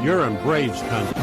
You're in Braves country.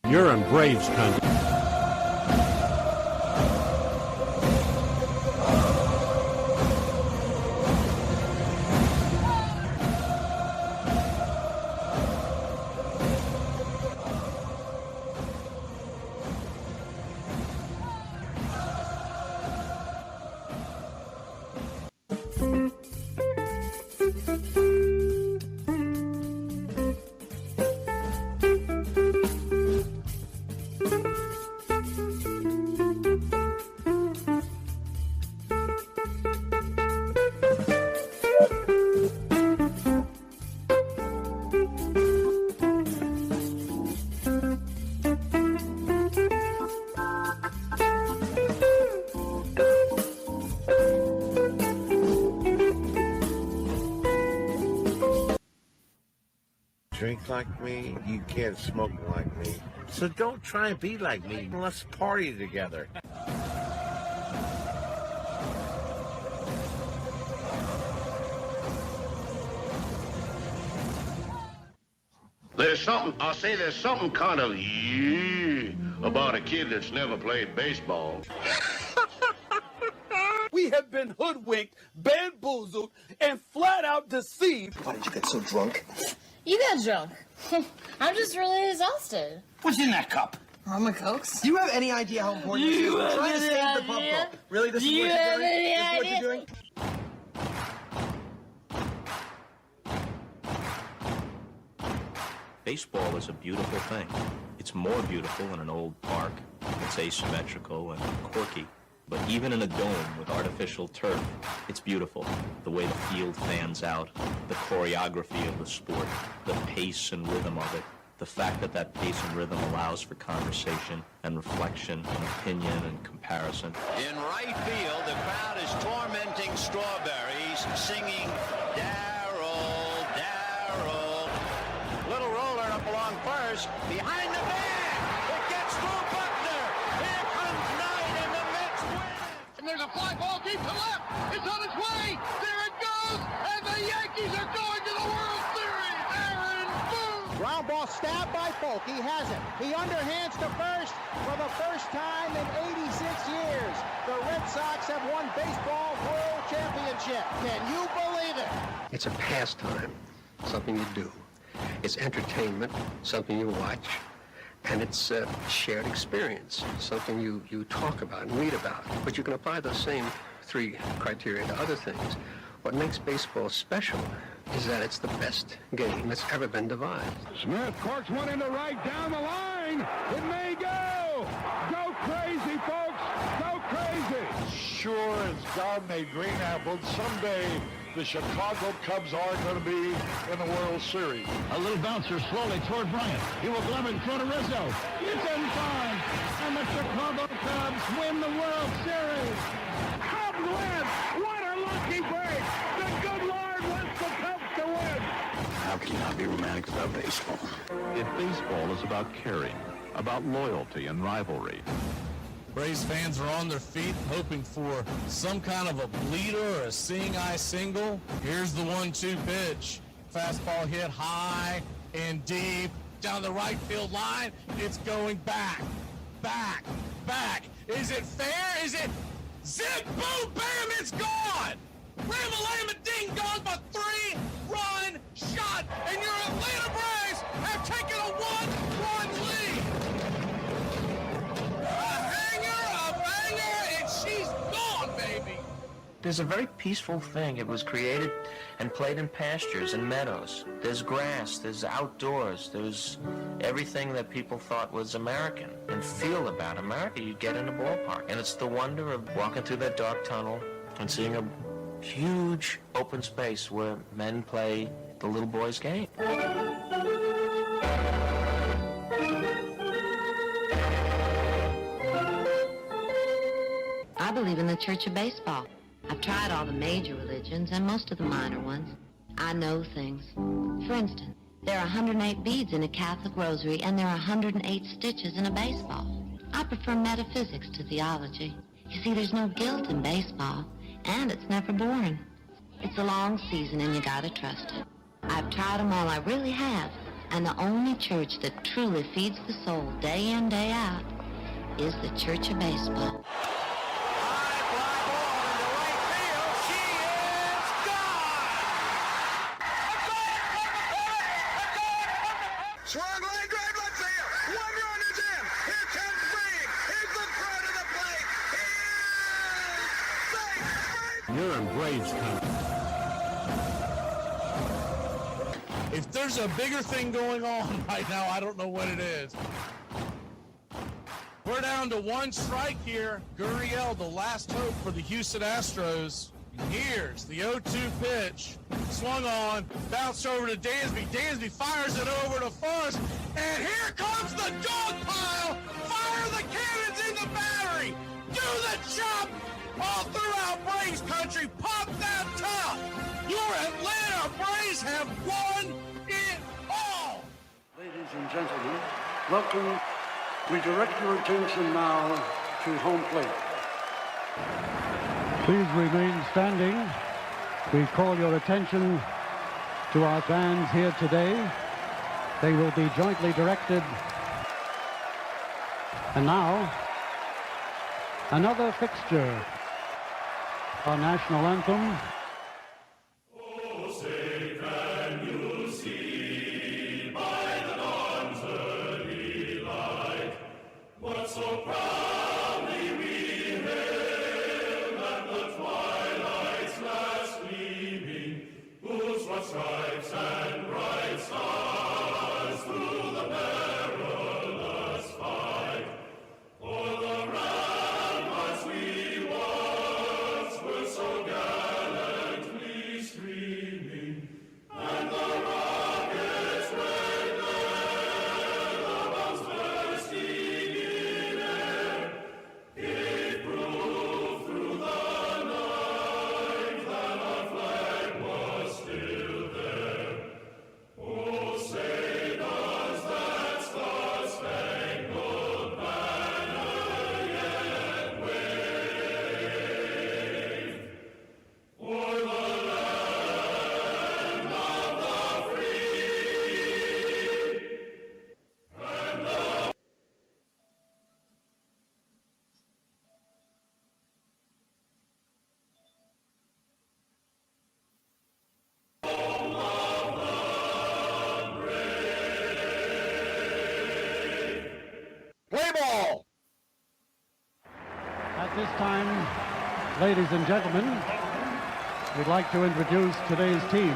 You're in Braves country. Drink like me, you can't smoke like me. So don't try and be like me. Let's party together. There's something kind of about a kid that's never played baseball. We have been hoodwinked, bamboozled, and flat out deceived. Why did you get so drunk? You got drunk. I'm just really exhausted. What's in that cup? Rum and Cokes? Do you have any idea how important this is? We're trying to save the pub cup. Really? This is what you're doing? This is what you're doing? Baseball is a beautiful thing. It's more beautiful in an old park. It's asymmetrical and quirky. But even in a dome with artificial turf, it's beautiful. The way the field fans out, the choreography of the sport, the pace and rhythm of it, the fact that that pace and rhythm allows for conversation and reflection and opinion and comparison. In right field, the crowd is tormenting Strawberries, singing Darryl, Darryl. Little roller up along first, behind the bag. It gets through Buckner. Here comes Knight, and the Mets win. And there's a fly ball deep to left. It's on its way. There it goes. And the Yankees are going to the World Series. Aaron Boone. Ground ball stabbed by Polk. He has it. He underhands to first for the first time in 86 years. The Red Sox have won baseball world championship. Can you believe it? It's a pastime, something you do. It's entertainment, something you watch. And it's a shared experience, something you talk about and read about. But you can apply those same three criteria to other things. What makes baseball special is that it's the best game that's ever been devised. Smith corks one into right down the line. It may go. Go crazy, folks. Go crazy. Sure as God made green apples, someday the Chicago Cubs are going to be in the World Series. A little bouncer slowly toward Bryant. He will glove it in front of Rizzo. It's inside. And the Chicago Cubs win the World Series. Cubs win. What a lucky break. The good Lord wants the Cubs to win. How can you not be romantic about baseball? If baseball is about caring, about loyalty and rivalry. Braves fans are on their feet hoping for some kind of a bleeder or a seeing-eye single. Here's the 1-2 pitch. Fastball hit high and deep down the right field line. It's going back, back, back. Is it fair? Is it zip, boom, bam, it's gone! Ram-a-lam, ding dong, a 3-run shot, and your Atlanta Braves have taken a 1-run lead. She's gone, baby! There's a very peaceful thing. It was created and played in pastures and meadows. There's grass, there's outdoors, there's everything that people thought was American and feel about America. You get in a ballpark, and it's the wonder of walking through that dark tunnel and seeing a huge open space where men play the little boy's game. I believe in the Church of Baseball. I've tried all the major religions and most of the minor ones. I know things. For instance, there are 108 beads in a Catholic rosary and there are 108 stitches in a baseball. I prefer metaphysics to theology. You see, there's no guilt in baseball, and it's never boring. It's a long season and you gotta trust it. I've tried them all, I really have. And the only church that truly feeds the soul day in, day out is the Church of Baseball. Swung line drive left field. 1 run is in. Here comes Breen. Here's the throw to the plate. He is safe. You're in Braves country. If there's a bigger thing going on right now, I don't know what it is. We're down to 1 strike here. Gurriel, the last hope for the Houston Astros. Here's the 0-2 pitch. Swung on, bounced over to Dansby. Dansby fires it over to first, and here comes the dog pile. Fire the cannons in the battery. Do the chop all throughout Braves country. Pop that top. Your Atlanta Braves have won it all. Ladies and gentlemen, welcome. We direct your attention now to home plate. Please remain standing. We call your attention to our fans here today. They will be jointly directed. And now, another fixture. Our national anthem. Oh, say, can you see by the dawn's early light what so proudly we hailed at the twilight's last gleaming, whose broad stripes and bright stars through the perilous fight for the ramparts we once were so gallantly streaming, and the rockets' red glare, the bombs bursting in air, gave proof through the night that our flag was still there. Oh, say does that star-spangled banner yet wave o'er the land of the free and the home of the brave. Play ball! At this time, ladies and gentlemen, we'd like to introduce today's teams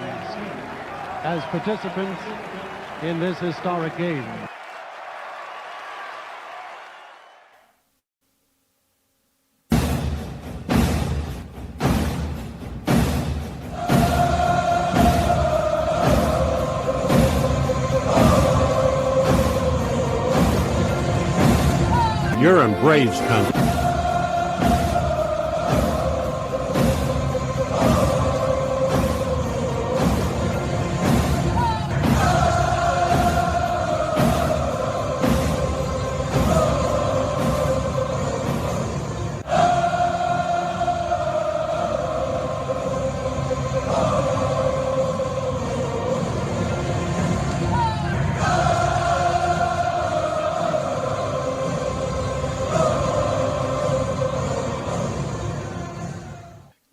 as participants in this historic game. You're in Braves country.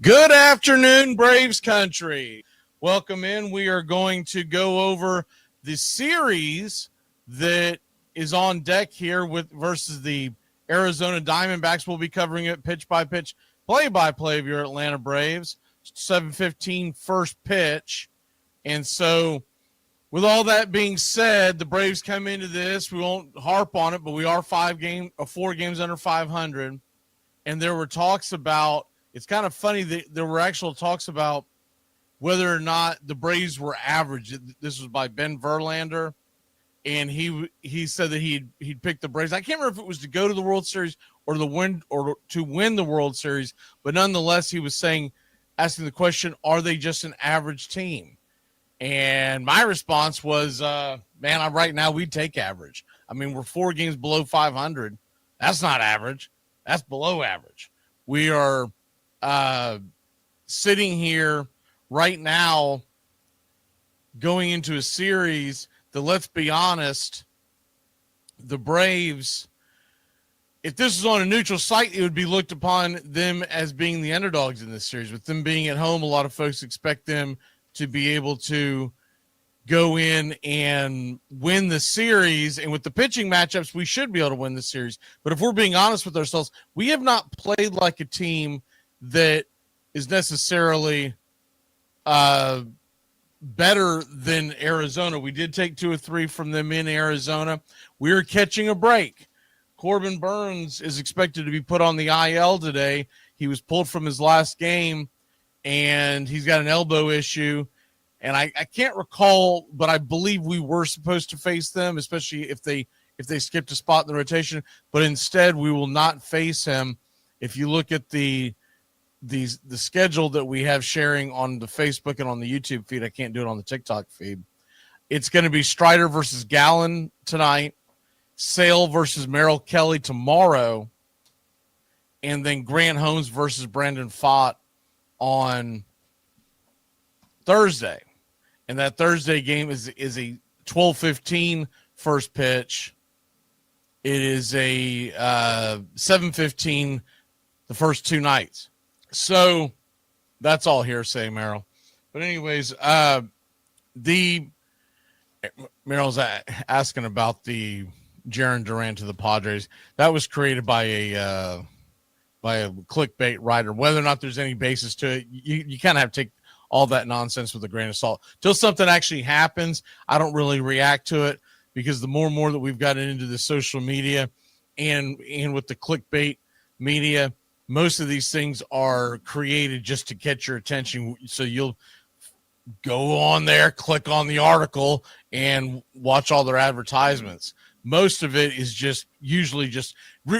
Good afternoon, Braves country. Welcome in. We are going to go over the series that is on deck here versus the Arizona Diamondbacks. We'll be covering it pitch by pitch, play by play of your Atlanta Braves. 7:15 first pitch. And so with all that being said, the Braves come into this. We won't harp on it, but we are 4 games under 500. And there were talks about, it's kind of funny that there were actual talks about whether or not the Braves were average. This was by Ben Verlander, and he said that he'd pick the Braves. I can't remember if it was to go to the World Series or to win the World Series, but nonetheless, he was asking the question, are they just an average team? And my response was, right now we'd take average. I mean, we're 4 games below 500. That's not average. That's below average. We are sitting here right now going into a series that, let's be honest, the Braves, if this was on a neutral site, it would be looked upon them as being the underdogs in this series. With them being at home, a lot of folks expect them to be able to go in and win the series. And with the pitching matchups, we should be able to win the series. But if we're being honest with ourselves, we have not played like a team that is necessarily better than Arizona. We did take 2 or 3 from them in Arizona. We're catching a break. Corbin Burns is expected to be put on the IL today. He was pulled from his last game, and he's got an elbow issue. And I can't recall, but I believe we were supposed to face them, especially if they skipped a spot in the rotation. But instead, we will not face him. If you look at the schedule that we have sharing on the Facebook and on the YouTube feed, I can't do it on the TikTok feed. It's going to be Strider versus Gallen tonight, Sale versus Merrill Kelly tomorrow, and then Grant Holmes versus Brandon Pfaadt on Thursday. And that Thursday game is a 12:15 first pitch. It is a 7:15 the first 2 nights. So that's all hearsay, Merrill. But anyways, Merrill's asking about the Jaron Duran to the Padres. That was created by a clickbait writer. Whether or not there's any basis to it, you kind of have to take all that nonsense with a grain of salt. Till something actually happens, I don't really react to it, because the more and more that we've gotten into the social media and with the clickbait media, most of these things are created just to get your attention. So you'll go on there, click on the article, and watch all their advertisements. Most of it is usually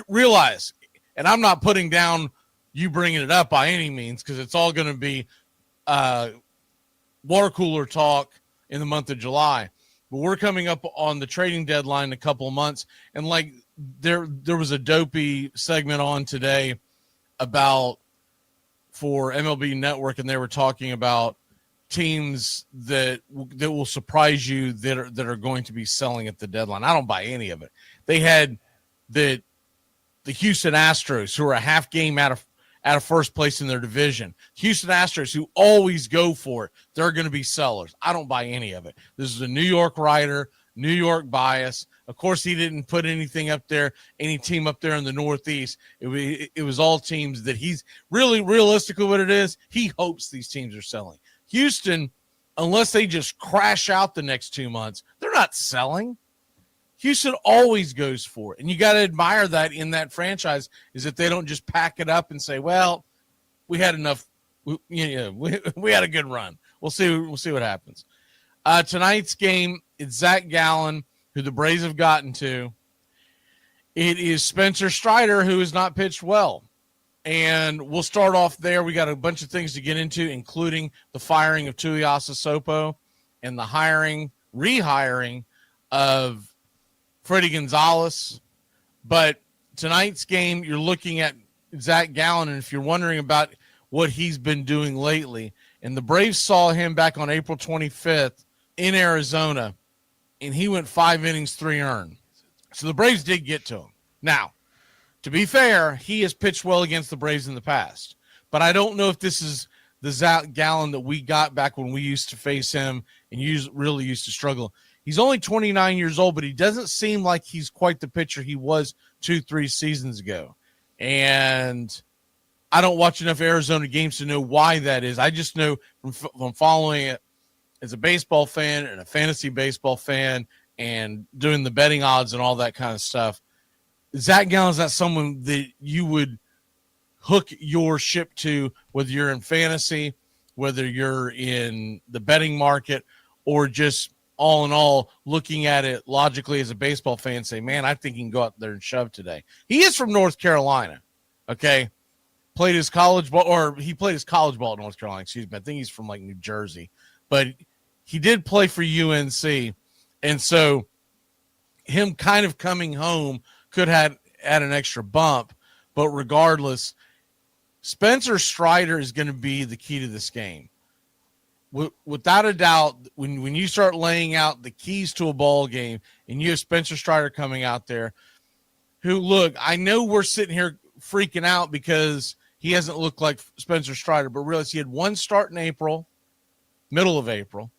realize, and I'm not putting down you bringing it up by any means, because it's all going to be water cooler talk in the month of July. But we're coming up on the trading deadline in a couple of months. And like there was a dopey segment on today for MLB Network, and they were talking about teams that will surprise you that are going to be selling at the deadline. I don't buy any of it. They had the Houston Astros, who are a half game out of first place in their division. Houston Astros, who always go for it, they're going to be sellers. I don't buy any of it. This is a New York writer, New York bias. Of course, he didn't put anything up there, any team up there in the Northeast. It was all teams that he's really realistically what it is. He hopes these teams are selling. Houston, unless they just crash out the next 2 months, they're not selling. Houston always goes for it. And you got to admire that in that franchise is that they don't just pack it up and say, well, we had enough. We had a good run. We'll see what happens. Tonight's game, it's Zach Gallen, who the Braves have gotten to. It is Spencer Strider, who has not pitched well. And we'll start off there. We got a bunch of things to get into, including the firing of Tuiasa Sopo and the rehiring of Freddie Gonzalez. But tonight's game, you're looking at Zach Gallen, and if you're wondering about what he's been doing lately, and the Braves saw him back on April 25th in Arizona, and he went 5 innings, 3 earned. So the Braves did get to him. Now, to be fair, he has pitched well against the Braves in the past, but I don't know if this is the Zach Gallen that we got back when we used to face him and really used to struggle. He's only 29 years old, but he doesn't seem like he's quite the pitcher he was 2-3 seasons ago. And I don't watch enough Arizona games to know why that is. I just know from following it as a baseball fan and a fantasy baseball fan and doing the betting odds and all that kind of stuff. Zach Gallen is not someone that you would hook your ship to, whether you're in fantasy, whether you're in the betting market, or just all in all looking at it logically as a baseball fan, say, man, I think he can go out there and shove today. He is from North Carolina, okay? He played his college ball at North Carolina, excuse me. I think he's from like New Jersey, but he did play for UNC. And so him kind of coming home could have add an extra bump, but regardless, Spencer Strider is going to be the key to this game. Without a doubt, when you start laying out the keys to a ball game and you have Spencer Strider coming out there, who, look, I know we're sitting here freaking out because he hasn't looked like Spencer Strider, but realize he had one start in April, middle of April.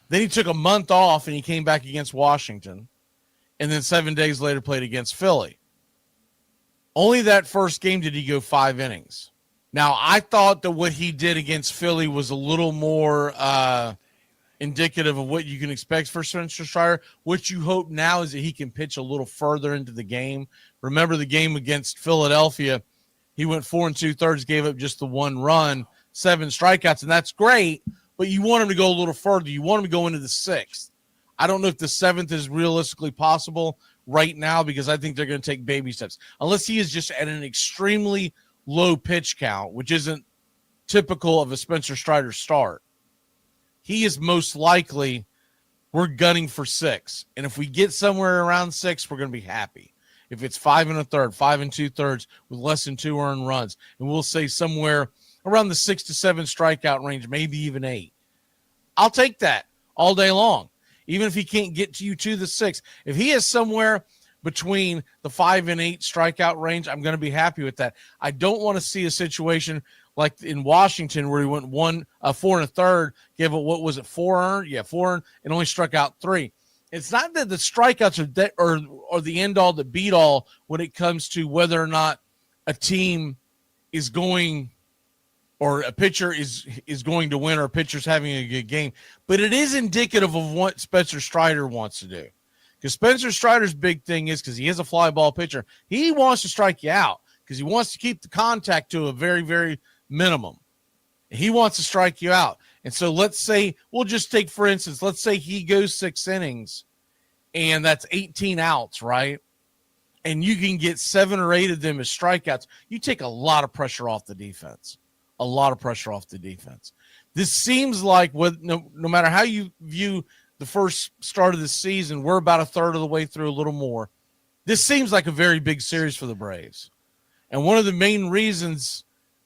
Then he took a month off and he came back against Washington. And then 7 days later played against Philly. Only that first game did he go 5 innings. Now, I thought that what he did against Philly was a little more indicative of what you can expect for Spencer Strider. What you hope now is that he can pitch a little further into the game. Remember the game against Philadelphia, he went 4 2/3, gave up just the 1 run, 7 strikeouts, and that's great, but you want him to go a little further. You want him to go into the 6th. I don't know if the 7th is realistically possible right now because I think they're going to take baby steps. Unless he is just at an extremely low pitch count, which isn't typical of a Spencer Strider start. He is most likely, we're gunning for 6. And if we get somewhere around 6, we're going to be happy. If it's 5 1/3, 5 2/3 with less than 2 earned runs, and we'll say somewhere around the 6 to 7 strikeout range, maybe even 8. I'll take that all day long. Even if he can't get you to the 6, if he is somewhere between the 5 and 8 strikeout range, I'm going to be happy with that. I don't want to see a situation like in Washington where he went 4 1/3, gave it, 4 earned? Yeah, 4 earned, and only struck out 3. It's not that the strikeouts are the end all, the beat all when it comes to whether or not a team is going or a pitcher is going to win or a pitcher's having a good game. But it is indicative of what Spencer Strider wants to do. Because Spencer Strider's big thing is, because he is a fly ball pitcher, he wants to strike you out because he wants to keep the contact to a very, very minimum. He wants to strike you out. And so let's say, we'll just take, for instance, let's say he goes 6 innings and that's 18 outs, right? And you can get 7 or 8 of them as strikeouts. You take a lot of pressure off the defense. A lot of pressure off the defense. This seems like, no matter how you view the first start of the season, we're about a third of the way through, a little more. This seems like a very big series for the Braves. And one of the main reasons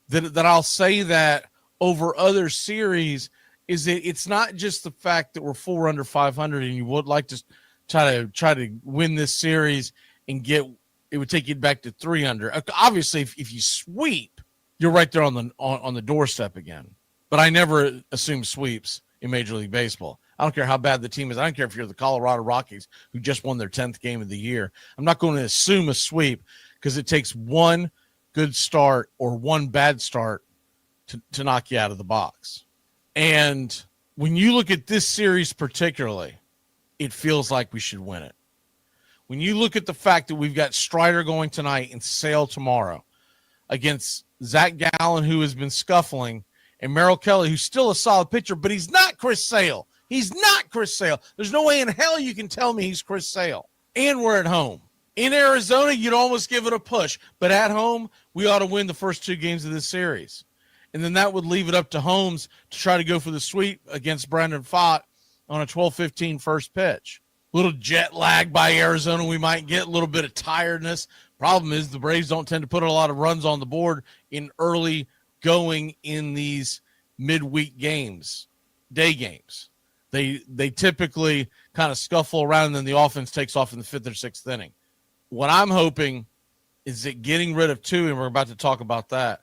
that I'll say that over other series is that it's not just the fact that we're 4 under 500 and you would like to try to win this series and it would take you back to 3 under. Obviously, if you sweep, you're right there on the doorstep again. But I never assume sweeps in Major League Baseball. I don't care how bad the team is. I don't care if you're the Colorado Rockies who just won their 10th game of the year. I'm not going to assume a sweep because it takes one good start or one bad start to knock you out of the box. And when you look at this series particularly, it feels like we should win it. When you look at the fact that we've got Strider going tonight and Sale tomorrow against Zach Gallen, who has been scuffling, and Merrill Kelly, who's still a solid pitcher, but he's not Chris Sale. He's not Chris Sale. There's no way in hell you can tell me he's Chris Sale. And we're at home. In Arizona, you'd almost give it a push. But at home, we ought to win the first 2 games of this series. And then that would leave it up to Holmes to try to go for the sweep against Brandon Pfaadt on a 12-15 first pitch. A little jet lag by Arizona we might get, a little bit of tiredness. Problem is the Braves don't tend to put a lot of runs on the board in early going in these midweek games, day games. They typically kind of scuffle around and then the offense takes off in the 5th or 6th inning. What I'm hoping is that getting rid of Tui, and we're about to talk about that,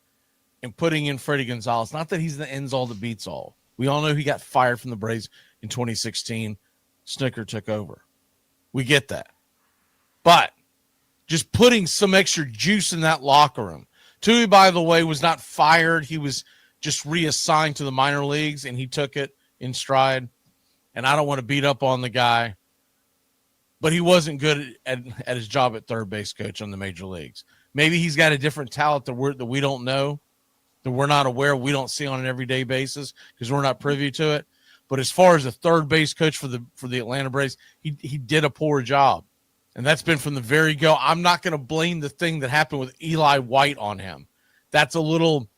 and putting in Freddie Gonzalez, not that he's the ends all that beats all. We all know he got fired from the Braves in 2016. Snicker took over. We get that. But just putting some extra juice in that locker room. Tui, by the way, was not fired. He was just reassigned to the minor leagues, and he took it in stride. And I don't want to beat up on the guy, but he wasn't good at his job at third base coach on the major leagues. Maybe he's got a different talent that we don't know, that we're not aware, we don't see on an everyday basis because we're not privy to it. But as far as a third base coach for the Atlanta Braves, he did a poor job. And that's been from the very go. I'm not going to blame the thing that happened with Eli White on him. That's a little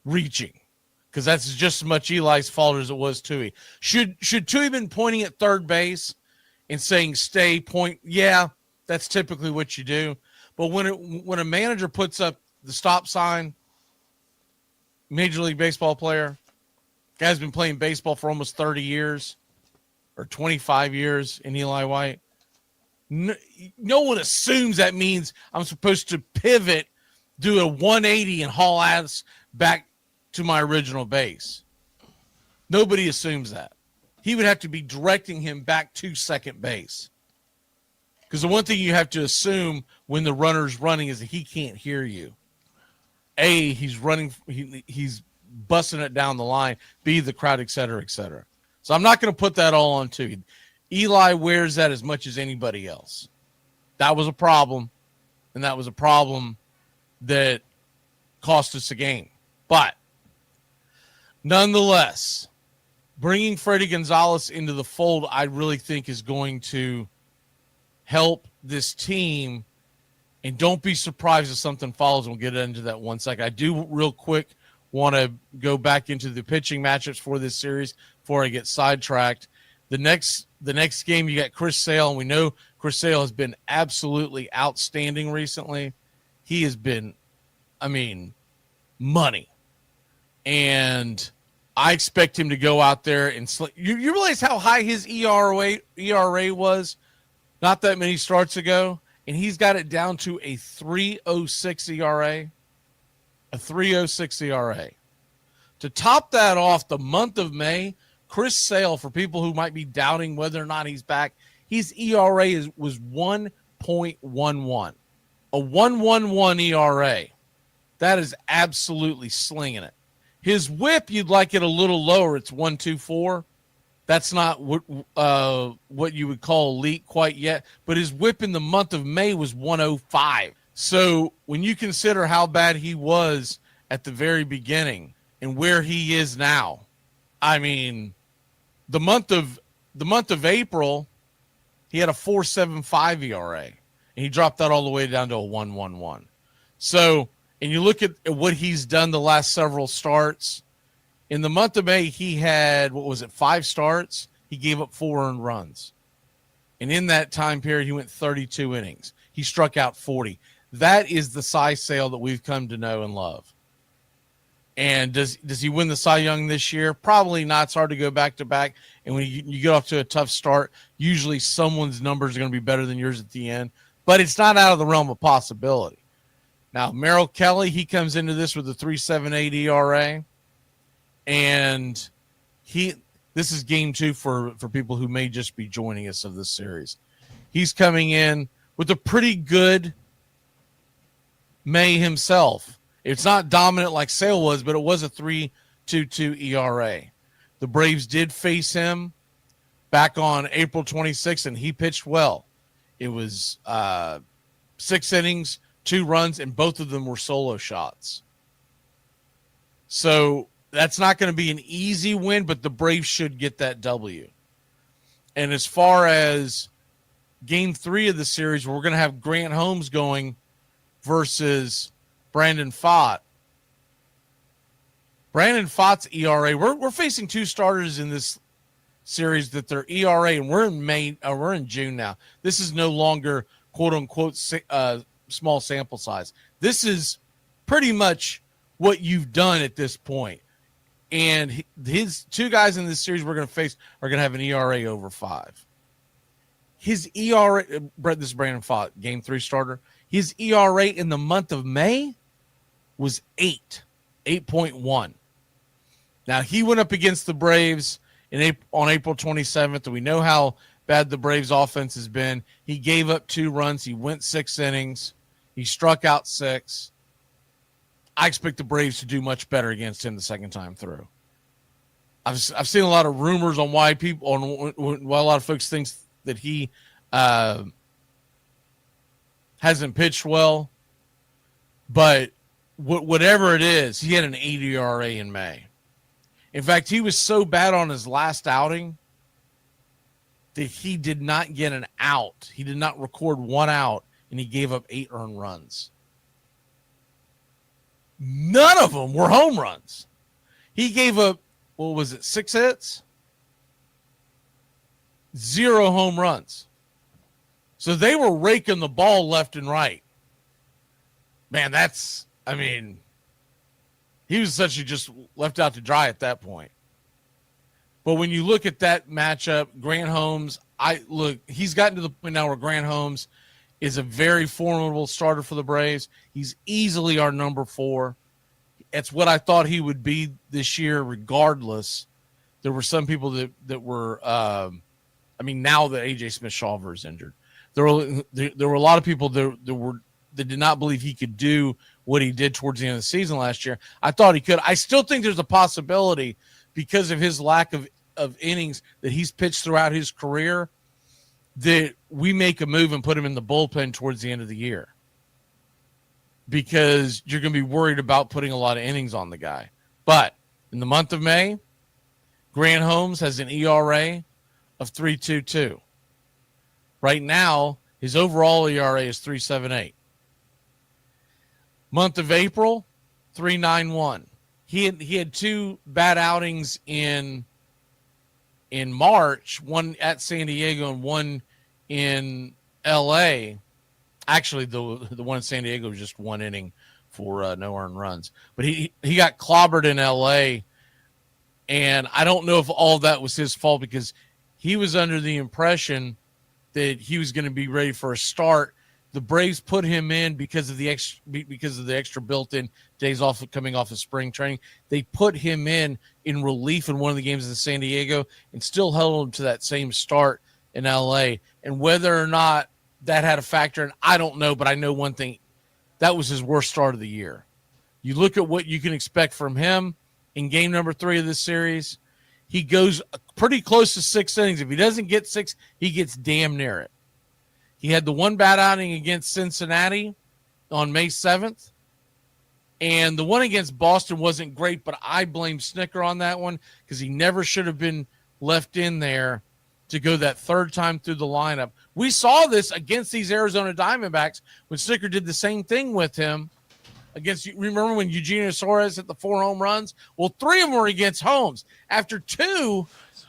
reaching because that's just as much Eli's fault as it was Tui. Should Tui been pointing at third base and saying stay, point? Yeah, that's typically what you do. But when a manager puts up the stop sign, Major League Baseball player, guy's been playing baseball for almost 30 years or 25 years in Eli White. No one assumes that means I'm supposed to pivot, do a 180 and haul ass back to my original base. Nobody assumes that. He would have to be directing him back to second base. Because the one thing you have to assume when the runner's running is that he can't hear you. A, he's running, he's busting it down the line. B, the crowd, et cetera, et cetera. So I'm not going to put that all on Tui. Eli wears that as much as anybody else. That was a problem, and that was a problem that cost us a game. But nonetheless, bringing Freddie Gonzalez into the fold, I really think is going to help this team. And don't be surprised if something follows. We'll get into that one second. I do real quick want to go back into the pitching matchups for this series before I get sidetracked. The next game, you got Chris Sale, and we know Chris Sale has been absolutely outstanding recently. He has been, money. And I expect him to go out there and you realize how high his ERA was not that many starts ago, and he's got it down to a 3.06 ERA. A 3.06 ERA. To top that off, the month of May, Chris Sale, for people who might be doubting whether or not he's back, his ERA was 1.11. A 1.11 ERA. That is absolutely slinging it. His whip, you'd like it a little lower. It's 1.24. That's not what you would call elite quite yet. But his whip in the month of May was 1.05. So when you consider how bad he was at the very beginning and where he is now, the month of April, he had a 4.75 ERA, and he dropped that all the way down to a 1.11. So, and you look at what he's done the last several starts. In the month of May, he had, 5 starts? He gave up 4 earned runs. And in that time period, he went 32 innings. He struck out 40. That is the Cy Sale that we've come to know and love. And does he win the Cy Young this year? Probably not. It's hard to go back-to-back. And when you get off to a tough start, usually someone's numbers are going to be better than yours at the end. But it's not out of the realm of possibility. Now, Merrill Kelly, he comes into this with a 3.78 ERA. And This is game 2 for people who may just be joining us of this series. He's coming in with a pretty good May himself. It's not dominant like Sale was, but it was a 3.22 ERA. The Braves did face him back on April 26th, and he pitched well. It was 6 innings, 2 runs, and both of them were solo shots. So that's not going to be an easy win, but the Braves should get that W. And as far as game 3 of the series, we're going to have Grant Holmes going versus Brandon Pfaadt. Brandon Pfaadt's ERA, we're facing 2 starters in this series that their ERA, and we're in June now. This is no longer quote unquote small sample size. This is pretty much what you've done at this point. And his 2 guys in this series we're going to face are going to have an ERA over 5. His ERA, this is Brandon Pfaadt, game 3 starter. His ERA in the month of May was 8.1. Now, he went up against the Braves on April 27th, and we know how bad the Braves offense has been. He gave up 2 runs. He went 6 innings. He struck out 6. I expect the Braves to do much better against him the second time through. I've seen a lot of rumors on why a lot of folks think that he hasn't pitched well, but whatever it is, he had an 8 ERA in May. In fact, he was so bad on his last outing that he did not get an out. He did not record 1 out, and he gave up 8 earned runs. None of them were home runs. He gave up, 6 hits? 0 home runs. So they were raking the ball left and right. Man, he was essentially just left out to dry at that point. But when you look at that matchup, Grant Holmes, he's gotten to the point now where Grant Holmes is a very formidable starter for the Braves. He's easily our number 4. It's what I thought he would be this year regardless. There were some people that were, now that A.J. Smith-Shawver is injured. There were a lot of people that did not believe he could do what he did towards the end of the season last year. I thought he could. I still think there's a possibility because of his lack of innings that he's pitched throughout his career that we make a move and put him in the bullpen towards the end of the year because you're going to be worried about putting a lot of innings on the guy. But in the month of May, Grant Holmes has an ERA of 3.22. Right now, his overall ERA is 3.78. Month of April, 3.91. He had 2 bad outings in March, one at San Diego and one in L.A. Actually, the one in San Diego was just 1 inning for no earned runs. But he got clobbered in L.A., and I don't know if all of that was his fault because he was under the impression that he was going to be ready for a start. The Braves put him in because of the extra built-in days off coming off of spring training. They put him in relief in one of the games in San Diego and still held him to that same start in L.A. And whether or not that had a factor in, I don't know, but I know one thing. That was his worst start of the year. You look at what you can expect from him in game number 3 of this series. He goes pretty close to 6 innings. If he doesn't get 6, he gets damn near it. He had the 1 bad outing against Cincinnati on May 7th. And the one against Boston wasn't great, but I blame Snicker on that one because he never should have been left in there to go that 3rd time through the lineup. We saw this against these Arizona Diamondbacks when Snicker did the same thing with him. Remember when Eugenio Suarez hit the 4 home runs? Well, 3 of them were against Holmes. After 2,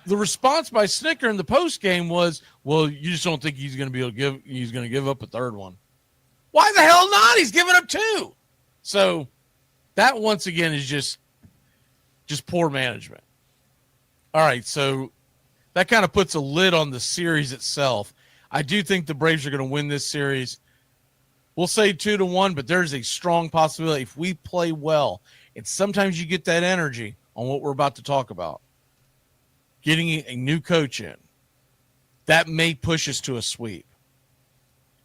the response by Snicker in the post game was, "Well, you just don't think he's going to give up a 3rd one." Why the hell not? He's giving up 2. So that once again is just poor management. All right, so that kind of puts a lid on the series itself. I do think the Braves are going to win this series. We'll say 2-1, but there's a strong possibility if we play well. And sometimes you get that energy on what we're about to talk about. getting a new coach in, that may push us to a sweep.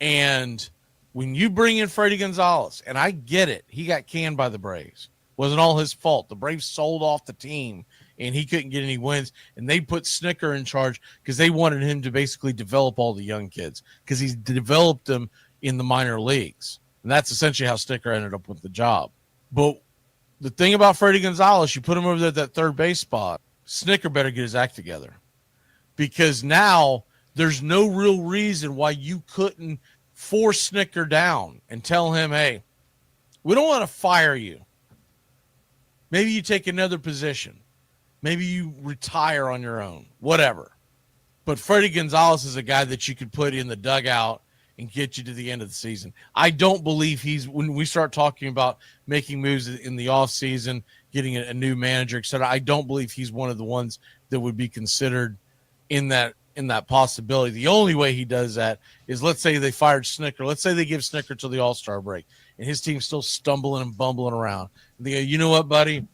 And when you bring in Freddie Gonzalez, and I get it, he got canned by the Braves. Wasn't all his fault. The Braves sold off the team, and he couldn't get any wins. And they put Snicker in charge because they wanted him to basically develop all the young kids because he's developed them in the minor leagues. And that's essentially how Snicker ended up with the job. But the thing about Freddie Gonzalez, you put him over there at that third base spot, Snicker better get his act together because now there's no real reason why you couldn't force Snicker down and tell him, hey, we don't want to fire you. Maybe you take another position. Maybe you retire on your own, whatever. But Freddie Gonzalez is a guy that you could put in the dugout and get you to the end of the season. I don't believe when we start talking about making moves in the offseason, getting a new manager, et cetera, I don't believe he's one of the ones that would be considered in that possibility. The only way he does that is, let's say they fired Snicker. Let's say they give Snicker till the All-Star break and his team's still stumbling and bumbling around. And they go, you know what, buddy?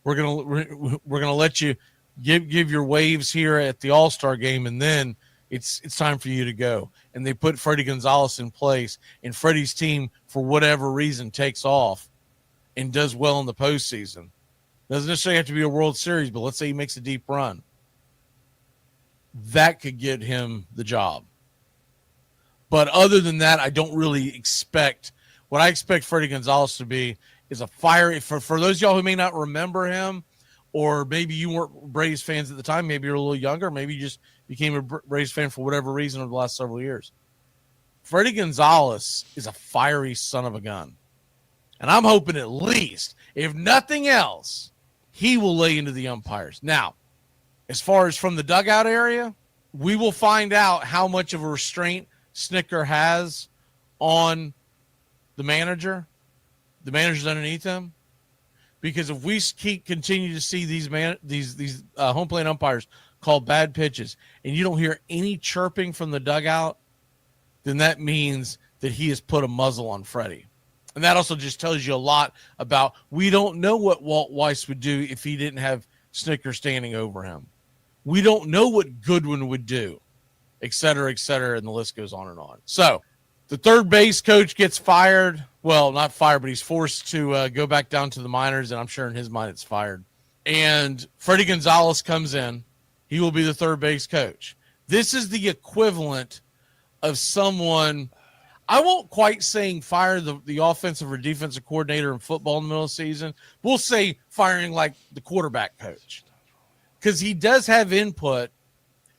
We're gonna let you give your waves here at the All-Star game, and then it's time for you to go. And they put Freddie Gonzalez in place, and Freddie's team, for whatever reason, takes off and does well in the postseason. Doesn't necessarily have to be a World Series, but let's say he makes a deep run. That could get him the job. But other than that, I don't really expect – what I expect Freddie Gonzalez to be is a fire. For those of y'all who may not remember him, or maybe you weren't Braves fans at the time, maybe you're a little younger, maybe you just became a Braves fan for whatever reason over the last several years. Freddie Gonzalez is a fiery son of a gun. And I'm hoping at least, if nothing else, he will lay into the umpires. Now, as far as from the dugout area, we will find out how much of a restraint Snicker has on the manager's underneath him. Because if we continue to see these home plate umpires call bad pitches and you don't hear any chirping from the dugout, then that means that he has put a muzzle on Freddie. And that also just tells you a lot about, we don't know what Walt Weiss would do if he didn't have Snicker standing over him. We don't know what Goodwin would do, et cetera, and the list goes on and on. So the third base coach gets fired. Well, not fired, but he's forced to go back down to the minors, and I'm sure in his mind it's fired. And Freddie Gonzalez comes in. He will be the third base coach. This is the equivalent of someone, I won't quite saying fire the offensive or defensive coordinator in football in the middle of the season. We'll say firing like the quarterback coach. Because he does have input,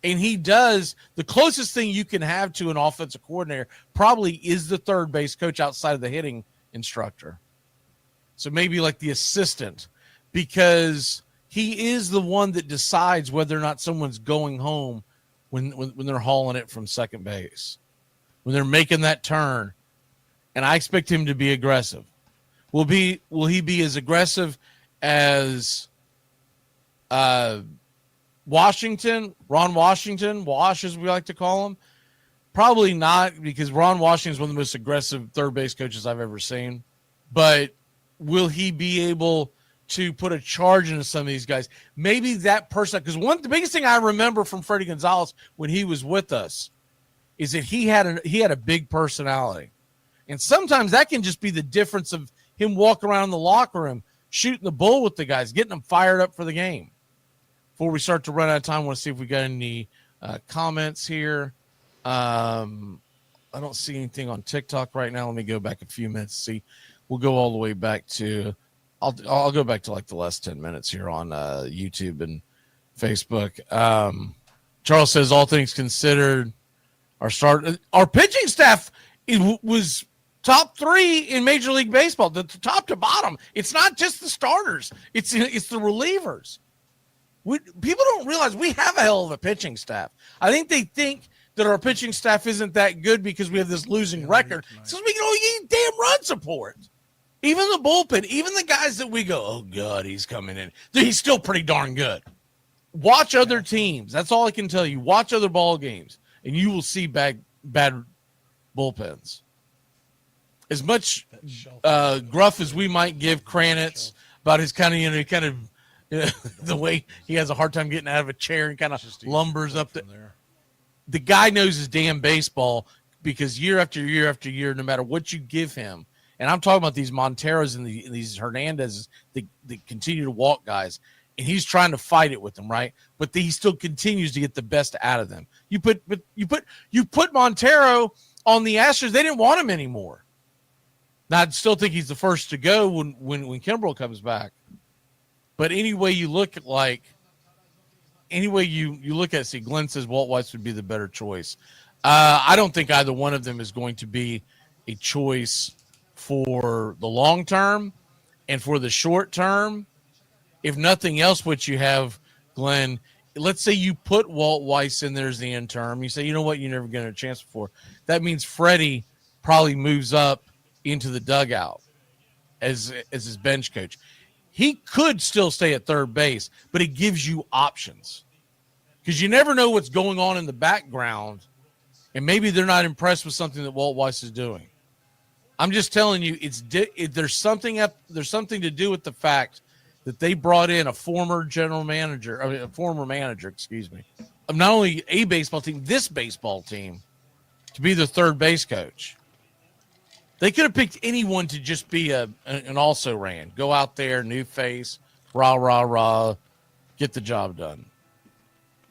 and he does, the closest thing you can have to an offensive coordinator probably is the third base coach outside of the hitting instructor. So maybe like the assistant, because he is the one that decides whether or not someone's going home when they're hauling it from second base, when they're making that turn. And I expect him to be aggressive. Will he be as aggressive as Washington, Ron Washington, Wash as we like to call him? Probably not, because Ron Washington is one of the most aggressive third base coaches I've ever seen. But will he be able to put a charge into some of these guys? Maybe that person, because the biggest thing I remember from Freddie Gonzalez when he was with us is that he had a big personality. And sometimes that can just be the difference of him walking around in the locker room, shooting the bull with the guys, getting them fired up for the game. Before we start to run out of time, I want to see if we got any comments here. I don't see anything on TikTok right now. Let me go back a few minutes to see. We'll go all the way back to I'll go back to like the last 10 minutes here on YouTube and Facebook. Charles says, all things considered, our pitching staff was top 3 in Major League Baseball, the top to bottom. It's not just the starters; it's the relievers. People don't realize we have a hell of a pitching staff. I think they think that our pitching staff isn't that good because we have this losing record. So we can only get damn run support. Even the bullpen, even the guys that we go, oh, God, he's coming in. He's still pretty darn good. Watch other teams. That's all I can tell you. Watch other ball games, and you will see bad bullpens. As much gruff as we might give Kranitz about his kind of The way he has a hard time getting out of a chair and kind of lumbers up there. The guy knows his damn baseball because year after year after year, no matter what you give him, and I'm talking about these Monteros and these Hernandezes, they continue to walk guys, and he's trying to fight it with them, right? But he still continues to get the best out of them. You put Montero on the Astros, they didn't want him anymore. Now, I still think he's the first to go when Kimbrel comes back. But anyway, you look at it, see, Glenn says Walt Weiss would be the better choice. I don't think either one of them is going to be a choice for the long term and for the short term. If nothing else, what you have, Glenn, let's say you put Walt Weiss in there as the interim. You say, you know what, you're never getting a chance before. That means Freddie probably moves up into the dugout as his bench coach. He could still stay at third base, but it gives you options because you never know what's going on in the background, and maybe they're not impressed with something that Walt Weiss is doing. I'm just telling you, there's something to do with the fact that they brought in a former manager, excuse me, of not only a baseball team, this baseball team, to be their third base coach. They could have picked anyone to just be an also-ran. Go out there, new face, rah, rah, rah, get the job done.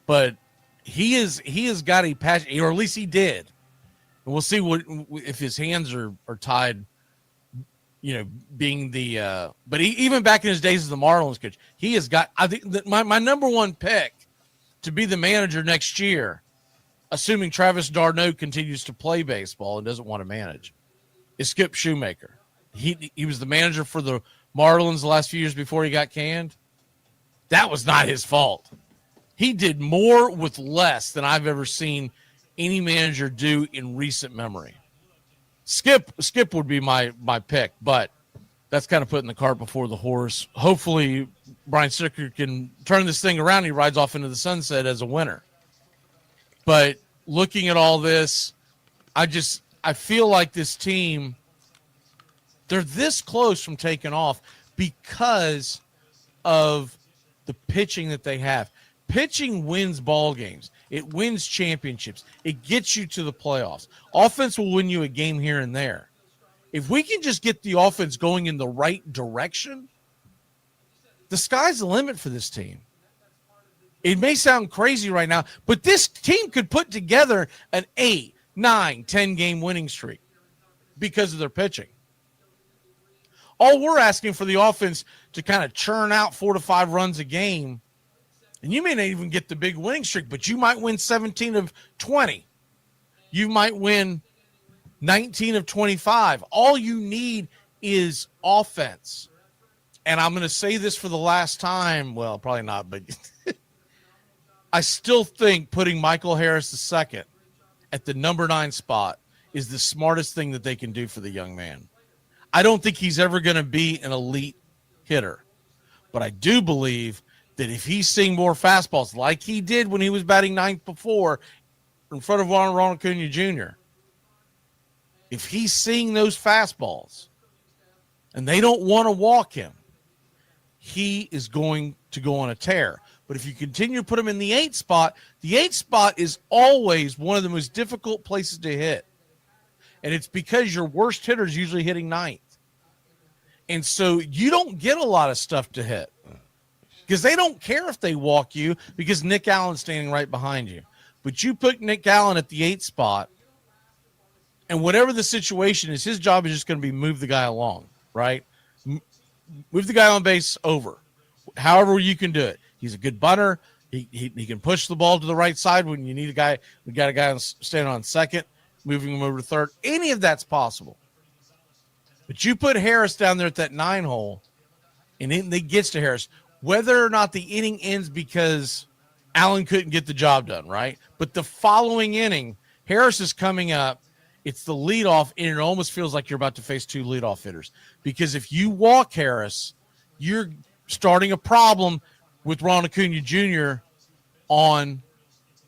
But he has got a passion, or at least he did. And we'll see if his hands are tied, being the but even back in his days as the Marlins coach, he has got, I think, my number one pick to be the manager next year, assuming Travis d'Arnaud continues to play baseball and doesn't want to manage, is Skip Shoemaker. He was the manager for the Marlins the last few years before he got canned. That was not his fault. He did more with less than I've ever seen any manager do in recent memory. Skip would be my pick, but that's kind of putting the cart before the horse. Hopefully Brian Sticker can turn this thing around. He rides off into the sunset as a winner. But looking at all this, I feel like this team, they're this close from taking off because of the pitching that they have. Pitching wins ball games. It wins championships. It gets you to the playoffs. Offense will win you a game here and there. If we can just get the offense going in the right direction, the sky's the limit for this team. It may sound crazy right now, but this team could put together an 8, 9, 10-game winning streak because of their pitching. All we're asking for the offense to kind of churn out 4 to 5 runs a game, and you may not even get the big winning streak, but you might win 17 of 20. You might win 19 of 25. All you need is offense. And I'm going to say this for the last time. Well, probably not, but I still think putting Michael Harris II at the number 9 spot is the smartest thing that they can do for the young man. I don't think he's ever going to be an elite hitter, but I do believe that if he's seeing more fastballs like he did when he was batting 9th before in front of Ronald Acuna Jr., if he's seeing those fastballs and they don't want to walk him, he is going to go on a tear. But if you continue to put him in the 8th spot, the 8th spot is always one of the most difficult places to hit. And it's because your worst hitter is usually hitting 9th. And so you don't get a lot of stuff to hit because they don't care if they walk you because Nick Allen's standing right behind you. But you put Nick Allen at the 8th spot, and whatever the situation is, his job is just going to be move the guy along, right? Move the guy on base over, however you can do it. He's a good bunter. He can push the ball to the right side when you need a guy. We got a guy standing on second, moving him over to third. Any of that's possible. But you put Harris down there at that 9 hole, and it gets to Harris. Whether or not the inning ends because Allen couldn't get the job done, right? But the following inning, Harris is coming up. It's the leadoff, and it almost feels like you're about to face 2 leadoff hitters. Because if you walk Harris, you're starting a problem with Ronald Acuna Jr. on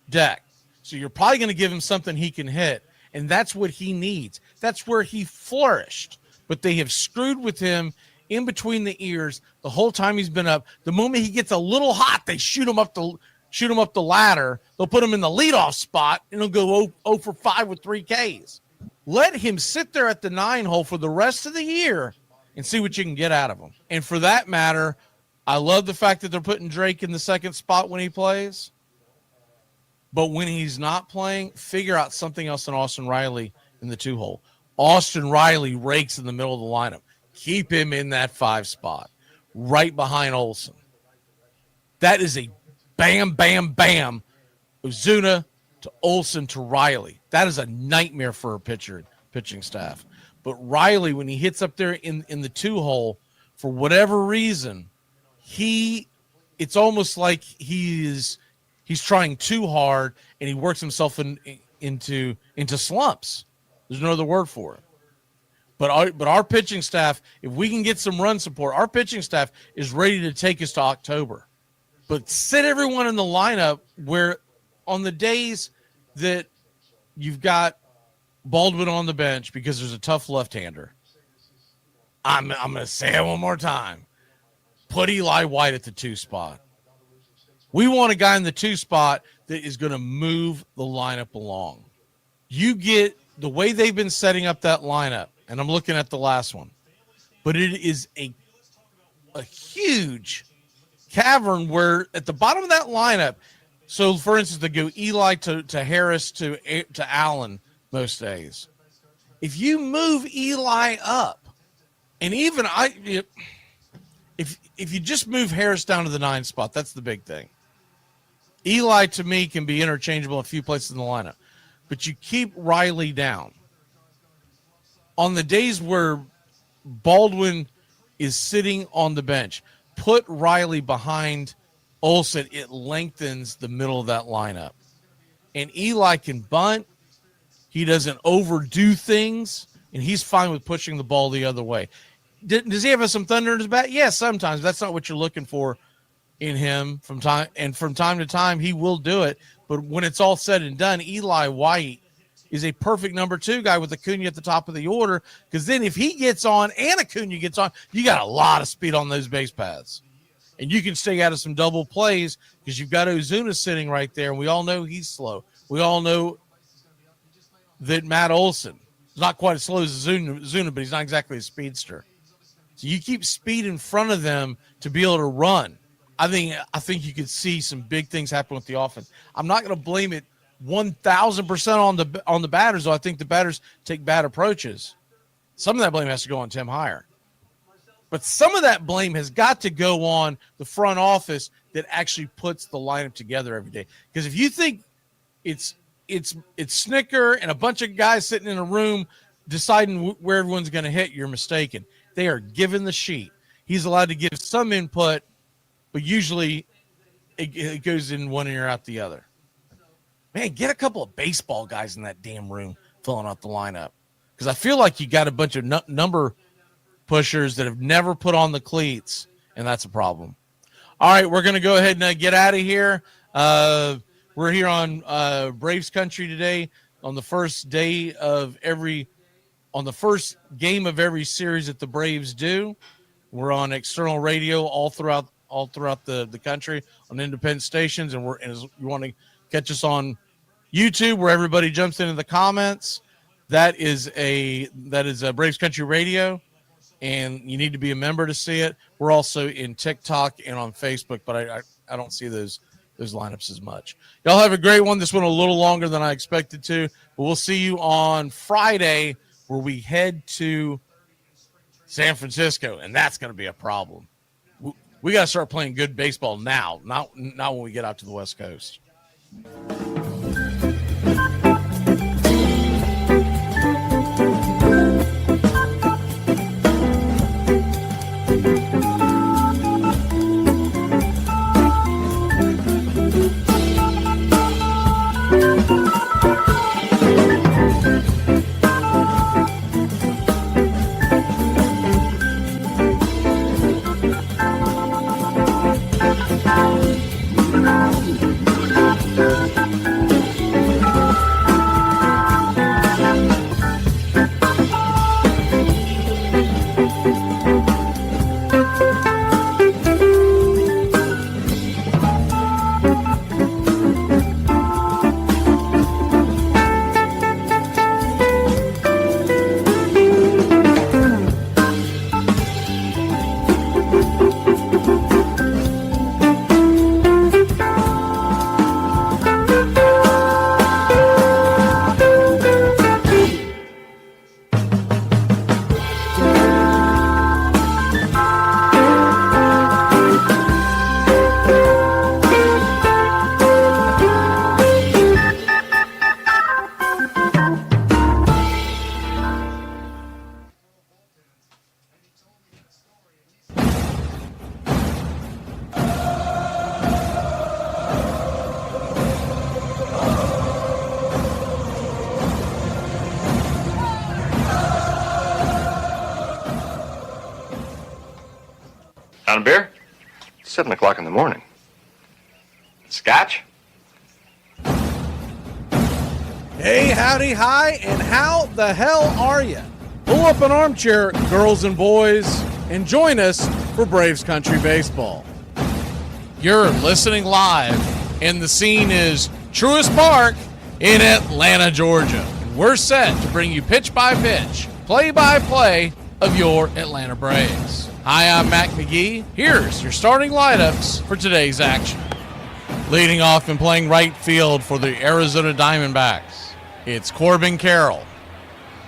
deck. So you're probably going to give him something he can hit, and that's what he needs. That's where he flourished. But they have screwed with him in between the ears the whole time he's been up. The moment he gets a little hot, they shoot him up the ladder. They'll put him in the leadoff spot, and he'll go 0 for 5 with 3 Ks. Let him sit there at the 9 hole for the rest of the year and see what you can get out of him. And for that matter, I love the fact that they're putting Drake in the second spot when he plays. But when he's not playing, figure out something else than Austin Riley in the 2 hole. Austin Riley rakes in the middle of the lineup. Keep him in that 5 spot, right behind Olsen. That is a bam, bam, bam. Ozuna to Olsen to Riley. That is a nightmare for a pitching staff. But Riley, when he hits up there in the 2 hole, for whatever reason, it's almost like he's trying too hard, and he works himself into slumps. There's no other word for it. But our pitching staff, if we can get some run support, our pitching staff is ready to take us to October. But sit everyone in the lineup where on the days that you've got Baldwin on the bench because there's a tough left-hander, I'm going to say it one more time. Put Eli White at the 2 spot. We want a guy in the 2 spot that is going to move the lineup along. You get the way they've been setting up that lineup, and I'm looking at the last one, but it is a huge cavern where at the bottom of that lineup, so for instance, they go Eli to Harris to Allen most days. If you move Eli up, and even if you just move Harris down to the 9 spot, that's the big thing. Eli, to me, can be interchangeable in a few places in the lineup, but you keep Riley down. On the days where Baldwin is sitting on the bench, put Riley behind Olsen. It lengthens the middle of that lineup. And Eli can bunt. He doesn't overdo things, and he's fine with pushing the ball the other way. Does he have some thunder in his bat? Yes, sometimes. That's not what you're looking for in him from time to time. He will do it, but when it's all said and done, Eli White is a perfect number 2 guy with Acuna at the top of the order, because then if he gets on and Acuna gets on, you got a lot of speed on those base paths, and you can stay out of some double plays because you've got Ozuna sitting right there, and we all know he's slow. We all know that Matt Olson is not quite as slow as Ozuna, but he's not exactly a speedster. So you keep speed in front of them to be able to run. I think you could see some big things happen with the offense. I'm not going to blame it 1,000% on the batters, though. I think the batters take bad approaches. Some of that blame has to go on Tim Hyer. But some of that blame has got to go on the front office that actually puts the lineup together every day. Because if you think it's Snicker and a bunch of guys sitting in a room deciding where everyone's going to hit, you're mistaken. They are given the sheet. He's allowed to give some input, but usually it goes in one ear out the other. Man, get a couple of baseball guys in that damn room filling out the lineup, because I feel like you got a bunch of number pushers that have never put on the cleats, and that's a problem. All right, we're going to go ahead and get out of here. We're here on Braves Country today on the first day of on the first game of every series that the Braves do. We're on external radio all throughout the country on independent stations, and as you want to catch us on YouTube, where everybody jumps into the comments, that is a Braves Country Radio, and you need to be a member to see it. We're also in TikTok and on Facebook, but I don't see those lineups as much. Y'all have a great one. This one a little longer than I expected to, but we'll see you on Friday, where we head to San Francisco, and that's going to be a problem. We got to start playing good baseball now, not when we get out to the West Coast. On a beer? 7 o'clock in the morning. Scotch? Hey, howdy, hi, and how the hell are you? Pull up an armchair, girls and boys, and join us for Braves Country Baseball. You're listening live, and the scene is Truist Park in Atlanta, Georgia. And we're set to bring you pitch by pitch, play by play of your Atlanta Braves. Hi, I'm Mac McGee. Here's your starting lineups for today's action. Leading off and playing right field for the Arizona Diamondbacks, it's Corbin Carroll.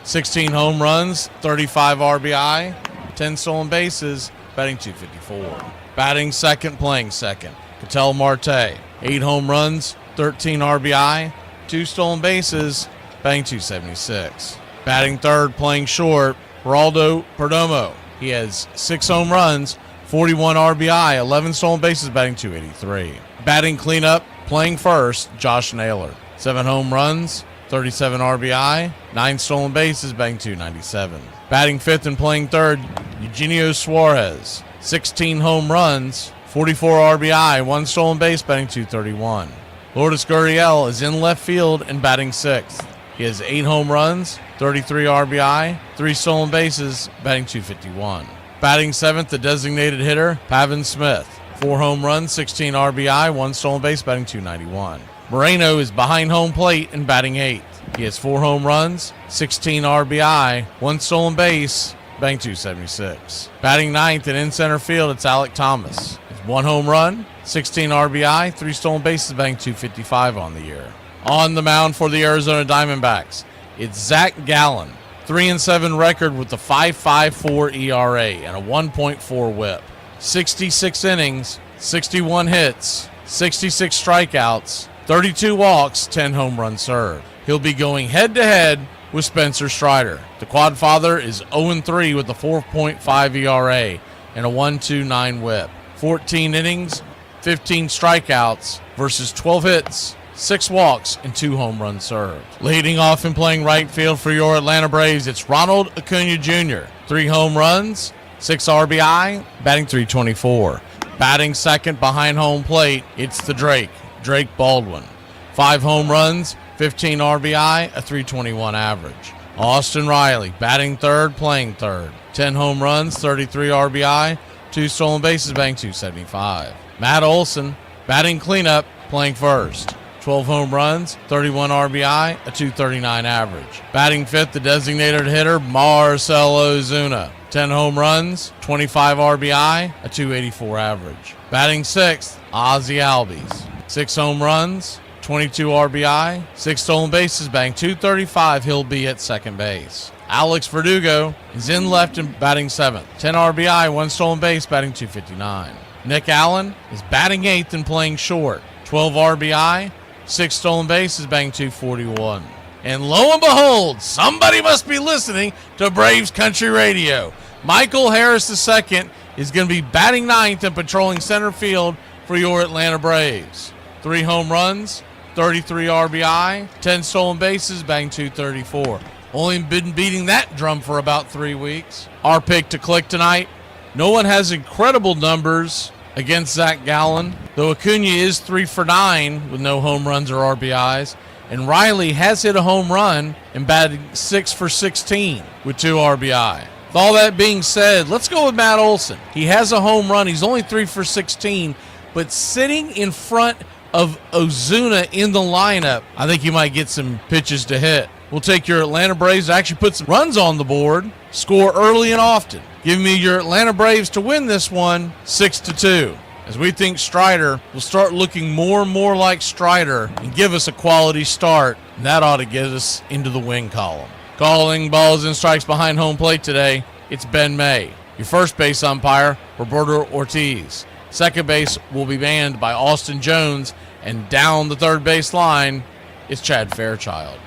16 home runs, 35 RBI, 10 stolen bases, batting .254. Batting second, playing second, Ketel Marte. 8 home runs, 13 RBI, 2 stolen bases, batting .276. Batting third, playing short, Geraldo Perdomo. He has 6 home runs, 41 RBI, 11 stolen bases, batting .283. Batting cleanup, playing first, Josh Naylor. 7 home runs, 37 RBI, 9 stolen bases, batting .297. Batting fifth and playing third, Eugenio Suarez. 16 home runs, 44 RBI, 1 stolen base, batting .231. Lourdes Gurriel is in left field and batting sixth. He has 8 home runs, 33 RBI, 3 stolen bases, batting .251. Batting seventh, the designated hitter, Pavin Smith. 4 home runs, 16 RBI, 1 stolen base, batting .291. Moreno is behind home plate and batting eighth. He has 4 home runs, 16 RBI, 1 stolen base, batting .276. Batting ninth and in center field, it's Alek Thomas. 1 home run, 16 RBI, 3 stolen bases, batting .255 on the year. On the mound for the Arizona Diamondbacks, it's Zach Gallen. 3-7 record with a 5.54 ERA and a 1.4 WHIP. 66 innings, 61 hits, 66 strikeouts, 32 walks, 10 home runs served. He'll be going head-to-head with Spencer Strider. The quad father is 0-3 with a 4.5 ERA and a 1.29 WHIP. 14 innings, 15 strikeouts versus 12 hits, 6 walks, and 2 home runs served. Leading off and playing right field for your Atlanta Braves, it's Ronald Acuna Jr. 3 home runs, 6 RBI, batting .324. Batting second behind home plate, it's the Drake Baldwin. 5 home runs, 15 RBI, a .321 average. Austin Riley, batting third, playing third. 10 home runs, 33 RBI, 2 stolen bases, batting .275. Matt Olson, batting cleanup, playing first. 12 home runs, 31 RBI, a .239 average. Batting fifth, the designated hitter, Marcell Ozuna. 10 home runs, 25 RBI, a .284 average. Batting sixth, Ozzie Albies. 6 home runs, 22 RBI, 6 stolen bases, batting .235. He'll be at second base. Alex Verdugo is in left and batting seventh. 10 RBI, 1 stolen base, batting .259. Nick Allen is batting eighth and playing short. 12 RBI, 6 stolen bases, batting .241. And lo and behold, somebody must be listening to Braves Country Radio. Michael Harris II is going to be batting ninth and patrolling center field for your Atlanta Braves. 3 home runs, 33 RBI, 10 stolen bases, batting .234. Only been beating that drum for about 3 weeks. Our pick to click tonight, no one has incredible numbers against Zach Gallen, though Acuna is 3 for 9 with no home runs or RBIs. And Riley has hit a home run and batted 6 for 16 with 2 RBI. With all that being said, let's go with Matt Olson. He has a home run. He's only 3 for 16, but sitting in front of Ozuna in the lineup, I think you might get some pitches to hit. We'll take your Atlanta Braves to actually put some runs on the board, score early and often. Give me your Atlanta Braves to win this one 6-2. As we think Strider will start looking more and more like Strider and give us a quality start, and that ought to get us into the win column. Calling balls and strikes behind home plate today, it's Ben May. Your first base umpire, Roberto Ortiz. Second base will be manned by Austin Jones, and down the third base line is Chad Fairchild.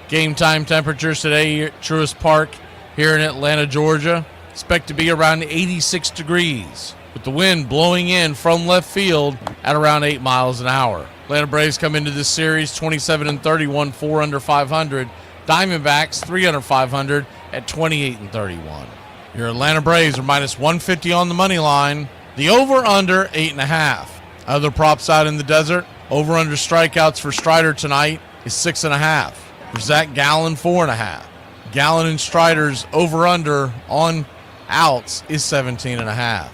Game time temperatures today at Truist Park here in Atlanta, Georgia. Expect to be around 86 degrees, with the wind blowing in from left field at around 8 miles an hour. Atlanta Braves come into this series 27-31, 4 under 500. Diamondbacks 3 under 500 at 28-31. Your Atlanta Braves are minus 150 on the money line. The over-under, 8.5. Other props out in the desert, over-under strikeouts for Strider tonight is 6.5. For Zach Gallen, 4.5. Gallen and Strider's over-under on outs is 17.5.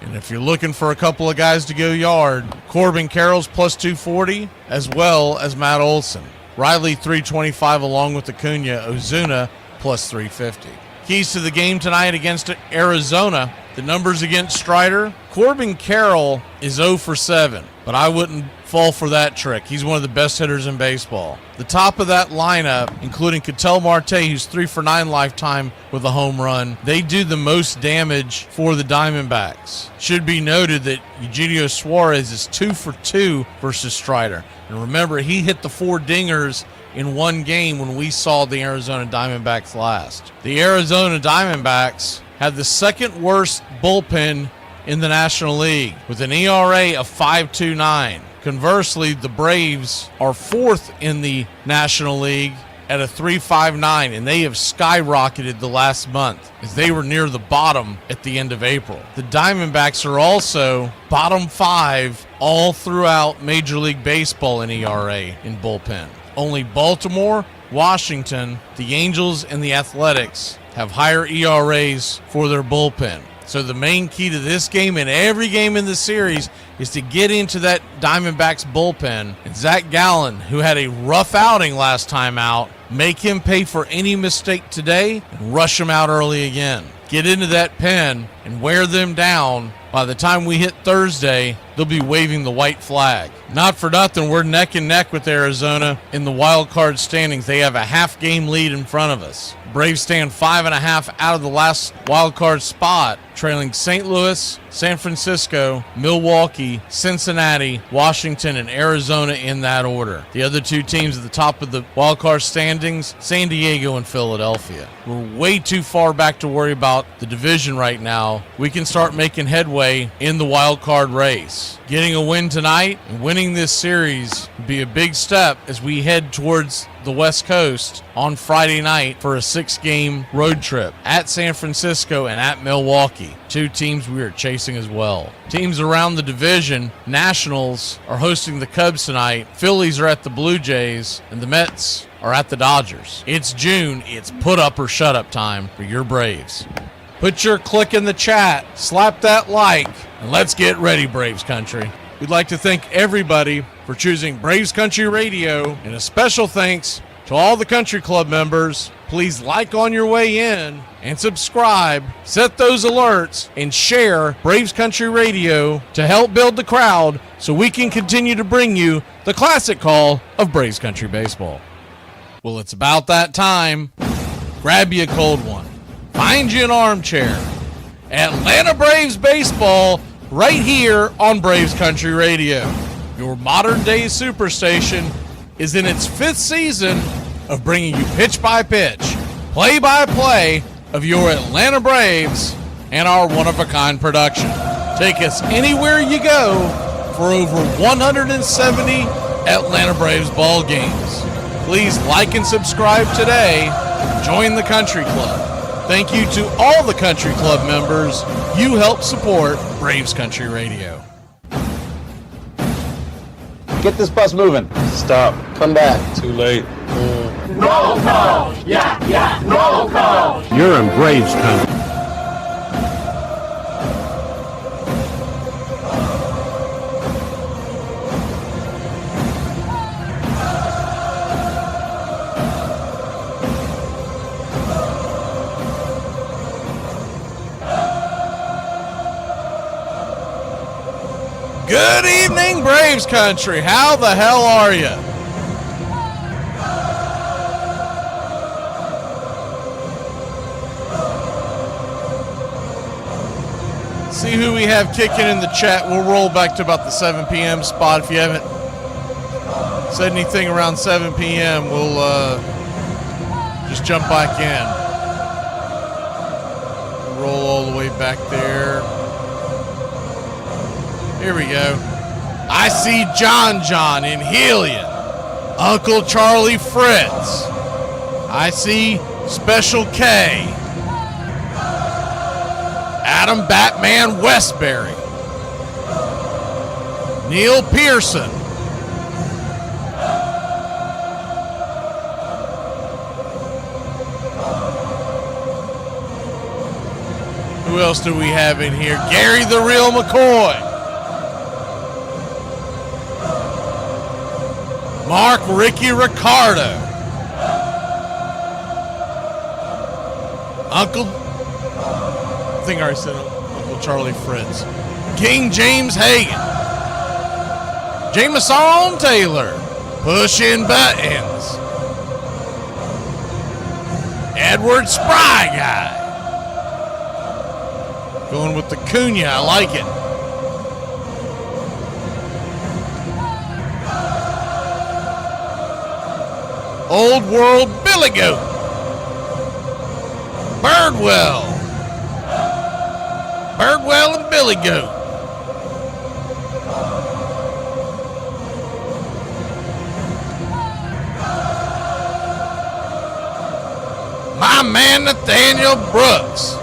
And if you're looking for a couple of guys to go yard, Corbin Carroll's plus 240, as well as Matt Olson. Riley, 325, along with Acuna. Ozuna, plus 350. Keys to the game tonight against Arizona. The numbers against Strider. Corbin Carroll is 0 for 7, but I wouldn't fall for that trick. He's one of the best hitters in baseball. The top of that lineup, including Ketel Marte, who's 3 for 9 lifetime with a home run, they do the most damage for the Diamondbacks. Should be noted that Eugenio Suarez is 2 for 2 versus Strider. And remember, he hit the 4 dingers in one game when we saw the Arizona Diamondbacks last. The Arizona Diamondbacks have the second worst bullpen in the National League with an ERA of 5.29. Conversely, the Braves are 4th in the National League at a 3.59, and they have skyrocketed the last month as they were near the bottom at the end of April. The Diamondbacks are also bottom 5 all throughout Major League Baseball in ERA in bullpen. Only Baltimore, Washington, the Angels, and the Athletics have higher ERAs for their bullpen. So the main key to this game and every game in the series is to get into that Diamondbacks bullpen. And Zach Gallen, who had a rough outing last time out, make him pay for any mistake today and rush him out early again. Get into that pen and wear them down. By the time we hit Thursday, they'll be waving the white flag. Not for nothing, we're neck and neck with Arizona in the wild card standings. They have a half-game lead in front of us. Braves stand 5.5 out of the last wild card spot, trailing St. Louis, San Francisco, Milwaukee, Cincinnati, Washington, and Arizona in that order. The other 2 teams at the top of the wild card standings, San Diego and Philadelphia. We're way too far back to worry about the division right now. We can start making headway in the wild card race. Getting a win tonight and winning this series would be a big step as we head towards the West Coast on Friday night for a 6-game road trip at San Francisco and at Milwaukee. 2 teams we are chasing as well. Teams around the division, Nationals are hosting the Cubs tonight, Phillies are at the Blue Jays, and the Mets are at the Dodgers. It's June, it's put up or shut up time for your Braves. Put your click in the chat, slap that like, and let's get ready, Braves country. We'd like to thank everybody for choosing Braves Country Radio, and a special thanks to all the country club members. Please like on your way in and subscribe, set those alerts, and share Braves Country Radio to help build the crowd so we can continue to bring you the classic call of Braves Country Baseball. Well, it's about that time. Grab you a cold one. Find you an armchair. Atlanta Braves Baseball right here on Braves Country Radio. Your modern-day superstation is in its 5th season of bringing you pitch-by-pitch, play-by-play of your Atlanta Braves and our one-of-a-kind production. Take us anywhere you go for over 170 Atlanta Braves ball games. Please like and subscribe today. Join the Country Club. Thank you to all the Country Club members. You help support Braves Country Radio. Get this bus moving. Stop. Come back. Too late. Roll call! Yeah, roll call! You're in Braves country. Good evening, Braves country. How the hell are you? See who we have kicking in the chat. We'll roll back to about the 7 p.m. spot. If you haven't said anything around 7 p.m., we'll just jump back in. Roll all the way back there. Here we go. I see John in Helion. Uncle Charlie Fritz. I see Special K. Adam Batman Westbury. Neil Pearson. Who else do we have in here? Gary the Real McCoy. Mark Ricky Ricardo. I think I already said Uncle Charlie Fritz. King James Hagan. Jameson Taylor. Pushing buttons. Edward Spry Guy. Going with the Cunha, I like it. Old World Billy Goat. Birdwell and Billy Goat. My man Nathaniel Brooks.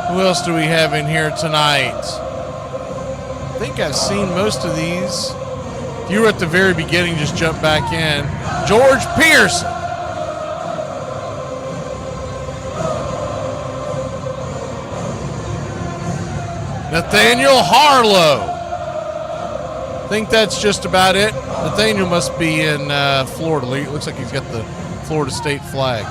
Who else do we have in here tonight? I think I've seen most of these. If you were at the very beginning, just jump back in. George Pearson. Nathaniel Harlow. I think that's just about it. Nathaniel must be in Florida. It looks like he's got the Florida State flag.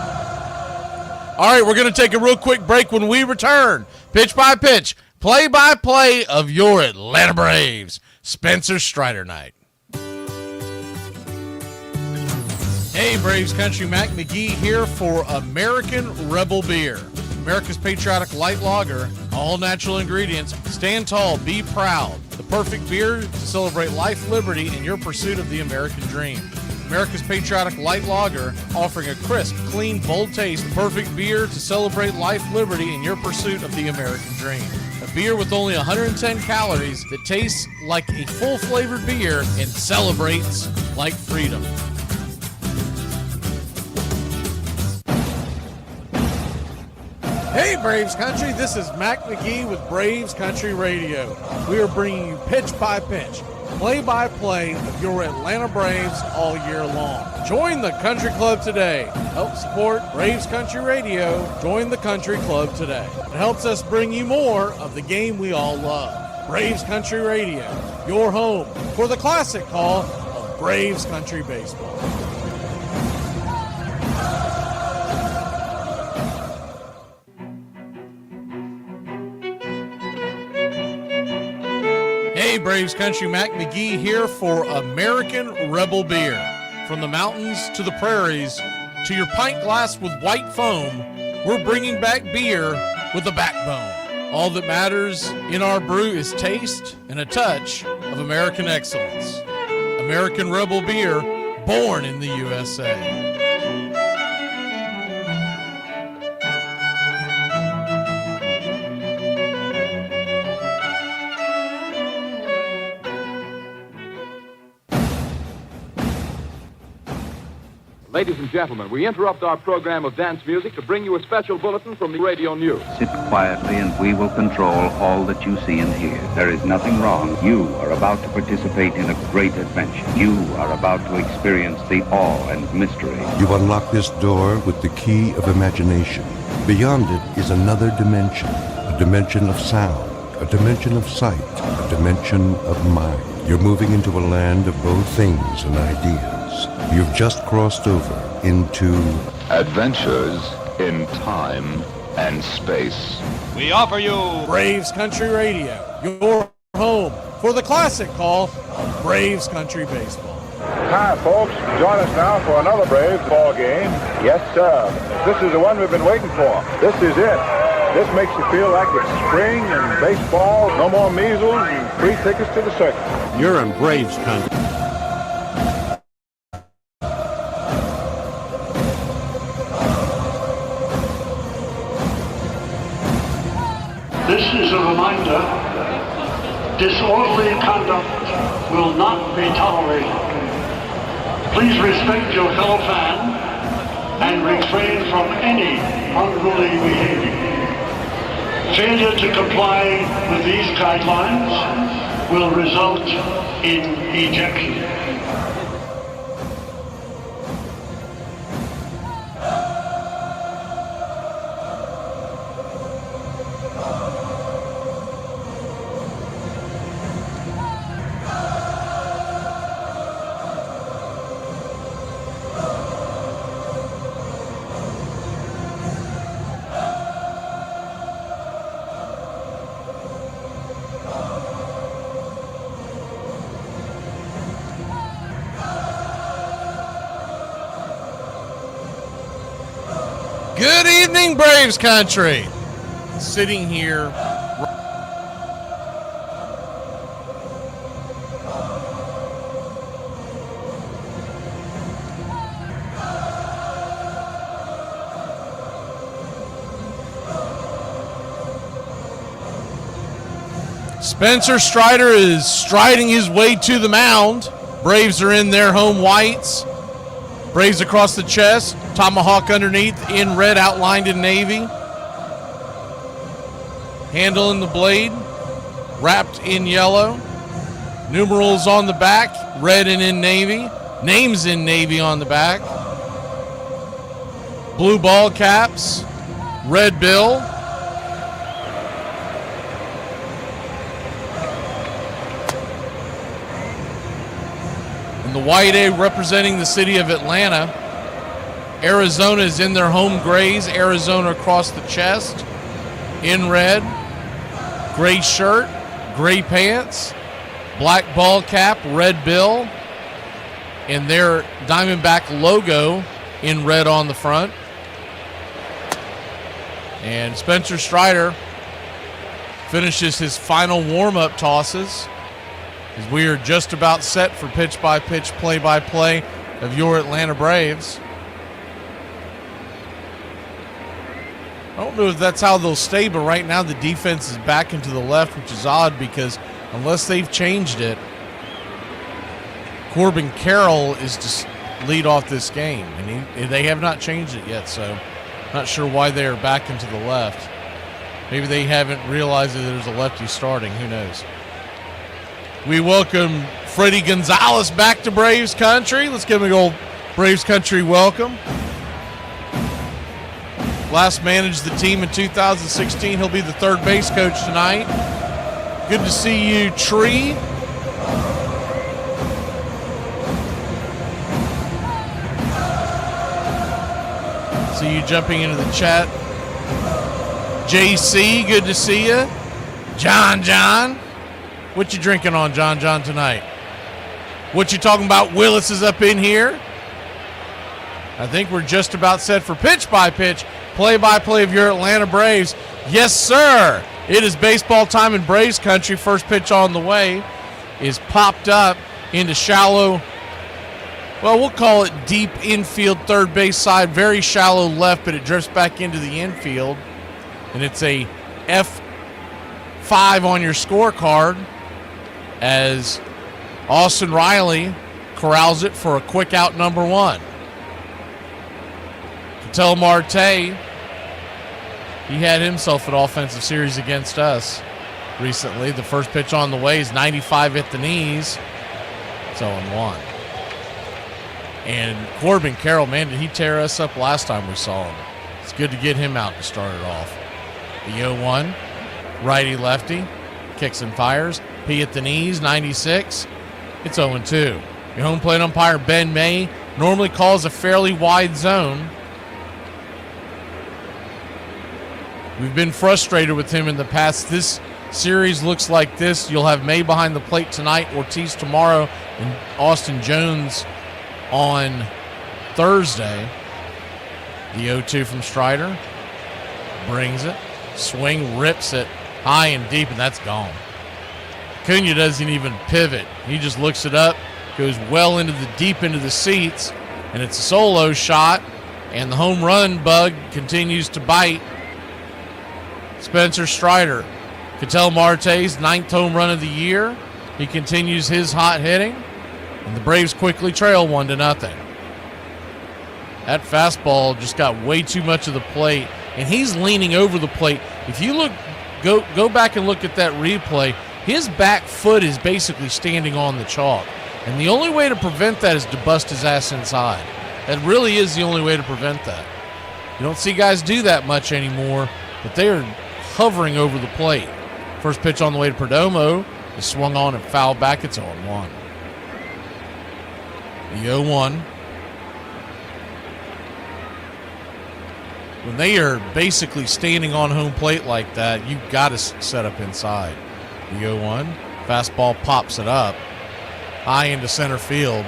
All right, we're going to take a real quick break. When we return, pitch by pitch, play by play of your Atlanta Braves. Spencer Strider Night. Hey, Braves Country, Mac McGee here for American Rebel Beer. America's patriotic light lager, all natural ingredients. Stand tall, be proud. The perfect beer to celebrate life, liberty, and your pursuit of the American dream. America's patriotic light lager, offering a crisp, clean, bold taste. Perfect beer to celebrate life, liberty, and your pursuit of the American dream. A beer with only 110 calories that tastes like a full-flavored beer and celebrates like freedom. Hey, Braves Country, this is Mac McGee with Braves Country Radio. We are bringing you pitch by pitch, play-by-play of your Atlanta Braves all year long. Join the Country Club today. Help support Braves Country Radio. Join the Country Club today. It helps us bring you more of the game we all love. Braves Country Radio, your home for the classic call of Braves Country Baseball. Hey, Braves Country, Mac McGee here for American Rebel Beer. From the mountains to the prairies to your pint glass with white foam, we're bringing back beer with a backbone. All that matters in our brew is taste and a touch of American excellence. American Rebel Beer, born in the USA. Ladies and gentlemen, we interrupt our program of dance music to bring you a special bulletin from the radio news. Sit quietly and we will control all that you see and hear. There is nothing wrong. You are about to participate in a great adventure. You are about to experience the awe and mystery. You unlock this door with the key of imagination. Beyond it is another dimension, a dimension of sound, a dimension of sight, a dimension of mind. You're moving into a land of both things and ideas. You've just crossed over into Adventures in Time and Space. We offer you Braves Country Radio, your home for the classic call of Braves Country Baseball. Hi, folks. Join us now for another Braves ball game. Yes, sir. This is the one we've been waiting for. This is it. This makes you feel like it's spring and baseball. No more measles and free tickets to the circus. You're in Braves Country. This is a reminder, disorderly conduct will not be tolerated. Please respect your fellow fan and refrain from any unruly behavior. Failure to comply with these guidelines will result in ejection. Good evening, Braves country. Sitting here. Spencer Strider is striding his way to the mound. Braves are in their home whites. Braves across the chest, tomahawk underneath, in red outlined in navy. Handle in the blade, wrapped in yellow. Numerals on the back, red and in navy. Names in navy on the back. Blue ball caps, red bill. The white A representing the city of Atlanta. Arizona is in their home grays. Arizona across the chest in red. Gray shirt, gray pants, black ball cap, red bill, and their Diamondback logo in red on the front. And Spencer Strider finishes his final warm-up tosses as we are just about set for pitch-by-pitch, play-by-play of your Atlanta Braves. I don't know if that's how they'll stay, but right now the defense is back into the left, which is odd because unless they've changed it, Corbin Carroll is to lead off this game, and they have not changed it yet, so not sure why they are back into the left. Maybe they haven't realized that there's a lefty starting. Who knows? We welcome Freddie Gonzalez back to Braves country. Let's give him an old Braves country welcome. Last managed the team in 2016. He'll be the third base coach tonight. Good to see you, Tree. See you jumping into the chat. JC, good to see you. John. What you drinking on, John, tonight? What you talking about? Willis is up in here. I think we're just about set for pitch-by-pitch, play-by-play of your Atlanta Braves. Yes, sir. It is baseball time in Braves country. First pitch on the way is popped up into shallow, well, we'll call it deep infield, third base side, very shallow left, but it drifts back into the infield. And it's a F5 on your scorecard, as Austin Riley corrals it for a quick out number one. Ketel Marte, he had himself an offensive series against us recently. The first pitch on the way is 95 at the knees. It's 0-1. And Corbin Carroll, man, did he tear us up last time we saw him. It's good to get him out to start it off. The 0-1, righty-lefty, kicks and fires. P at the knees, 96. It's 0-2. Your home plate umpire, Ben May, normally calls a fairly wide zone. We've been frustrated with him in the past. This series looks like this. You'll have May behind the plate tonight, Ortiz tomorrow, and Austin Jones on Thursday. The 0-2 from Strider. Brings it. Swing, rips it high and deep, and that's gone. Acuna doesn't even pivot. He just looks it up, goes well into the deep into the seats, and it's a solo shot, and the home run bug continues to bite Spencer Strider. Ketel Marte's 9th home run of the year. He continues his hot hitting, and the Braves quickly trail 1-0. That fastball just got way too much of the plate, and he's leaning over the plate. If you look go back and look at that replay. His back foot is basically standing on the chalk. And the only way to prevent that is to bust his ass inside. That really is the only way to prevent that. You don't see guys do that much anymore, but they are hovering over the plate. First pitch on the way to Perdomo is swung on and fouled back. It's 0-1. The 0-1. When they are basically standing on home plate like that, you've got to set up inside. The 0-1. Fastball pops it up. High into center field.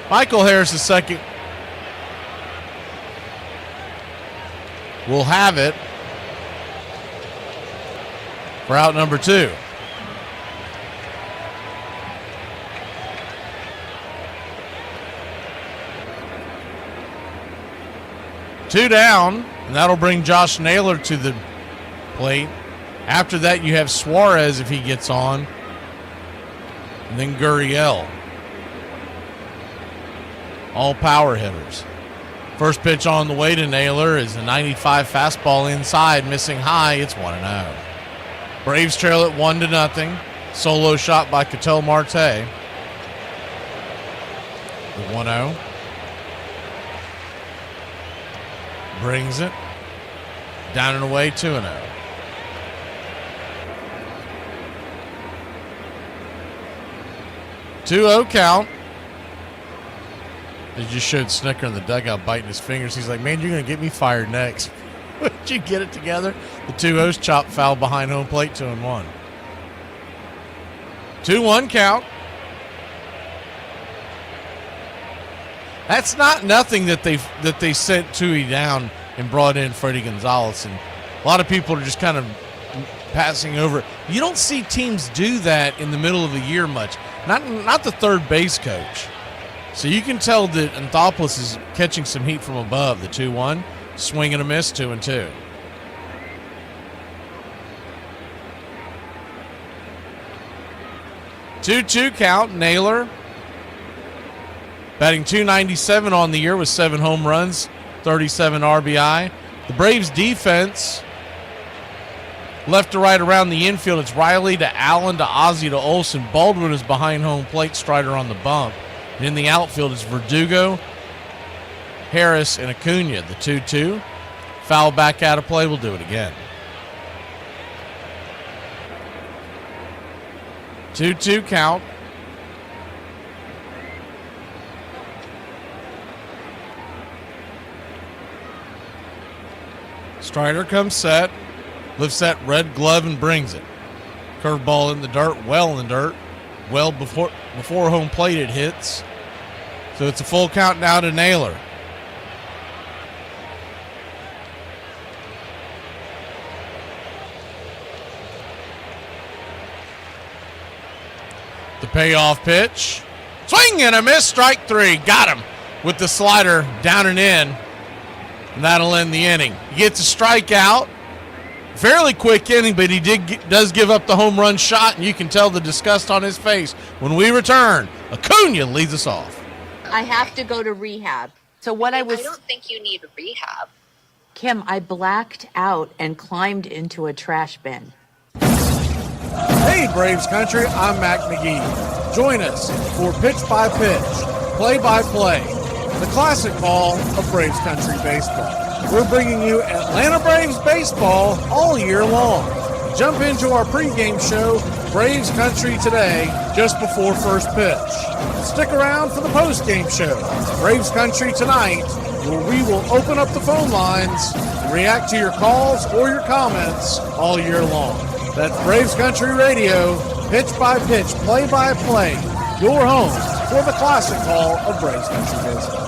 Michael Harris, the second, will have it for out number 2. Two down, and that'll bring Josh Naylor to the plate. After that, you have Suarez if he gets on, and then Gurriel. All power hitters. First pitch on the way to Naylor is a 95 fastball inside, missing high. It's 1-0. Braves trail it 1-0. Solo shot by Ketel Marte. The 1-0. Brings it. Down and away, 2-0. Two-0 count. They just showed Snicker in the dugout biting his fingers. He's like, man, you're going to get me fired next. Would you get it together? The 2-0's chop foul behind home plate, 2-1. 2-1 count. That's not nothing that they sent Tui down and brought in Freddie Gonzalez. And a lot of people are just kind of passing over. You don't see teams do that in the middle of the year much. Not the third base coach. So you can tell that Anthopoulos is catching some heat from above. The 2-1, swing and a miss, 2-2. Two count. Naylor batting .297 on the year with 7 home runs, 37 RBI. The Braves defense, left to right around the infield, it's Riley to Allen to Ozzie to Olsen. Baldwin is behind home plate, Strider on the bump. And in the outfield is Verdugo, Harris, and Acuna. The 2-2. Foul back out of play. We'll do it again. 2-2 count. Strider comes set. Lifts that red glove and brings it. Curveball in the dirt, well in the dirt. Well before home plate it hits. So it's a full count now to Naylor. The payoff pitch. Swing and a miss, strike 3. Got him with the slider down and in. And that'll end the inning. He gets a strikeout. Fairly quick inning, but he does give up the home run shot, and you can tell the disgust on his face. When we return, Acuna leads us off. I have to go to rehab. So what I don't think you need rehab. Kim, I blacked out and climbed into a trash bin. Hey, Braves Country, I'm Mac McGee. Join us for Pitch by Pitch, Play by Play, the classic ball of Braves Country baseball. We're bringing you Atlanta Braves baseball all year long. Jump into our pregame show, Braves Country Today, just before first pitch. Stick around for the postgame show, Braves Country Tonight, where we will open up the phone lines and react to your calls or your comments all year long. That's Braves Country Radio, pitch by pitch, play by play, your home for the classic ball of Braves Country baseball.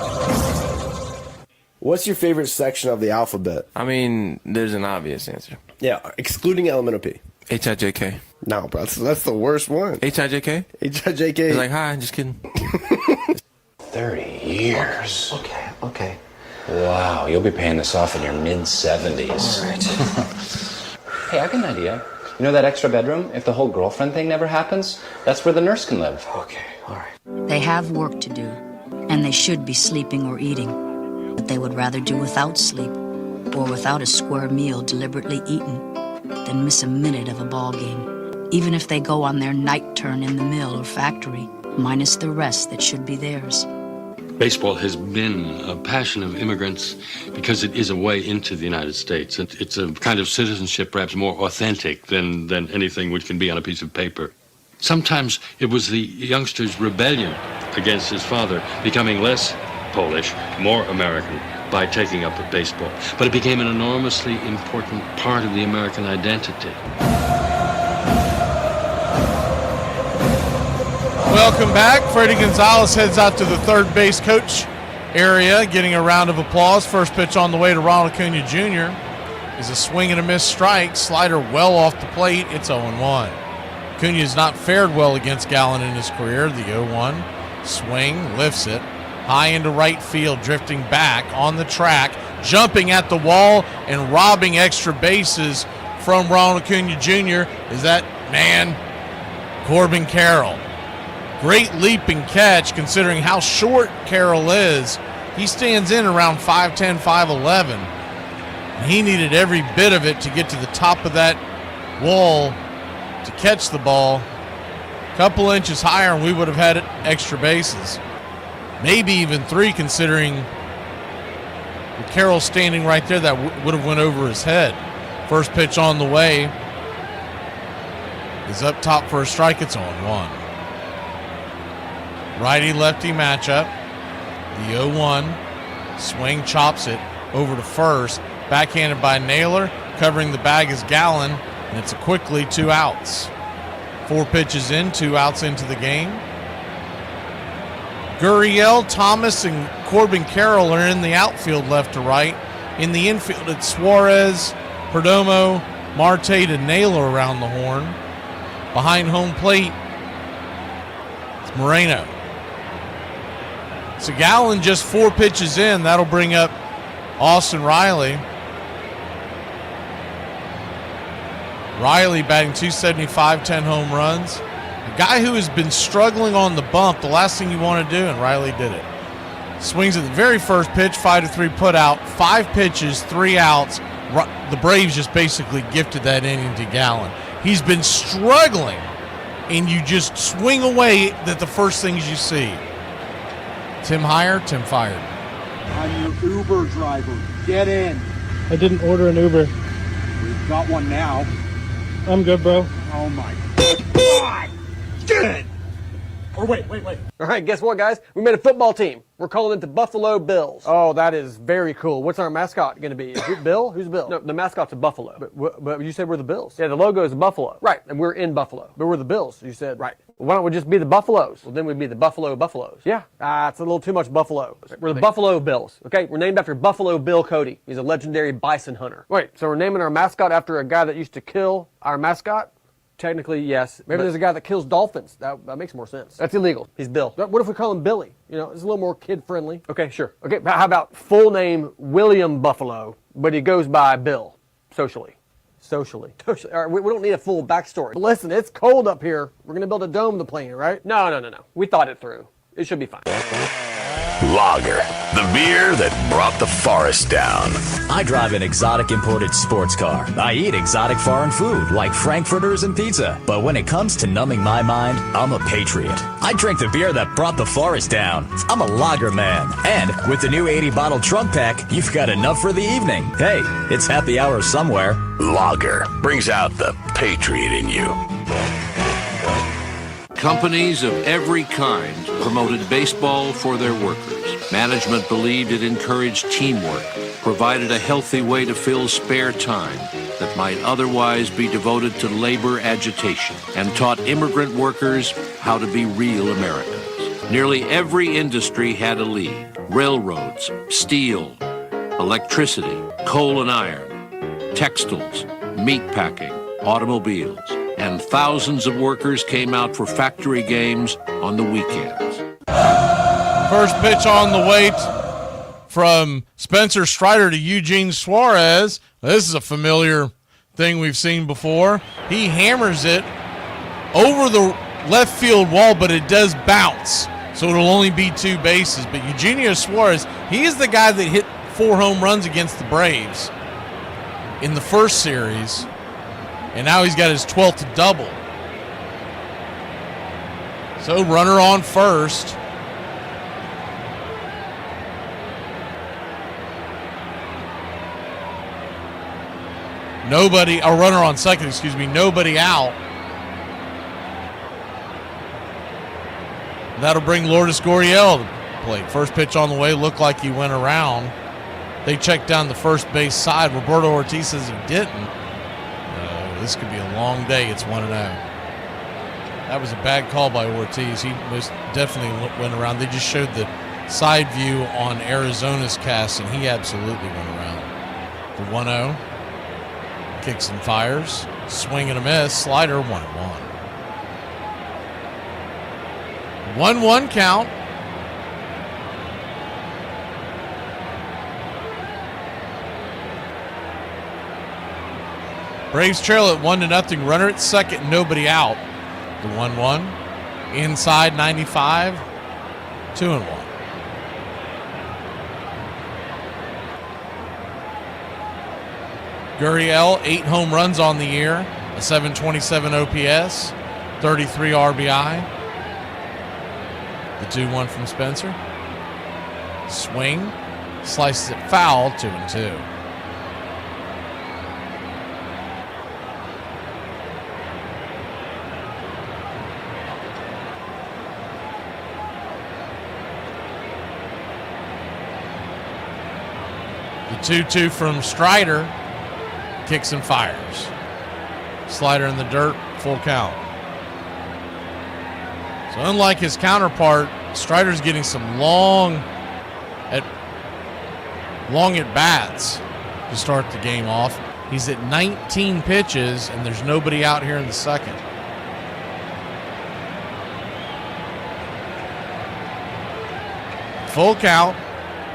What's your favorite section of the alphabet? I mean, there's an obvious answer. Yeah, excluding elemental P. H-I-J-K. No, bro, that's the worst one. H-I-J-K? H-I-J-K. It's like, hi, just kidding. 30 years. Okay. Wow, you'll be paying this off in your mid-70s. All right. Hey, I got an idea. You know that extra bedroom? If the whole girlfriend thing never happens, that's where the nurse can live. Okay, all right. They have work to do, and they should be sleeping or eating. But they would rather do without sleep or without a square meal deliberately eaten. than miss a minute of a ball game, even if they go on their night turn in the mill or factory, minus the rest that should be theirs. Baseball has been a passion of immigrants because it is a way into the United States. It's a kind of citizenship perhaps more authentic than anything which can be on a piece of paper. Sometimes it was the youngster's rebellion against his father, becoming less Polish, more American, by taking up baseball. But it became an enormously important part of the American identity. Welcome back. Freddie Gonzalez heads out to the third base coach area, getting a round of applause. First pitch on the way to Ronald Acuna Jr. is a swing and a miss strike. Slider well off the plate. It's 0-1. Acuna has not fared well against Gallen in his career. The 0-1 swing lifts it high into right field, drifting back on the track, jumping at the wall and robbing extra bases from Ronald Acuna Jr. is that man, Corbin Carroll. Great leaping catch considering how short Carroll is. He stands in around 5'10", 5'11". And he needed every bit of it to get to the top of that wall to catch the ball. A couple inches higher and we would have had extra bases. Maybe even 3 considering with Carroll standing right there, that would have went over his head. First pitch on the way is up top for a strike. It's 0-1. Righty-lefty matchup. The 0-1 swing chops it over to first. Backhanded by Naylor. Covering the bag is Gallen. And it's a quickly 2 outs. 4 pitches in, 2 outs into the game. Gurriel, Thomas, and Corbin Carroll are in the outfield left to right. In the infield, it's Suarez, Perdomo, Marte to Naylor around the horn. Behind home plate, it's Moreno. So Gallen just 4 pitches in. That'll bring up Austin Riley. Riley batting .275, 10 home runs. A guy who has been struggling on the bump, the last thing you want to do, and Riley did it. Swings at the very first pitch, 5-3 put out, 5 pitches, 3 outs. The Braves just basically gifted that inning to Gallen. He's been struggling, and you just swing away at the first things you see. Tim hired, Tim fired. I'm your Uber driver. Get in. I didn't order an Uber. We've got one now. I'm good, bro. Oh my God! Good! Or wait. All right, guess what, guys? We made a football team. We're calling it the Buffalo Bills. Oh, that is very cool. What's our mascot going to be? Is it Bill? Who's Bill? No, the mascot's a buffalo. But you said we're the Bills. Yeah, the logo is a buffalo. Right, and we're in Buffalo. But we're the Bills, you said. Right. Well, why don't we just be the Buffaloes? Well, then we'd be the Buffalo Buffaloes. Yeah, it's a little too much Buffalo. We're the Buffalo Bills, okay? We're named after Buffalo Bill Cody. He's a legendary bison hunter. Wait, so we're naming our mascot after a guy that used to kill our mascot? Technically, yes. Maybe there's a guy that kills dolphins. That makes more sense. That's illegal. He's Bill. What if we call him Billy? You know, it's a little more kid-friendly. Okay, sure. Okay, how about full name William Buffalo, but he goes by Bill, socially. All right, we don't need a full backstory. But listen, it's cold up here. We're going to build a dome to play in, right? No. We thought it through. It should be fine. Lager, the beer that brought the forest down. I drive an exotic imported sports car. I eat exotic foreign food like frankfurters and pizza. But when it comes to numbing my mind, I'm a patriot. I drink the beer that brought the forest down. I'm a lager man. And with the new 80-bottle trunk pack, you've got enough for the evening. Hey, it's happy hour somewhere. Lager brings out the patriot in you. Companies of every kind promoted baseball for their workers. Management believed it encouraged teamwork, provided a healthy way to fill spare time that might otherwise be devoted to labor agitation, and taught immigrant workers how to be real Americans. Nearly every industry had a lead: railroads, steel, electricity, coal and iron, textiles, meatpacking, automobiles, and thousands of workers came out for factory games on the weekends. First pitch on the way from Spencer Strider to Eugene Suarez. This is a familiar thing we've seen before. He hammers it over the left field wall, but it does bounce, so it'll only be 2 bases. But Eugenio Suarez, he is the guy that hit 4 home runs against the Braves in the first series. And now he's got his 12th double. So runner on first. Nobody, a runner on second, excuse me, nobody out. That'll bring Lourdes Gurriel to the plate. First pitch on the way, looked like he went around. They checked down the first base side. Roberto Ortiz says he didn't. This could be a long day. It's 1-0. That was a bad call by Ortiz. He most definitely went around. They just showed the side view on Arizona's cast, and he absolutely went around. The 1-0. Kicks and fires. Swing and a miss. Slider, 1-1. 1-1 count. Braves trail at 1-0. Runner at second, nobody out. The 1-1. Inside 95. 2-1. Gurriel, 8 home runs on the year, a 727 OPS, 33 RBI. The 2-1 from Spencer. Swing, slices it foul, 2-2. The 2-2 from Strider. Kicks and fires. Slider in the dirt, full count. So unlike his counterpart, Strider's getting some long at bats to start the game off. He's at 19 pitches, and there's nobody out here in the second. Full count.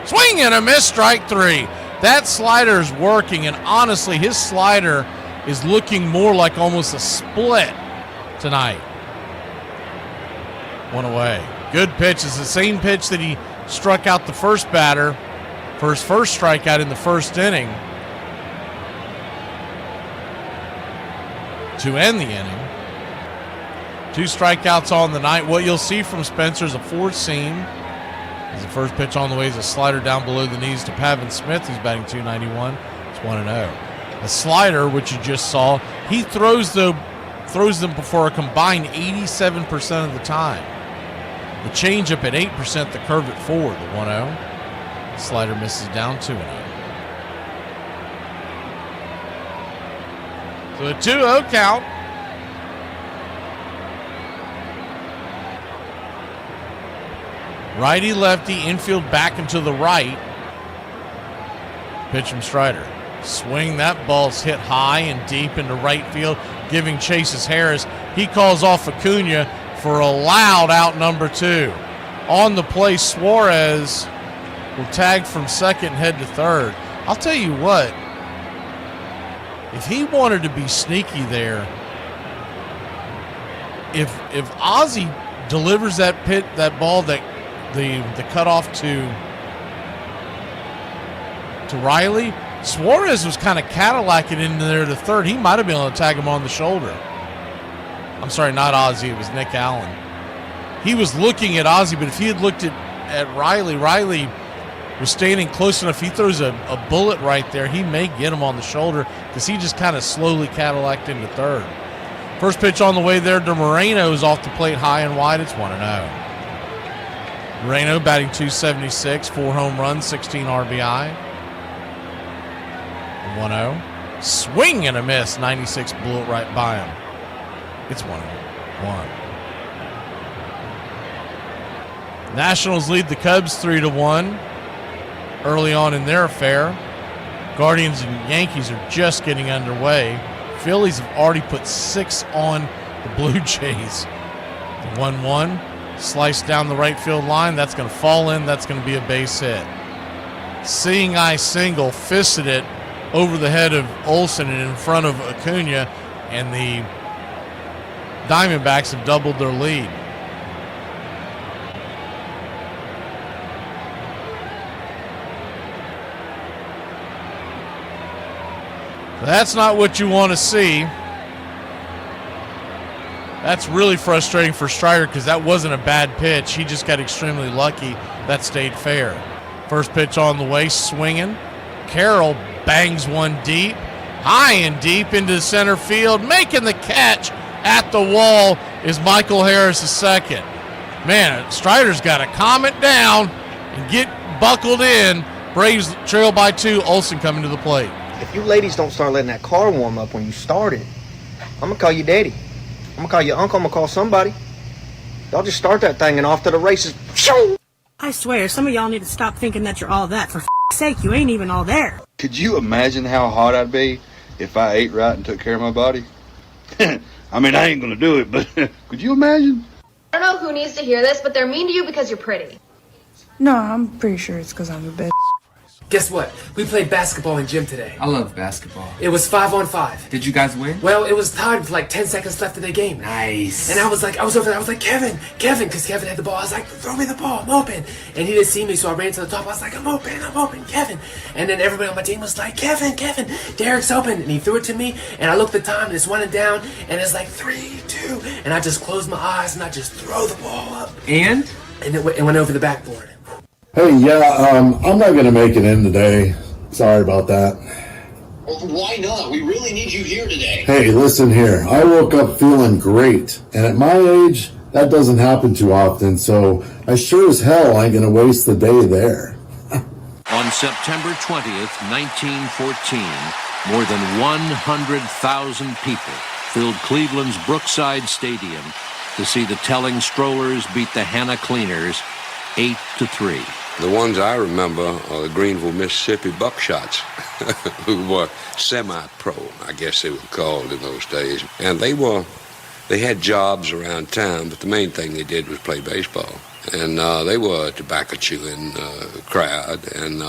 Swing and a miss, strike 3. That slider's working, and honestly, his slider is looking more like almost a split tonight. 1 away. Good pitch. It's the same pitch that he struck out the first batter for his first strikeout in the first inning to end the inning. 2 strikeouts on the night. What you'll see from Spencer is a 4-seam. As the first pitch on the way is a slider down below the knees to Pavin Smith, who's batting .291. It's 1-0. A slider, which you just saw, he throws them for a combined 87% of the time. The changeup at 8%, the curve at 4, the 1-0. Slider misses down 2-0. So a 2-0 count. Righty, lefty, infield back and to the right. Pitch from Strider. Swing, that ball's hit high and deep into right field, giving Chase's Harris. He calls off Acuna for a loud out number 2. On the play, Suarez will tag from second and head to third. I'll tell you what, if he wanted to be sneaky there, if Ozzie delivers that ball that the cutoff to Riley, Suarez was kind of Cadillacing in there to third. He might have been able to tag him on the shoulder. I'm sorry, not Ozzie. It was Nick Allen. He was looking at Ozzie, but if he had looked at Riley, Riley was standing close enough. He throws a bullet right there. He may get him on the shoulder because he just kind of slowly Cadillaced into third. First pitch on the way there to Moreno is off the plate high and wide. It's 1-0. Moreno batting .276, 4 home runs, 16 RBI. 1-0. Swing and a miss. 96 blew it right by him. It's 1-1. Nationals lead the Cubs 3-1 early on in their affair. Guardians and Yankees are just getting underway. Phillies have already put 6 on the Blue Jays. The 1-1. Sliced down the right field line. That's going to fall in. That's going to be a base hit. Seeing eye single, fisted it over the head of Olsen and in front of Acuna, and the Diamondbacks have doubled their lead. That's not what you want to see. That's really frustrating for Strider because that wasn't a bad pitch. He just got extremely lucky. That stayed fair. First pitch on the way, swinging. Carroll bangs one deep, high and deep into center field. Making the catch at the wall is Michael Harris II. Man, Strider's got to calm it down and get buckled in. Braves trail by 2. Olsen coming to the plate. If you ladies don't start letting that car warm up when you started, I'm going to call you daddy. I'm going to call you uncle. I'm going to call somebody. Y'all just start that thing and off to the races. I swear, some of y'all need to stop thinking that you're all that. For f***'s sake, you ain't even all there. Could you imagine how hot I'd be if I ate right and took care of my body? I mean, I ain't going to do it, but could you imagine? I don't know who needs to hear this, but they're mean to you because you're pretty. No, I'm pretty sure it's because I'm a bitch. Guess what? We played basketball in gym today. I love basketball. It was 5-on-5. Did you guys win? Well, it was tied with like 10 seconds left in the game. Nice. And I was over there, I was like, Kevin, because Kevin had the ball. I was like, throw me the ball, I'm open. And he didn't see me, so I ran to the top. I was like, I'm open, Kevin. And then everybody on my team was like, Kevin, Derek's open. And he threw it to me, and I looked at the time, and it's running down, and it's like 3, 2. And I just closed my eyes, and I just throw the ball up. And it went over the backboard. Hey, yeah, I'm not going to make it in today. Sorry about that. Well, why not? We really need you here today. Hey, listen here. I woke up feeling great. And at my age, that doesn't happen too often. So I sure as hell ain't going to waste the day there. On September 20th, 1914, more than 100,000 people filled Cleveland's Brookside Stadium to see the Telling Strollers beat the Hannah Cleaners 8-3. The ones I remember are the Greenville, Mississippi Buckshots, who were semi-pro, I guess they were called in those days. And they had jobs around town, but the main thing they did was play baseball. And they were a tobacco-chewing crowd, and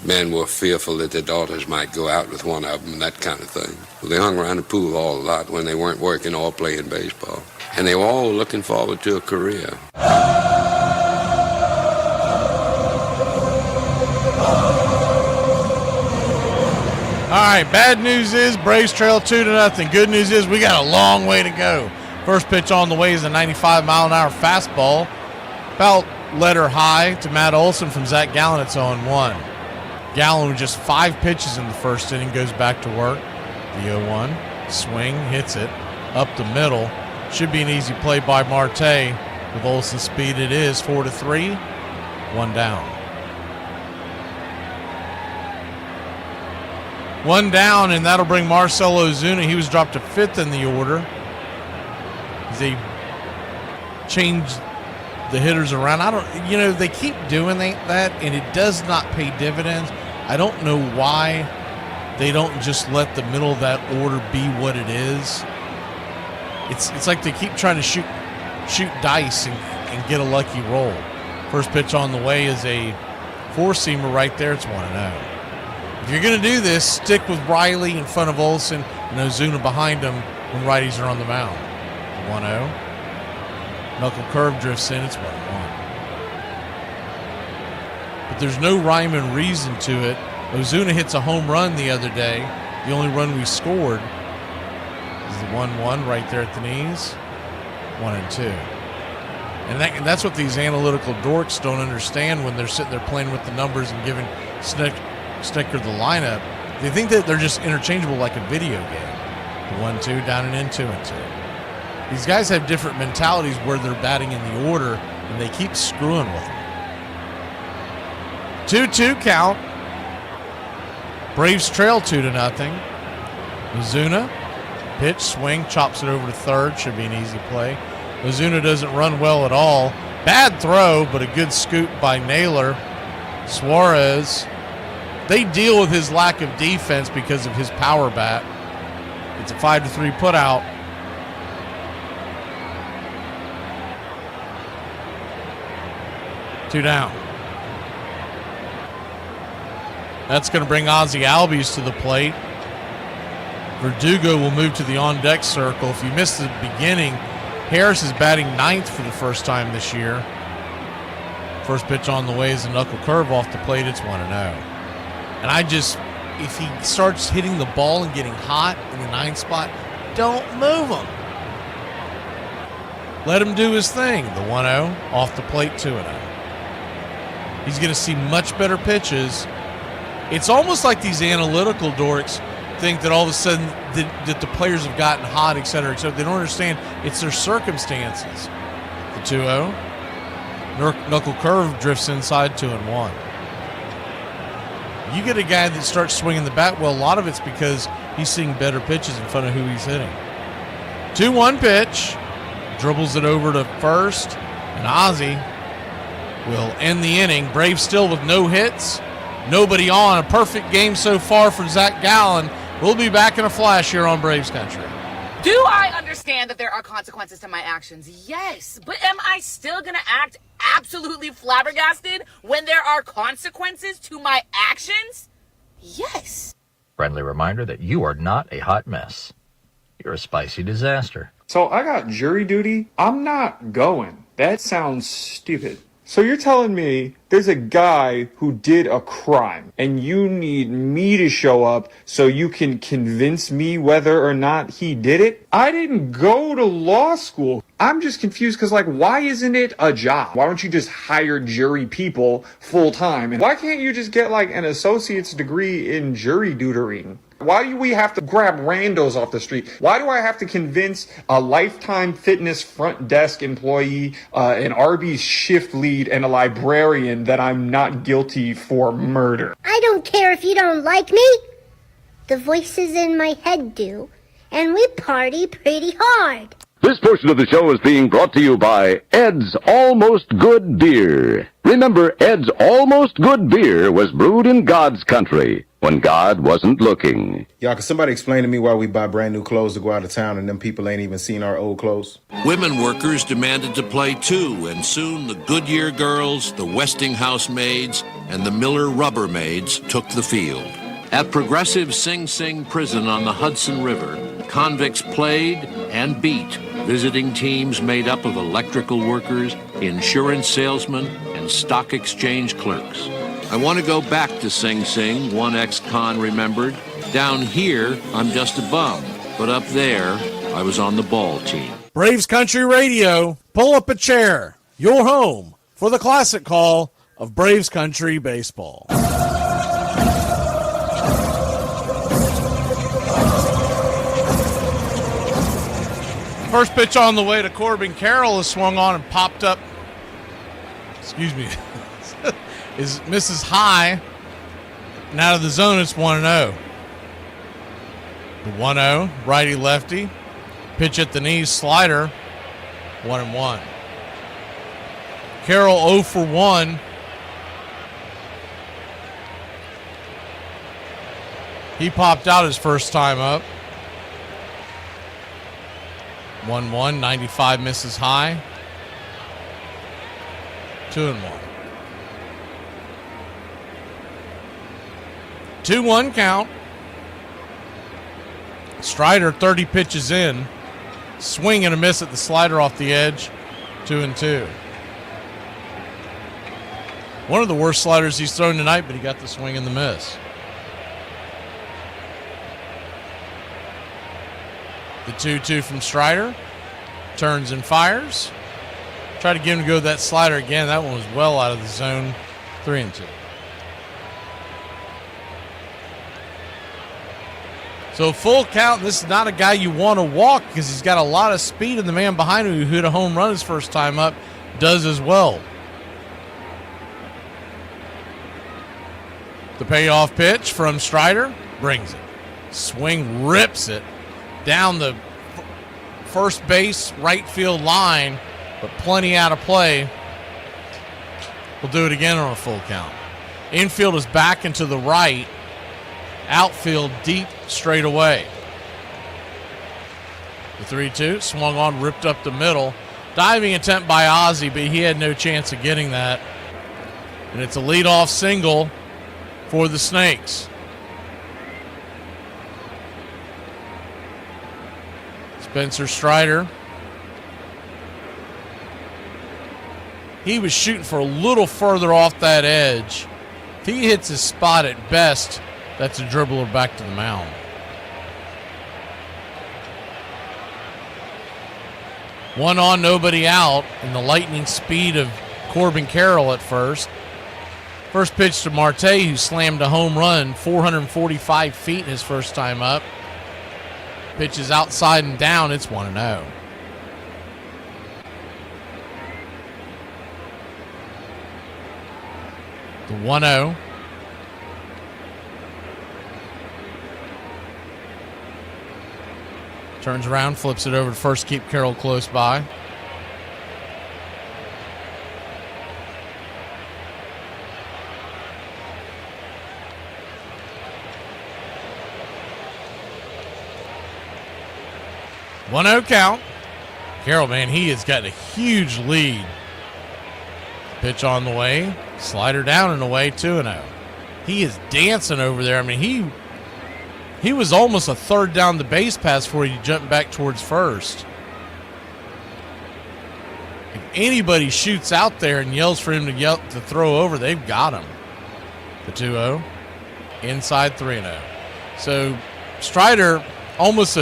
men were fearful that their daughters might go out with one of them and that kind of thing. Well, they hung around the pool hall a lot when they weren't working or playing baseball. And they were all looking forward to a career. All right, bad news is Braves trail 2-0. Good news is we got a long way to go. First pitch on the way is a 95-mile-an-hour fastball. About letter high to Matt Olson from Zach Gallen. It's 0-1. Gallen with just 5 pitches in the first inning goes back to work. The 0-1. Swing, hits it. Up the middle. Should be an easy play by Marte. With Olson's speed it is. 4-3. 1 down. 1 down, and that'll bring Marcelo Ozuna. He was dropped to 5th in the order. They changed the hitters around. They keep doing that, and it does not pay dividends. I don't know why they don't just let the middle of that order be what it is. It's like they keep trying to shoot dice and get a lucky roll. First pitch on the way is a 4-seamer right there. It's 1-0. If you're going to do this, stick with Riley in front of Olson and Ozuna behind him when righties are on the mound. 1-0. Knuckle curve drifts in. It's 1-1. But there's no rhyme and reason to it. Ozuna hits a home run the other day. The only run we scored is the 1-1 right there at the knees. 1-2. And that's what these analytical dorks don't understand when they're sitting there playing with the numbers and giving Snicker the lineup. They think that they're just interchangeable like a video game. The 1-2 down and in, 2-2. These guys have different mentalities where they're batting in the order, and they keep screwing with them. 2-2 count. Braves trail 2-0. Ozuna, pitch, swing, chops it over to third. Should be an easy play. Ozuna doesn't run well at all. Bad throw, but a good scoop by Naylor. Suarez. They deal with his lack of defense because of his power bat. It's a 5-3 put out. Two down. That's going to bring Ozzie Albies to the plate. Verdugo will move to the on-deck circle. If you missed the beginning, Harris is batting 9th for the first time this year. First pitch on the way is a knuckle curve off the plate. It's 1-0. And if he starts hitting the ball and getting hot in the 9th spot, don't move him. Let him do his thing. The 1-0 off the plate, 2-0. He's going to see much better pitches. It's almost like these analytical dorks think that all of a sudden that the players have gotten hot, et cetera, et cetera. They don't understand it's their circumstances. The 2-0. Knuckle curve drifts inside, 2-1. You get a guy that starts swinging the bat well, a lot of it's because he's seeing better pitches in front of who he's hitting. 2-1 pitch. Dribbles it over to first, and Ozzie will end the inning. Braves still with no hits, nobody on. A perfect game so far for Zach Gallen. We'll be back in a flash here on Braves Country. Do I understand that there are consequences to my actions? Yes. But am I still going to act absolutely flabbergasted when there are consequences to my actions? Yes. Friendly reminder that you are not a hot mess. You're a spicy disaster. So I got jury duty. I'm not going. That sounds stupid. So you're telling me there's a guy who did a crime and you need me to show up so you can convince me whether or not he did it? I didn't go to law school. I'm just confused because, like, why isn't it a job? Why don't you just hire jury people full time? And why can't you just get, like, an associate's degree in jury tutoring? Why do we have to grab randos off the street? Why do I have to convince a Lifetime Fitness front desk employee, an Arby's shift lead, and a librarian that I'm not guilty for murder? I don't care if you don't like me. The voices in my head do. And we party pretty hard. This portion of the show is being brought to you by Ed's Almost Good Beer. Remember, Ed's Almost Good Beer was brewed in God's country when God wasn't looking. Y'all, can somebody explain to me why we buy brand new clothes to go out of town and them people ain't even seen our old clothes? Women workers demanded to play too, and soon the Goodyear girls, the Westinghouse maids, and the Miller rubber maids took the field. At Progressive Sing Sing Prison on the Hudson River, convicts played and beat visiting teams made up of electrical workers, insurance salesmen, and stock exchange clerks. I want to go back to Sing Sing, one ex-con remembered. Down here, I'm just a bum, but up there, I was on the ball team. Braves Country Radio, pull up a chair. Your home for the classic call of Braves Country Baseball. First pitch on the way to Corbin Carroll is swung on and popped up. Excuse me. Is misses high. And out of the zone, it's 1-0. The 1-0, righty-lefty. Pitch at the knees, slider. 1-1. Carroll 0 for 1. He popped out his first time up. 1-1, 95 misses high. 2-1. 2-1 count. Strider 30 pitches in. Swing and a miss at the slider off the edge. 2-2. One of the worst sliders he's thrown tonight, but he got the swing and the miss. The 2-2 from Strider. Turns and fires. Try to get him to go that slider again. That one was well out of the zone. 3-2. So full count. This is not a guy you want to walk because he's got a lot of speed, and the man behind him who hit a home run his first time up does as well. The payoff pitch from Strider brings it. Swing rips it down the first base right field line, but plenty out of play. We'll do it again on a full count. Infield is back into the right. Outfield deep straight away. The 3-2 swung on, ripped up the middle. Diving attempt by Ozzie, but he had no chance of getting that. And it's a leadoff single for the Snakes. Spencer Strider. He was shooting for a little further off that edge. If he hits his spot at best, that's a dribbler back to the mound. 1 on, nobody out, and the lightning speed of Corbin Carroll at first. First pitch to Marte, who slammed a home run 445 feet his first time up. Pitch is outside and down. It's 1-0. The 1-0. Turns around, flips it over to first, keep Carroll close by. One 1-0 count. Carroll, man, he has got a huge lead. Pitch on the way. Slider down and away, 2-0. He is dancing over there. I mean, he was almost a third down the base pass before he jumped back towards first. If anybody shoots out there and yells for him to throw over, they've got him. The 2-0. Inside 3-0. So Strider almost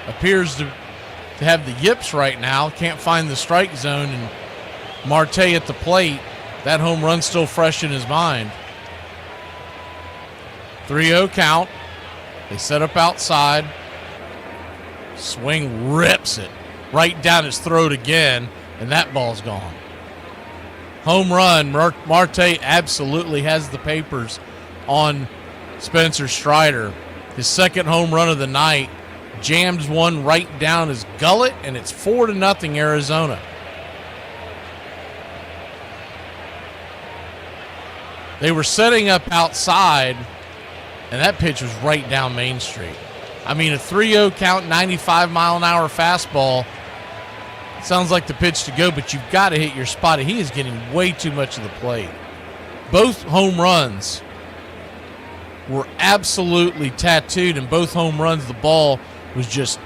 appears to have the yips right now. Can't find the strike zone, and Marte at the plate. That home run still fresh in his mind. 3-0 count. They set up outside. Swing rips it right down his throat again, and that ball's gone. Home run. Marte absolutely has the papers on Spencer Strider. His second home run of the night. Jams one right down his gullet, and it's 4-0 Arizona. They were setting up outside, and that pitch was right down Main Street. I mean, a 3-0 count, 95-mile-an-hour fastball. Sounds like the pitch to go, but you've got to hit your spot. He is getting way too much of the plate. Both home runs were absolutely tattooed, and both home runs, the ball was just,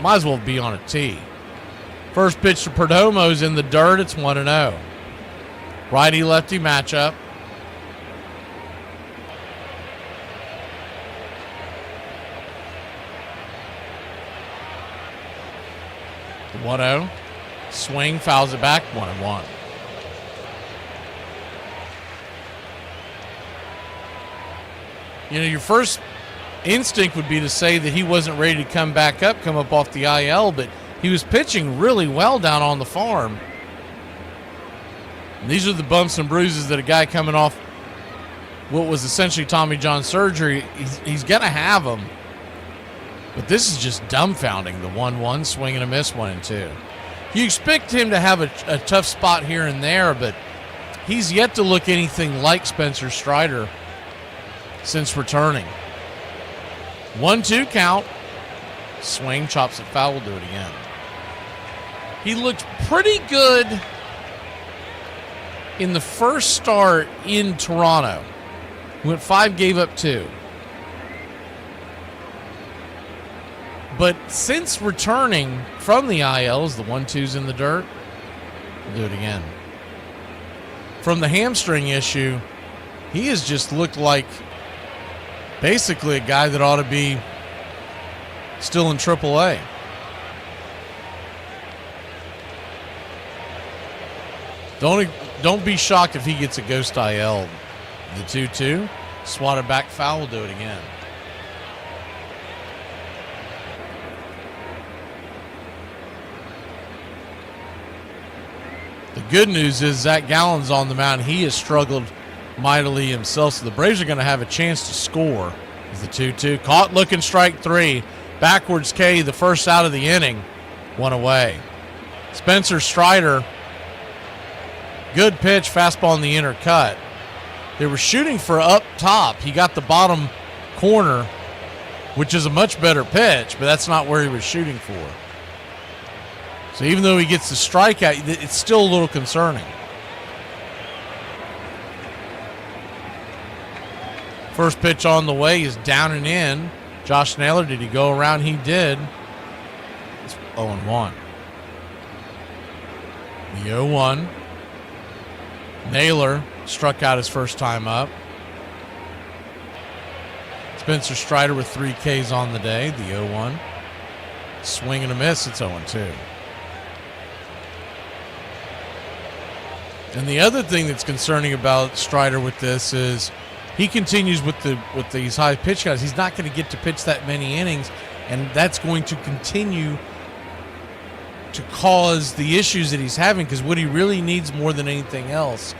might as well be on a tee. First pitch to Perdomo's in the dirt. It's 1-0. Righty-lefty matchup. The 1-0. Swing, fouls it back, 1-1. You know, your first instinct would be to say that he wasn't ready to come back up, come up off the IL, but he was pitching really well down on the farm. And these are the bumps and bruises that a guy coming off what was essentially Tommy John surgery, he's going to have them. But this is just dumbfounding, the 1-1, swing and a miss, 1-2. You expect him to have a tough spot here and there, but he's yet to look anything like Spencer Strider since returning. 1-2 count. Swing, chops it foul, will do it again. He looked pretty good in the first start in Toronto. Went 5, gave up 2. But since returning from the ILs, the 1-2's in the dirt, we'll do it again. From the hamstring issue, he has just looked like basically a guy that ought to be still in AAA. Don't be shocked if he gets a ghost IL. The 2-2, swatted back foul, will do it again. The good news is Zach Gallen's on the mound. He has struggled mightily himself, so the Braves are going to have a chance to score. The 2-2, caught looking, strike 3. Backwards K, the first out of the inning, 1 away. Spencer Strider, good pitch, fastball in the inner cut. They were shooting for up top. He got the bottom corner, which is a much better pitch, but that's not where he was shooting for. So even though he gets the strikeout, it's still a little concerning. First pitch on the way is down and in. Josh Naylor, did he go around? He did. It's 0-1. The 0-1. Naylor struck out his first time up. Spencer Strider with 3 Ks on the day, the 0-1. Swing and a miss. It's 0-2. And the other thing that's concerning about Strider with this is he continues with these high pitch guys. He's not going to get to pitch that many innings, and that's going to continue to cause the issues that he's having, because what he really needs more than anything else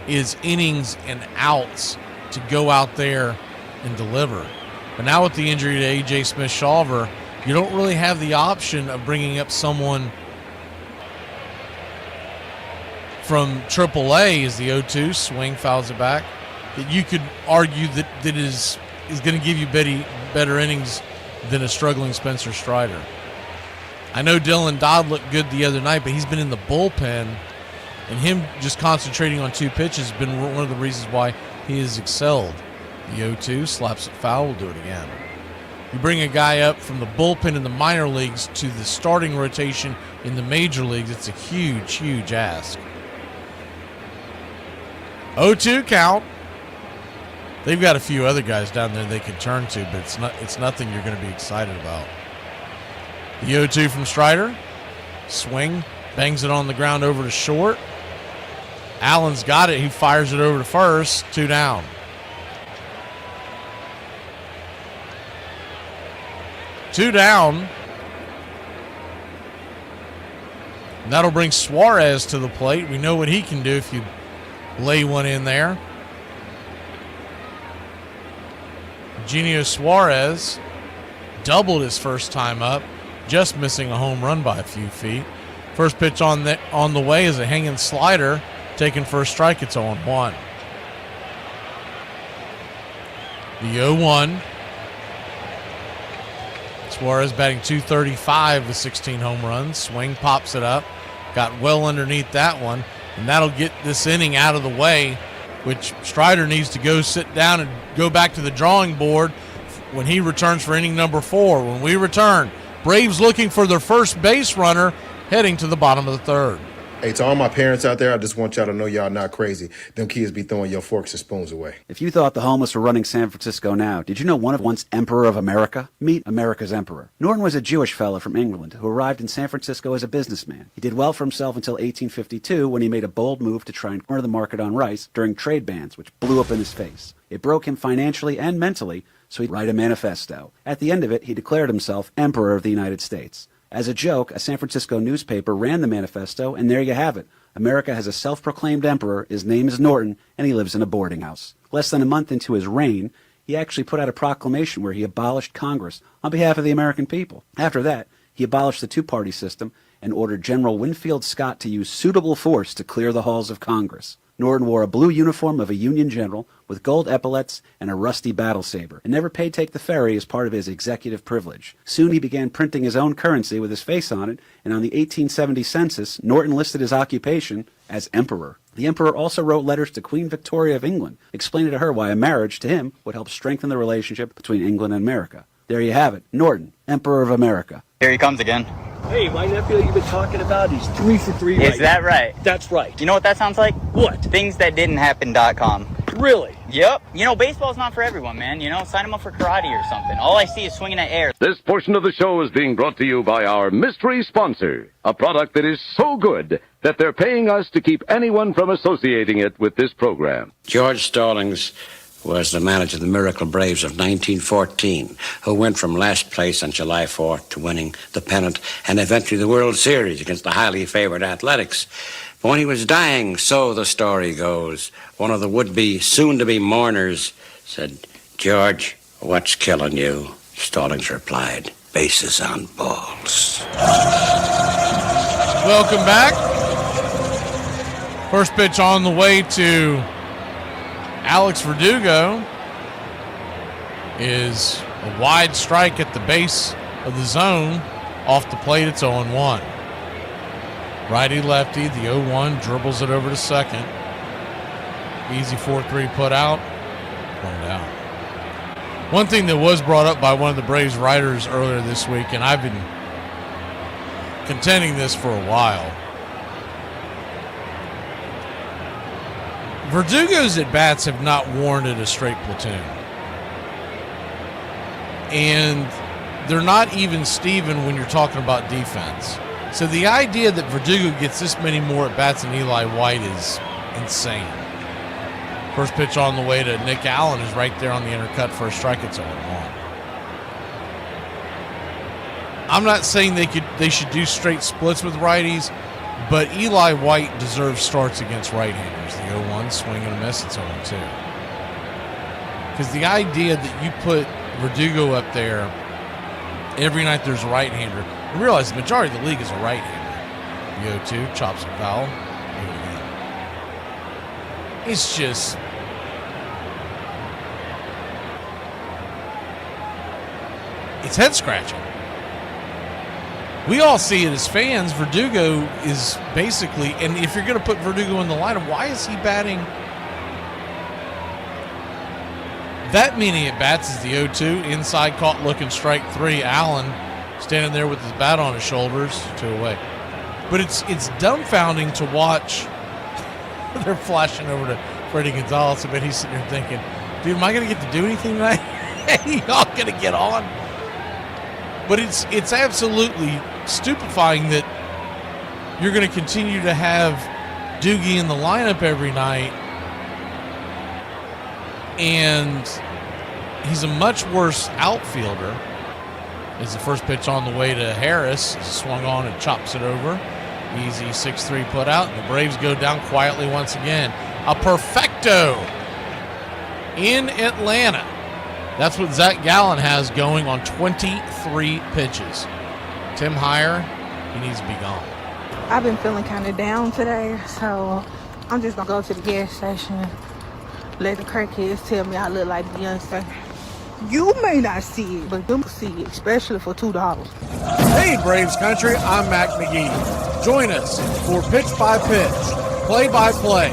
is innings and outs to go out there and deliver. But now with the injury to A.J. Smith-Shawver, you don't really have the option of bringing up someone from AAA as the 0-2 swing, fouls it back, that you could argue that is going to give you better innings than a struggling Spencer Strider. I know Dylan Dodd looked good the other night, but he's been in the bullpen, and him just concentrating on 2 pitches has been one of the reasons why he has excelled. The 0-2 slaps it foul, will do it again. You bring a guy up from the bullpen in the minor leagues to the starting rotation in the major leagues, it's a huge, huge ask. 0-2 count. They've got a few other guys down there they could turn to, but it's nothing you're going to be excited about. The 0-2 from Strider. Swing. Bangs it on the ground over to short. Allen's got it. He fires it over to first. 2 down. Two down. And that'll bring Suarez to the plate. We know what he can do if you lay one in there. Eugenio Suarez doubled his first time up, just missing a home run by a few feet. First pitch on the way is a hanging slider, taken for a strike. It's 0-1. The 0-1. Suarez batting .235 with 16 home runs. Swing, pops it up. Got well underneath that one, and that'll get this inning out of the way, which Strider needs to go sit down and go back to the drawing board when he returns for inning number 4. When we return, Braves looking for their first base runner heading to the bottom of the 3rd. Hey, to all my parents out there, I just want y'all to know y'all not crazy. Them kids be throwing your forks and spoons away. If you thought the homeless were running San Francisco now, did you know one of once Emperor of America? Meet America's Emperor. Norton was a Jewish fellow from England who arrived in San Francisco as a businessman. He did well for himself until 1852 when he made a bold move to try and corner the market on rice during trade bans, which blew up in his face. It broke him financially and mentally, so he'd write a manifesto. At the end of it, he declared himself Emperor of the United States. As a joke, a San Francisco newspaper ran the manifesto, and there you have it. America has a self-proclaimed emperor, his name is Norton, and he lives in a boarding house. Less than a month into his reign, he actually put out a proclamation where he abolished Congress on behalf of the American people. After that, he abolished the two-party system and ordered General Winfield Scott to use suitable force to clear the halls of Congress. Norton wore a blue uniform of a Union general with gold epaulets and a rusty battle saber, and never paid take the ferry as part of his executive privilege. Soon he began printing his own currency with his face on it, and on the 1870 census, Norton listed his occupation as emperor. The emperor also wrote letters to Queen Victoria of England, explaining to her why a marriage to him would help strengthen the relationship between England and America. There you have it, Norton, Emperor of America. Here he comes again. Hey, my nephew you've been talking about, he's 3 for 3 right Is that right? That's right. You know what that sounds like? What? ThingsThatDidn'tHappen.com. Really? Yep. You know, baseball's not for everyone, man. You know, sign him up for karate or something. All I see is swinging at air. This portion of the show is being brought to you by our mystery sponsor, a product that is so good that they're paying us to keep anyone from associating it with this program. George Stallings was the manager of the Miracle Braves of 1914, who went from last place on July 4th to winning the pennant and eventually the World Series against the highly favored Athletics. But when he was dying, so the story goes, one of the would-be, soon-to-be mourners said, "George, what's killing you?" Stallings replied, "Bases on balls." Welcome back. First pitch on the way to Alex Verdugo is a wide strike at the base of the zone. Off the plate, it's 0-1. Righty-lefty, the 0-1 dribbles it over to second. Easy 4-3 put out. 1 down. One thing that was brought up by one of the Braves writers earlier this week, and I've been contending this for a while, Verdugo's at-bats have not warranted a straight platoon. And they're not even Steven when you're talking about defense. So the idea that Verdugo gets this many more at-bats than Eli White is insane. First pitch on the way to Nick Allen is right there on the inner cut for a strike. It's 0-1. I'm not saying they should do straight splits with righties, but Eli White deserves starts against right-handers. The 0-1 swing and a miss, it's 0-2. Because the idea that you put Verdugo up there every night there's a right-hander, I realize the majority of the league is a right-hander. The 0-2 chops and foul. It's just, it's head-scratching. We all see it as fans. Verdugo is basically, and if you're going to put Verdugo in the lineup, why is he batting that many at bats? Is the 0-2 inside, caught looking, strike 3. Allen standing there with his bat on his shoulders, 2 away. But it's dumbfounding to watch. They're flashing over to Freddie Gonzalez. I bet he's sitting there thinking, dude, am I going to get to do anything tonight? Y'all going to get on? But it's absolutely stupefying that you're going to continue to have Doogie in the lineup every night, and he's a much worse outfielder. As the first pitch on the way to Harris, swung on and chops it over. Easy 6-3 put out, and the Braves go down quietly once again. A perfecto in Atlanta. That's what Zach Gallen has going on 23 pitches. Tim Hyer, he needs to be gone. I've been feeling kind of down today, so I'm just going to go to the gas station, let the crackheads tell me I look like Beyonce. You may not see it, but them see it, especially for $2. Hey, Braves Country, I'm Mac McGee. Join us for Pitch by Pitch, Play by Play,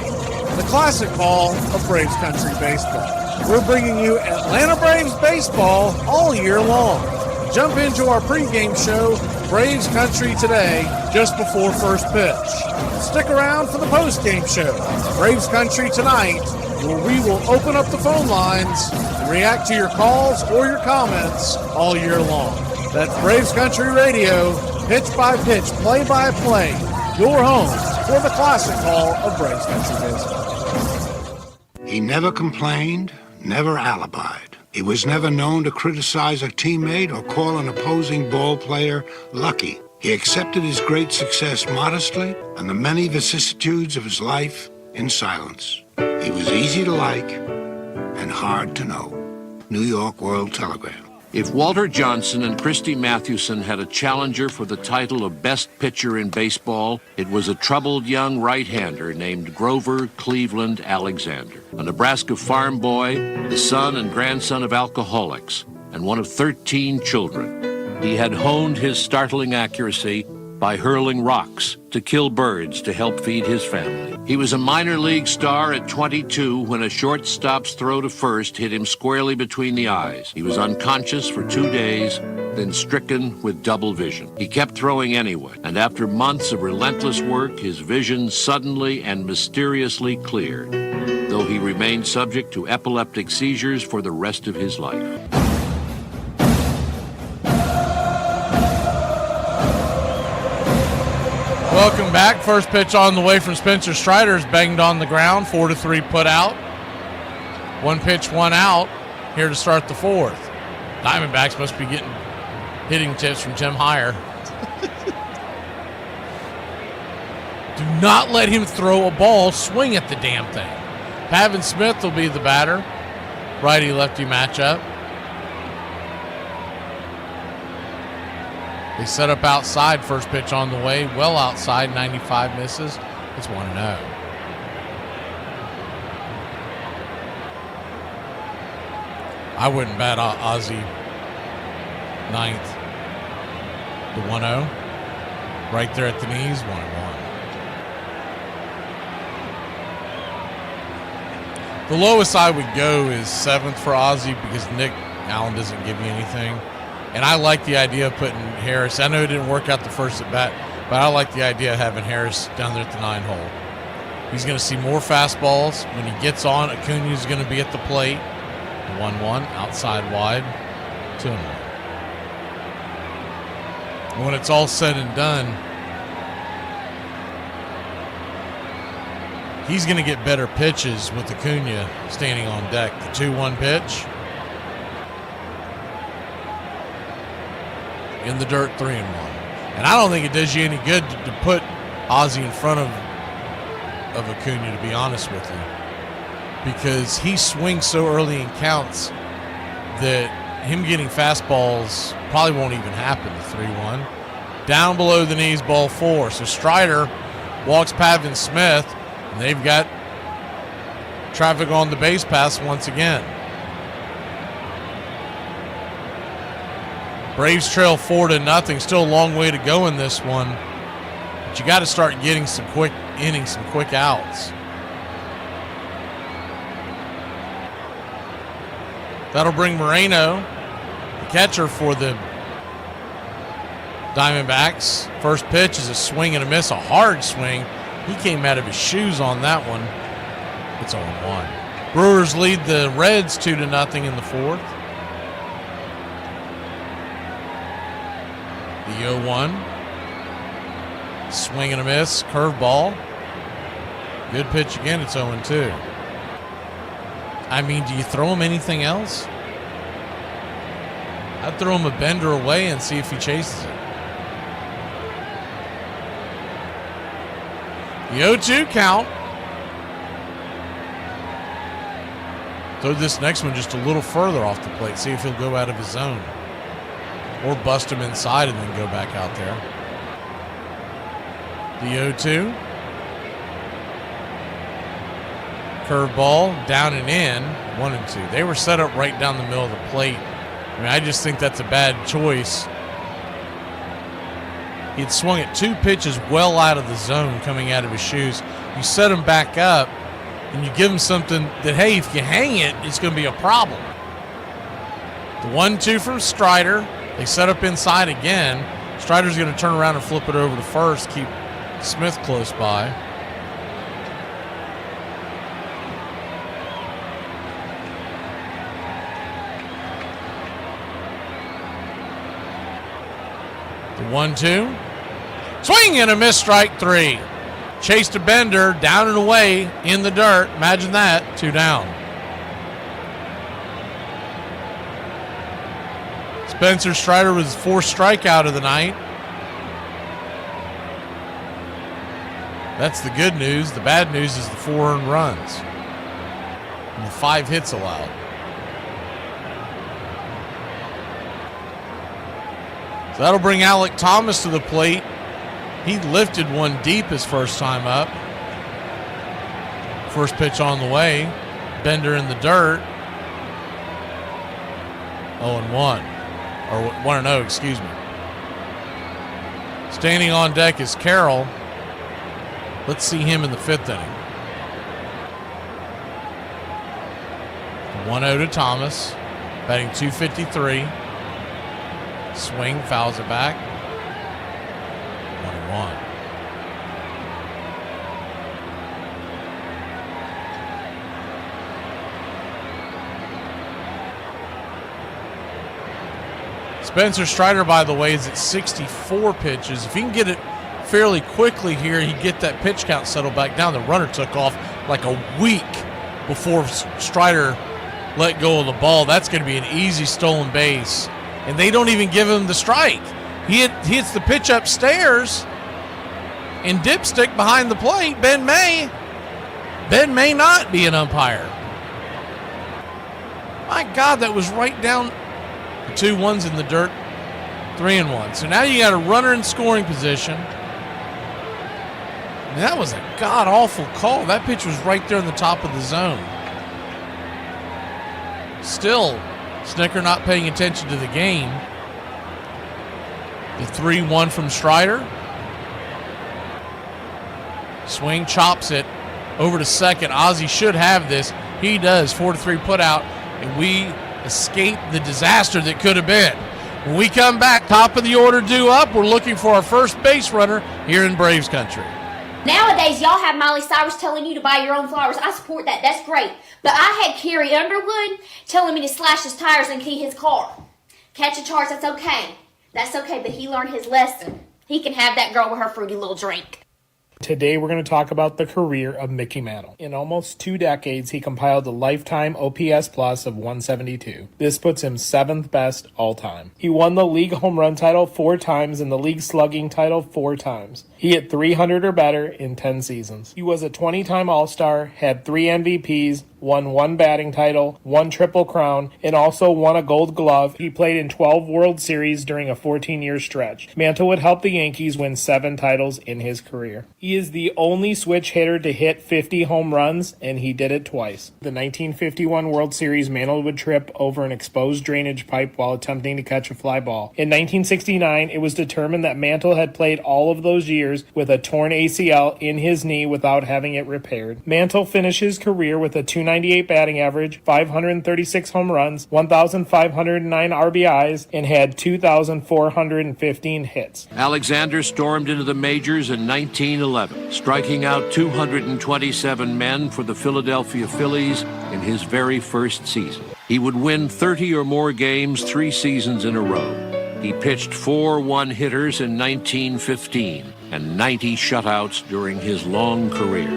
the classic ball of Braves Country baseball. We're bringing you Atlanta Braves baseball all year long. Jump into our pregame show, Braves Country Today, just before first pitch. Stick around for the postgame show, Braves Country Tonight, where we will open up the phone lines and react to your calls or your comments all year long. That's Braves Country Radio, pitch by pitch, play by play, your home for the classic call of Braves Country baseball. He never complained, never alibied. He was never known to criticize a teammate or call an opposing ball player lucky. He accepted his great success modestly and the many vicissitudes of his life in silence. He was easy to like and hard to know. New York World Telegram. If Walter Johnson and Christy Mathewson had a challenger for the title of best pitcher in baseball, it was a troubled young right-hander named Grover Cleveland Alexander, a Nebraska farm boy, the son and grandson of alcoholics, and one of 13 children. He had honed his startling accuracy by hurling rocks to kill birds to help feed his family. He was a minor league star at 22 when a shortstop's throw to first hit him squarely between the eyes. He was unconscious for 2 days, then stricken with double vision. He kept throwing anyway, and after months of relentless work, his vision suddenly and mysteriously cleared, though he remained subject to epileptic seizures for the rest of his life. Welcome back. First pitch on the way from Spencer Strider is banged on the ground. 4-3 put out. 1 pitch, 1 out. Here to start the fourth. Diamondbacks must be getting hitting tips from Tim Hyer. Do not let him throw a ball. Swing at the damn thing. Pavin Smith will be the batter. Righty-lefty matchup. They set up outside. First pitch on the way. Well outside. 95 misses. It's 1-0. I wouldn't bat Ozzie ninth. The 1-0. Right there at the knees. 1-1. The lowest I would go is 7th for Ozzie because Nick Allen doesn't give me anything. And I like the idea of putting Harris. I know it didn't work out the first at bat, but I like the idea of having Harris down there at the 9 hole. He's going to see more fastballs. When he gets on, Acuna's going to be at the plate. 1-1, outside wide, 2-1. When it's all said and done, he's going to get better pitches with Acuna standing on deck. The 2-1 pitch. In the dirt, 3-1. And I don't think it does you any good to put Ozzie in front of Acuna, to be honest with you. Because he swings so early in counts that him getting fastballs probably won't even happen to 3-1. Down below the knees, ball 4. So Strider walks Pavin Smith, and they've got traffic on the base pass once again. Braves trail 4-0. Still a long way to go in this one. But you got to start getting some quick innings, some quick outs. That'll bring Moreno, the catcher for the Diamondbacks. First pitch is a swing and a miss, a hard swing. He came out of his shoes on that one. It's 0-1. Brewers lead the Reds 2-0 in the fourth. The 0-1. Swing and a miss, curveball. Good pitch again, it's 0-2. I mean, do you throw him anything else? I'd throw him a bender away and see if he chases it. The 0-2 count. Throw this next one just a little further off the plate. See if he'll go out of his zone. Or bust him inside and then go back out there. The 0-2. Curveball, down and in, 1-2. They were set up right down the middle of the plate. I mean, I just think that's a bad choice. He'd swung at 2 pitches well out of the zone coming out of his shoes. You set him back up, and you give him something that, hey, if you hang it, it's going to be a problem. The 1-2 from Strider. They set up inside again. Strider's going to turn around and flip it over to first, keep Smith close by. The 1-2. Swing and a miss, strike 3. Chased a bender, down and away in the dirt. Imagine that, 2 down. Spencer Strider was 4th strikeout of the night. That's the good news. The bad news is the 4 earned runs and the 5 hits allowed. So that'll bring Alec Thomas to the plate. He lifted one deep his first time up. First pitch on the way. Bender in the dirt. 0-1. Or 1-0, excuse me. Standing on deck is Carroll. Let's see him in the 5th inning. 1-0 to Thomas. Batting .253. Swing, fouls it back. 1-1. Spencer Strider, by the way, is at 64 pitches. If he can get it fairly quickly here, he'd get that pitch count settled back down. The runner took off like a week before Strider let go of the ball. That's going to be an easy stolen base. And they don't even give him the strike. He hits the pitch upstairs and dipstick behind the plate. Ben may not be an umpire. My God, that was right down. 2 1s in the dirt, 3-1. So now you got a runner in scoring position. And that was a god-awful call. That pitch was right there in the top of the zone. Still, Snicker not paying attention to the game. The 3-1 from Strider. Swing, chops it over to second. Ozzie should have this. He does. 4-3 put out, and we escape the disaster that could have been. When we come back, top of the order due up, we're looking for our first base runner here in Braves country. Nowadays, y'all have Miley Cyrus telling you to buy your own flowers. I support that. That's great. But I had Carrie Underwood telling me to slash his tires and key his car. Catch a charge, that's okay. That's okay, but he learned his lesson. He can have that girl with her fruity little drink. Today we're going to talk about the career of Mickey Mantle. In almost 2 decades, he compiled a lifetime OPS plus of 172. This puts him 7th best all time. He won the league home run title 4 times and the league slugging title 4 times. He hit 300 or better in 10 seasons. He was a 20-time All-Star, had 3 MVPs, won 1 batting title, 1 Triple Crown, and also won a Gold Glove. He played in 12 World Series during a 14-year stretch. Mantle would help the Yankees win 7 titles in his career. He is the only switch hitter to hit 50 home runs, and he did it twice. The 1951 World Series, Mantle would trip over an exposed drainage pipe while attempting to catch a fly ball. In 1969, it was determined that Mantle had played all of those years with a torn ACL in his knee without having it repaired. Mantle finished his career with a .298 batting average, 536 home runs, 1,509 RBIs, and had 2,415 hits. Alexander stormed into the majors in 1911, striking out 227 men for the Philadelphia Phillies in his very first season. He would win 30 or more games 3 seasons in a row. He pitched 4 one-hitters in 1915 and 90 shutouts during his long career.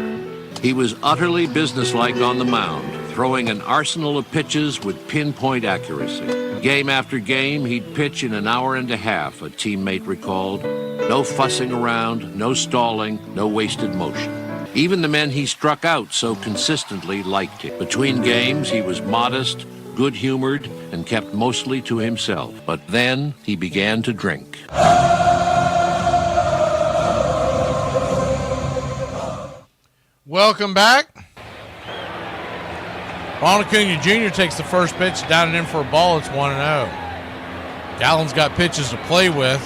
He was utterly businesslike on the mound, throwing an arsenal of pitches with pinpoint accuracy. Game after game, he'd pitch in an hour and a half, a teammate recalled. No fussing around, no stalling, no wasted motion. Even the men he struck out so consistently liked him. Between games, he was modest, good-humored, and kept mostly to himself. But then he began to drink. Welcome back. Ronald Acuna Jr. takes the first pitch down and in for a ball. It's 1-0. Gallen's got pitches to play with.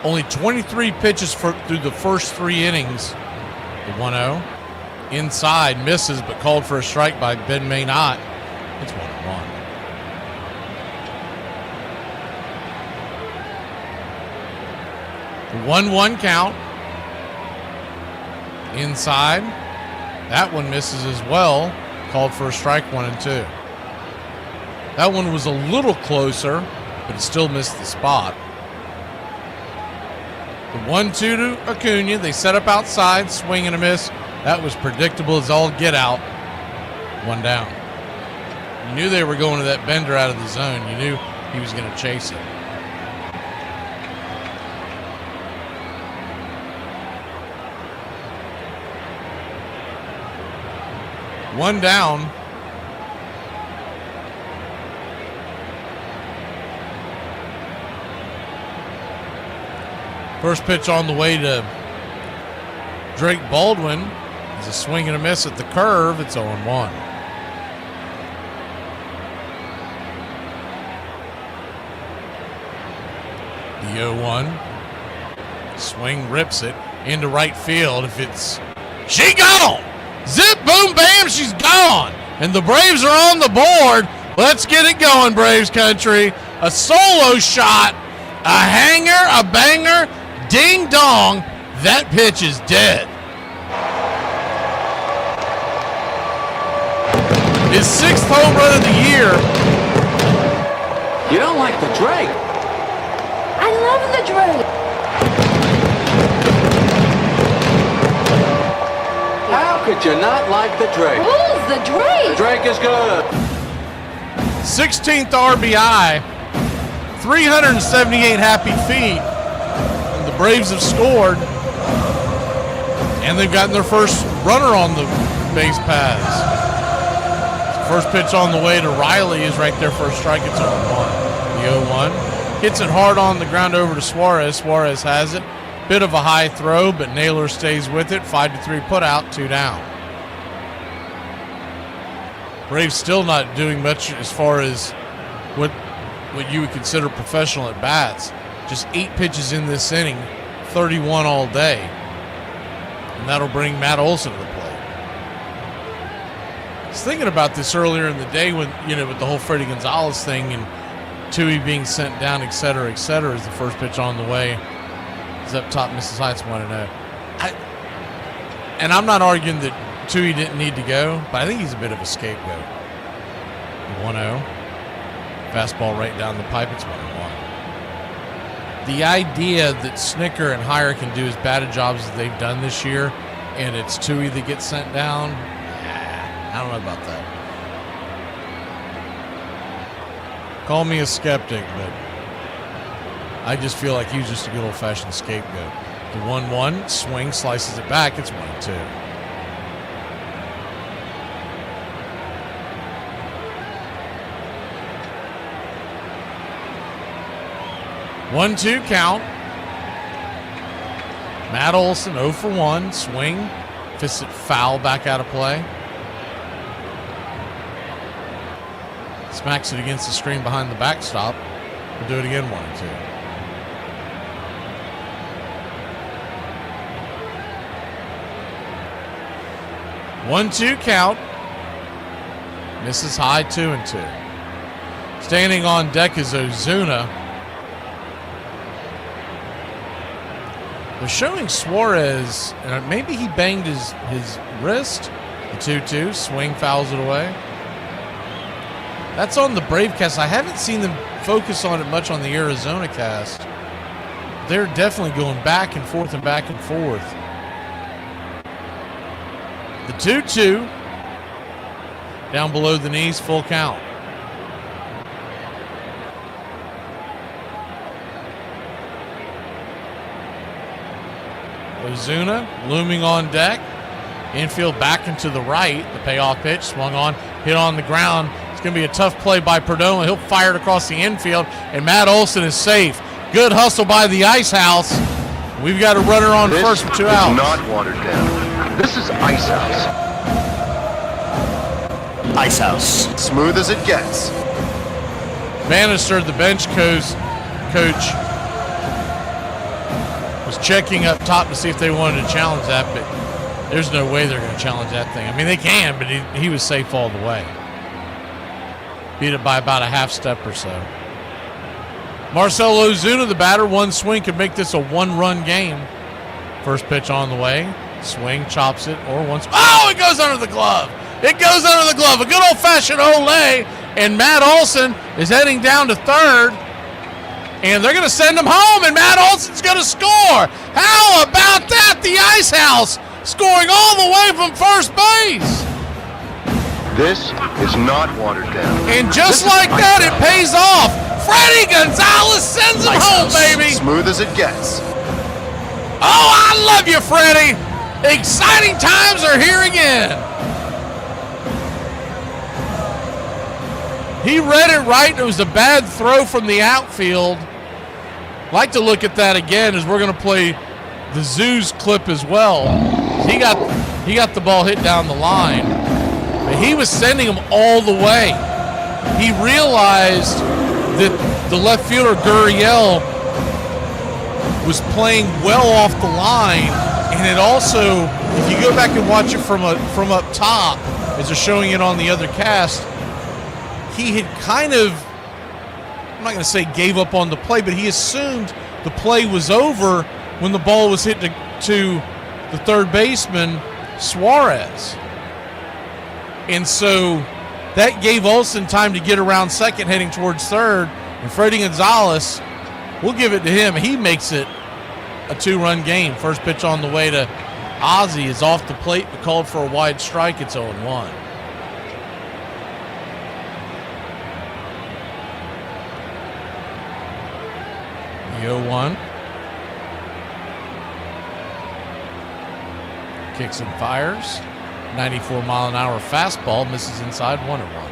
Only 23 pitches through the first 3 innings. The 1-0. Inside, misses, but called for a strike by Ben Maynot. It's 1-1. The 1-1 count. Inside. That one misses as well. Called for a strike, 1-2. That one was a little closer, but it still missed the spot. The 1-2 to Acuna. They set up outside, swing and a miss. That was predictable as all get out. 1 down. You knew they were going to that bender out of the zone. You knew he was going to chase it. One down. First pitch on the way to Drake Baldwin is a swing and a miss at the curve. It's 0-1. The 0-1. Swing rips it into right field. If it's... She gone! Zip, boom, bam, she's gone. And the Braves are on the board. Let's get it going, Braves country. A solo shot, a hanger, a banger, ding dong. That pitch is dead. His 6th home run of the year. You don't like the Drake? I love the Drake. How could you not like the Drake? Who's the Drake? The Drake is good. 16th RBI, 378 happy feet. And the Braves have scored. And they've gotten their first runner on the base paths. First pitch on the way to Riley is right there for a strike. It's 0-1. The 0-1. Hits it hard on the ground over to Suarez. Suarez has it. Bit of a high throw, but Naylor stays with it. 5-3 put out, 2 down. Braves still not doing much as far as what you would consider professional at bats. Just 8 pitches in this inning, 31 all day. And that'll bring Matt Olson to the plate. I was thinking about this earlier in the day when, with the whole Freddie Gonzalez thing and Tui being sent down, et cetera, as the first pitch on the way. Is up top, Mrs. Heights 1-0. And I'm not arguing that Tui didn't need to go, but I think he's a bit of a scapegoat. 1-0. Fastball right down the pipe. It's 1-1. the idea that Snicker and Heyer can do as bad a job as they've done this year, and it's Tui that gets sent down, I don't know about that. Call me a skeptic, but I just feel like he was just a good old-fashioned scapegoat. The 1-1, swing, slices it back, it's 1-2. 1-2 count. Matt Olson 0 for 1. Swing. Fists it foul back out of play. Smacks it against the screen behind the backstop. We'll do it again 1-2. One-two count. Misses high 2-2. Standing on deck is Ozuna. They're showing Suarez, and maybe he banged his wrist. The 2-2, swing, fouls it away. That's on the Bravecast. I haven't seen them focus on it much on the Arizona cast. They're definitely going back and forth and back and forth. The 2-2, down below the knees, full count. Ozuna looming on deck. Infield back into the right. The payoff pitch swung on, hit on the ground. It's going to be a tough play by Perdomo. He'll fire it across the infield, and Matt Olson is safe. Good hustle by the Ice House. We've got a runner on first for 2 outs. Not watered down. This is Ice House. Ice House. Smooth as it gets. Bannister, the bench coach, was checking up top to see if they wanted to challenge that, but there's no way they're going to challenge that thing. I mean, they can, but he was safe all the way. Beat it by about a half step or so. Marcell Ozuna, the batter, one swing could make this a one-run game. First pitch on the way. Swing, chops it, or once. Oh, it goes under the glove. It goes under the glove. A good old-fashioned Olay, and Matt Olson is heading down to third. And they're going to send him home, and Matt Olson's going to score. How about that? The Ice House scoring all the way from first base. This is not watered down. And just like that, it pays off. Freddie Gonzalez sends him home, baby. Smooth as it gets. Oh, I love you, Freddie. Exciting times are here again. He read it right. It was a bad throw from the outfield. Like to look at that again as we're going to play the Zeus clip as well. He got the ball hit down the line, but he was sending him all the way. He realized that the left fielder Gurriel was playing well off the line, and it also, if you go back and watch it from up top, as they're showing it on the other cast, he had kind of, I'm not going to say gave up on the play, but he assumed the play was over when the ball was hit to the third baseman, Suarez. And so that gave Olson time to get around second, heading towards third. And Freddie Gonzalez, we'll give it to him. He makes it a two-run game. First pitch on the way to Ozzie is off the plate, but called for a wide strike. It's 0-1. The 0-1. Kicks and fires. 94-mile-an-hour fastball misses inside 1-1.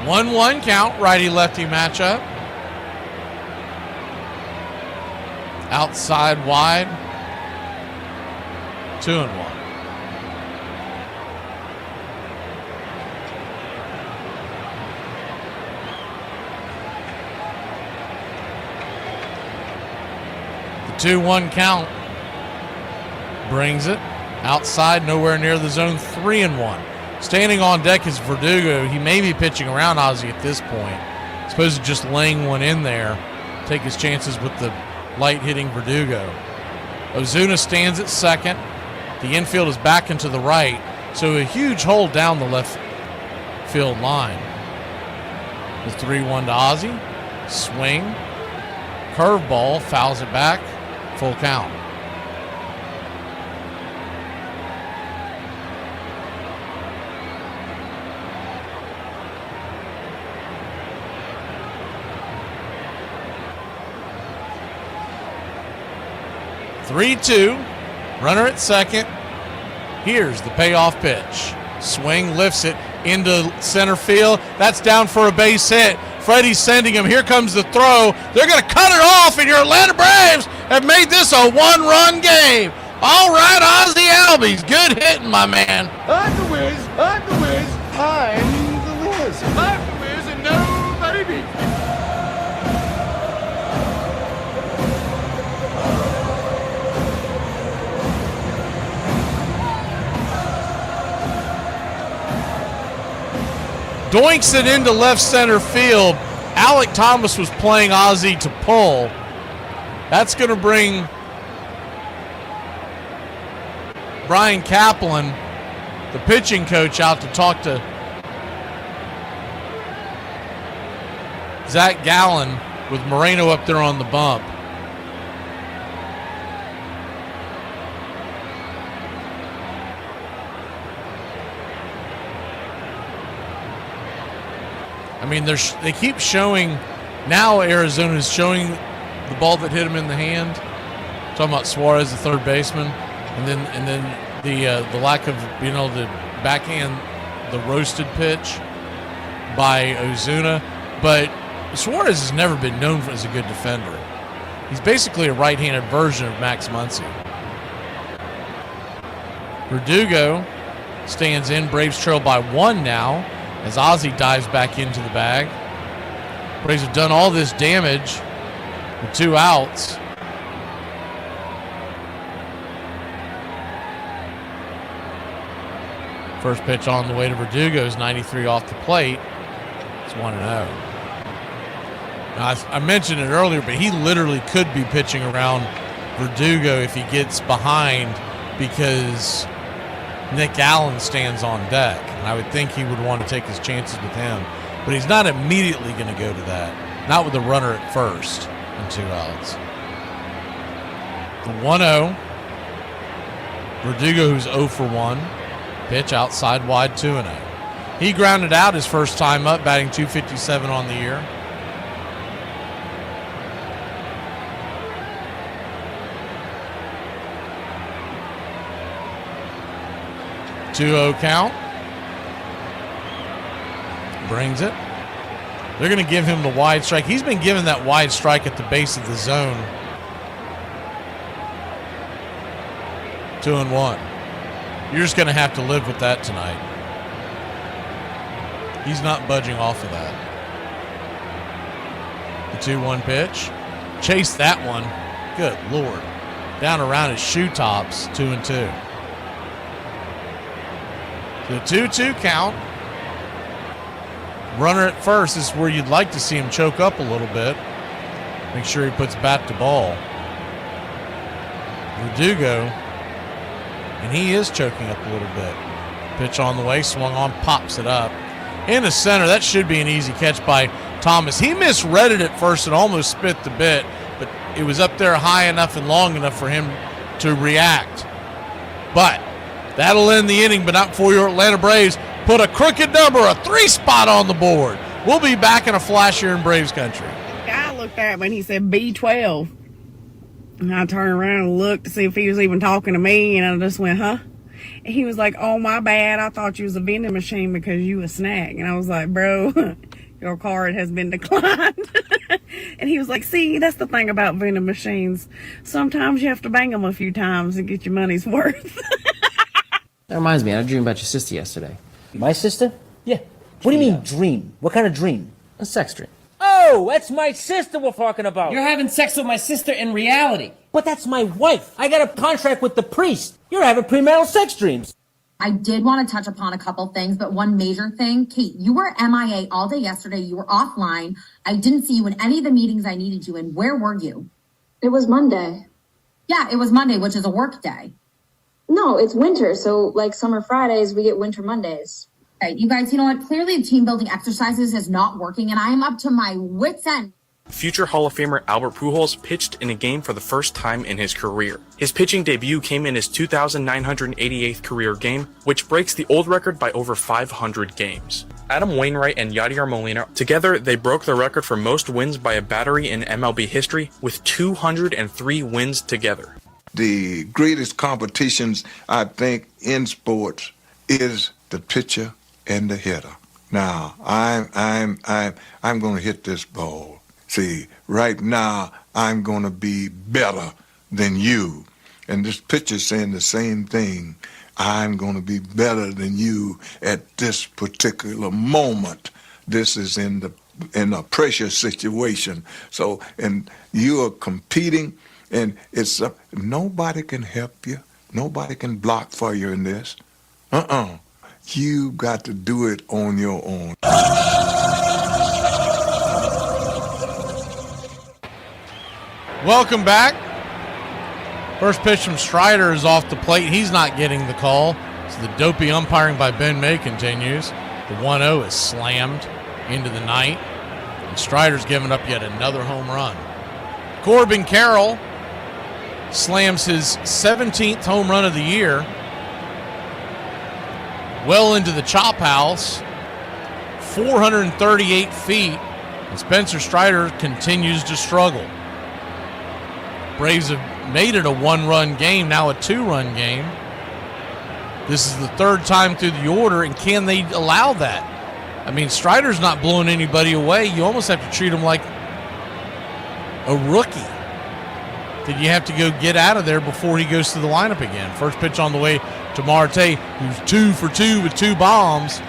One count, righty-lefty matchup. Outside wide. 2-1. The 2-1 count brings it outside, nowhere near the zone. 3-1. Standing on deck is Verdugo. He may be pitching around Ozzie at this point. Supposed to just laying one in there, take his chances with the light hitting Verdugo. Ozuna stands at second. The infield is back into the right, so a huge hole down the left field line. The 3-1 to Ozzie. Swing. Curveball, fouls it back. Full count. Three-two. Runner at second. Here's the payoff pitch. Swing, lifts it into center field. That's down for a base hit. Freddie's sending him. Here comes the throw. They're going to cut it off, and your Atlanta Braves have made this a one-run game. All right, Ozzie Albies. Good hitting, my man. I'm the Wiz. I'm the Wiz. I'm the Wiz. I'm the Wiz, and nobody beats me. Doinks it into left center field. Alec Thomas was playing Ozzie to pull. That's going to bring Brian Kaplan, the pitching coach, out to talk to Zach Gallen with Moreno up there on the bump. I mean, they keep showing, now Arizona is showing the ball that hit him in the hand. Talking about Suarez, the third baseman, and then the lack of being able to backhand the roasted pitch by Ozuna. But Suarez has never been known as a good defender. He's basically a right-handed version of Max Muncy. Verdugo stands in. Braves trail by 1 now, as Ozzie dives back into the bag. Braves have done all this damage with 2 outs. First pitch on the way to Verdugo is 93 off the plate. It's 1-0. Now, I mentioned it earlier, but he literally could be pitching around Verdugo if he gets behind, because Nick Allen stands on deck, and I would think he would want to take his chances with him. But he's not immediately going to go to that. Not with the runner at first and 2 outs. The 1-0. Verdugo, who's 0 for 1. Pitch outside wide, 2-0. He grounded out his first time up, batting .257 on the year. Two-0 count. Brings it. They're going to give him the wide strike. He's been given that wide strike at the base of the zone. 2-1. You're just going to have to live with that tonight. He's not budging off of that. The 2-1 pitch. Chase that one. Good Lord. Down around his shoe tops. 2-2. The 2-2 count. Runner at first is where you'd like to see him choke up a little bit. Make sure he puts bat to ball. Verdugo, and he is choking up a little bit. Pitch on the way, swung on, pops it up. Into center, that should be an easy catch by Thomas. He misread it at first and almost spit the bit, but it was up there high enough and long enough for him to react. But that'll end the inning, but not before your Atlanta Braves put a crooked number, a 3 spot on the board. We'll be back in a flash here in Braves country. The guy looked at me and he said B12. And I turned around and looked to see if he was even talking to me, and I just went, huh? And he was like, oh, my bad. I thought you was a vending machine because you a snack. And I was like, bro, your card has been declined. And he was like, see, that's the thing about vending machines. Sometimes you have to bang them a few times and get your money's worth. That reminds me, I had a dream about your sister yesterday. My sister? Yeah. What do you mean dream? What kind of dream? A sex dream. Oh, that's my sister we're talking about. You're having sex with my sister in reality. But that's my wife. I got a contract with the priest. You're having premarital sex dreams. I did want to touch upon a couple things, but one major thing, Kate, you were MIA all day yesterday. You were offline. I didn't see you in any of the meetings I needed you in. Where were you? It was Monday. Yeah, it was Monday, which is a work day. No, it's winter, so like summer Fridays, we get winter Mondays. Right, you guys, you know what? Clearly team building exercises is not working, and I am up to my wits' end. Future Hall of Famer Albert Pujols pitched in a game for the first time in his career. His pitching debut came in his 2,988th career game, which breaks the old record by over 500 games. Adam Wainwright and Yadier Molina, together they broke the record for most wins by a battery in MLB history with 203 wins together. The greatest competitions, I think, in sports is the pitcher and the hitter. Now, I'm going to hit this ball. See, right now, I'm going to be better than you. And this pitcher's saying the same thing. I'm going to be better than you at this particular moment. This is in a pressure situation. So, and you are competing, and it's nobody can help you. Nobody can block for you in this. You got to do it on your own. Welcome back. First pitch from Strider is off the plate. He's not getting the call. So the dopey umpiring by Ben May continues. The 1-0 is slammed into the night. And Strider's giving up yet another home run. Corbin Carroll slams his 17th home run of the year. Well into the chop house. 438 feet. And Spencer Strider continues to struggle. Braves have made it a one-run game, now a two-run game. This is the third time through the order, and can they allow that? I mean, Strider's not blowing anybody away. You almost have to treat him like a rookie that you have to go get out of there before he goes to the lineup again. First pitch on the way to Marte, who's 2 for 2 with 2 bombs.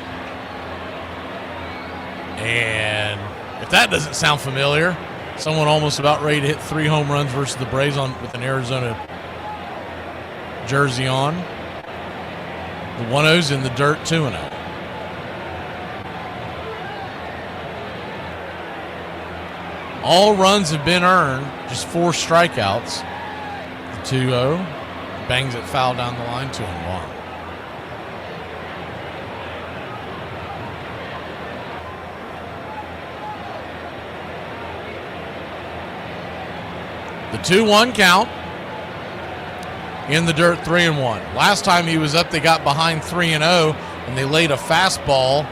And if that doesn't sound familiar, someone almost about ready to hit 3 home runs versus the Braves with an Arizona jersey on. The 1-0's in the dirt, 2-0. All runs have been earned, just 4 strikeouts. The 2-0 bangs it foul down the line, 2-1. The 2-1 count. In the dirt, 3-1. Last time he was up, they got behind 3-0, and they laid a fastball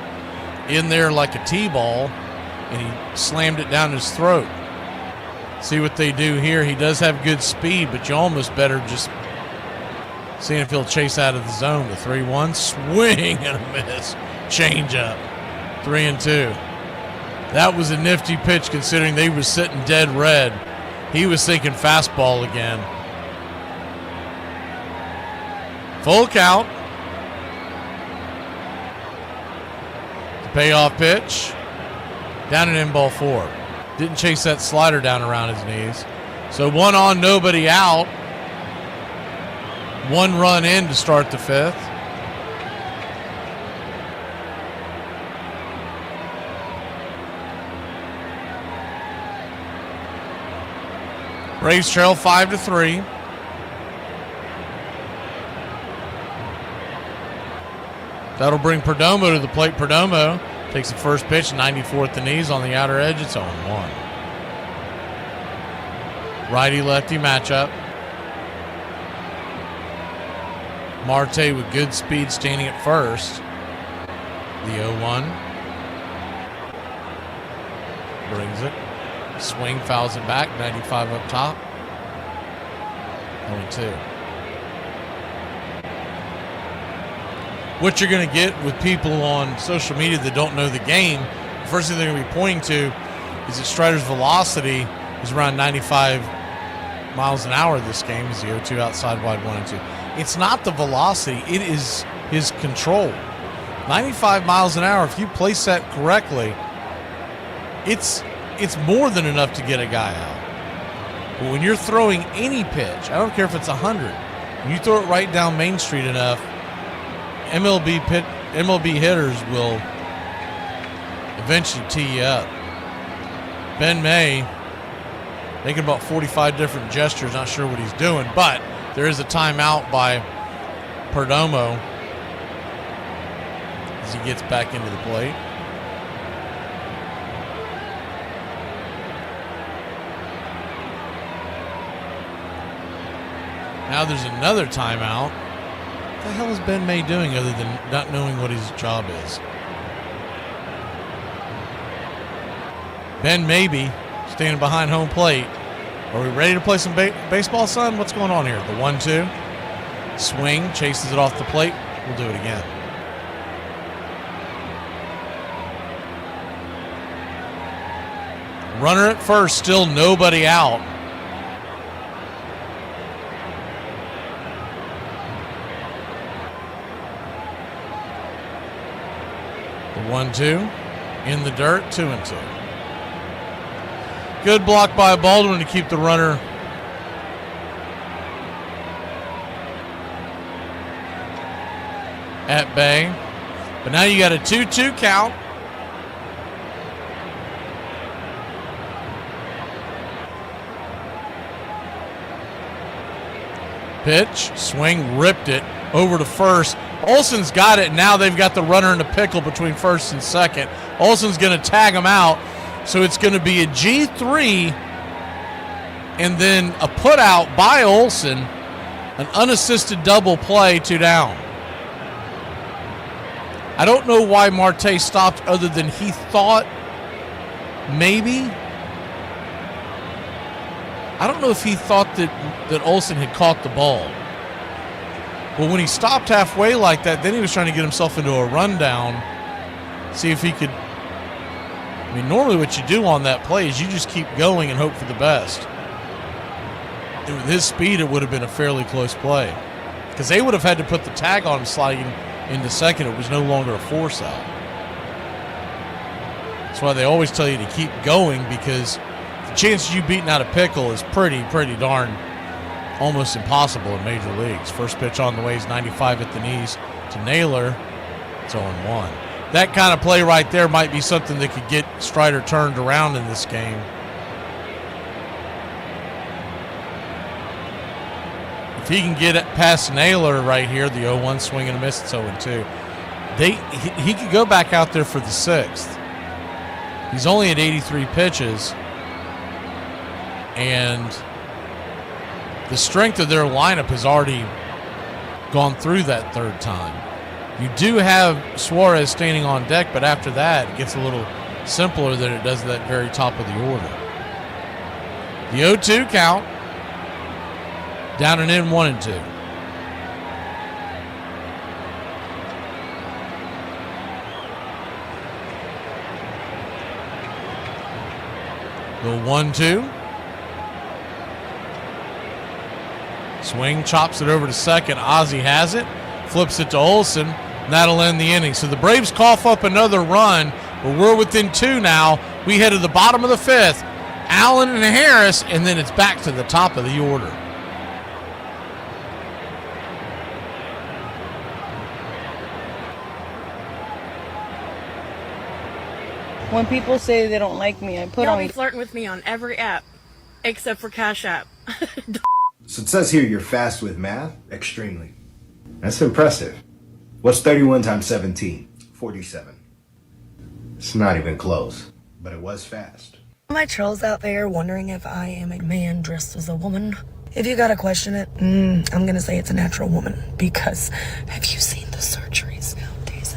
in there like a T-ball, and he slammed it down his throat. See what they do here. He does have good speed, but you almost better just see if he'll chase out of the zone. The 3-1, swing and a miss. Change up. 3-2. That was a nifty pitch considering they were sitting dead red. He was thinking fastball again. Full count. The payoff pitch. Down and in, ball 4. Didn't chase that slider down around his knees. So 1 on, nobody out. 1 run in to start the 5th. Braves trail 5-3. That'll bring Perdomo to the plate. Perdomo takes the first pitch, 94 at the knees on the outer edge. It's 0-1. Righty-lefty matchup. Marte with good speed standing at first. The 0-1. Brings it. Swing, fouls it back. 95 up top. 0-2. What you're going to get with people on social media that don't know the game, the first thing they're going to be pointing to is that Strider's velocity is around 95 miles an hour this game. Is the 0-2 outside wide 1-2. It's not the velocity, it is his control. 95 miles an hour, if you place that correctly, it's more than enough to get a guy out. But when you're throwing any pitch, I don't care if it's 100, when you throw it right down Main Street enough, MLB hitters will eventually tee you up. Ben May making about 45 different gestures, not sure what he's doing, but there is a timeout by Perdomo as he gets back into the plate. Now there's another timeout. What the hell is Ben May doing other than not knowing what his job is? Ben Maybe standing behind home plate. Are we ready to play some baseball, son? What's going on here? The 1-2. Swing, chases it off the plate. We'll do it again. Runner at first, still nobody out. The 1-2 in the dirt, 2-2. Good block by Baldwin to keep the runner at bay. But now you got a 2-2 count. Pitch, swing, ripped it over to first. Olsen's got it, and now they've got the runner in a pickle between first and second. Olsen's going to tag him out, so it's going to be a G3 and then a put out by Olsen, an unassisted double play, 2 down. I don't know why Marte stopped other than he thought maybe. I don't know if he thought that Olsen had caught the ball. But when he stopped halfway like that, then he was trying to get himself into a rundown, see if he could. I mean, normally what you do on that play is you just keep going and hope for the best. And with his speed, it would have been a fairly close play because they would have had to put the tag on him sliding into second. It was no longer a force out. That's why they always tell you to keep going, because the chances you beating out a pickle is pretty darn almost impossible in major leagues. First pitch on the way is 95 at the knees to Naylor. It's 0-1. That kind of play right there might be something that could get Strider turned around in this game. If he can get it past Naylor right here, the 0-1 swing and a miss, it's 0-2. He could go back out there for the 6th. He's only at 83 pitches, and the strength of their lineup has already gone through that 3rd time. You do have Suarez standing on deck, but after that, it gets a little simpler than it does at that very top of the order. The 0-2 count, down and in, 1-2. The 1-2. Swing, chops it over to second. Ozzie has it, flips it to Olsen, and that'll end the inning. So the Braves cough up another run, but we're within 2 now. We head to the bottom of the 5th. Allen and Harris, and then it's back to the top of the order. When people say they don't like me, I put Y'all on... be flirting with me on every app, except for Cash App. So it says here you're fast with math? Extremely. That's impressive. What's 31 times 17? 47. It's not even close, but it was fast. My trolls out there wondering if I am a man dressed as a woman. If you gotta question it, I'm gonna say it's a natural woman, because have you seen the surgeries nowadays?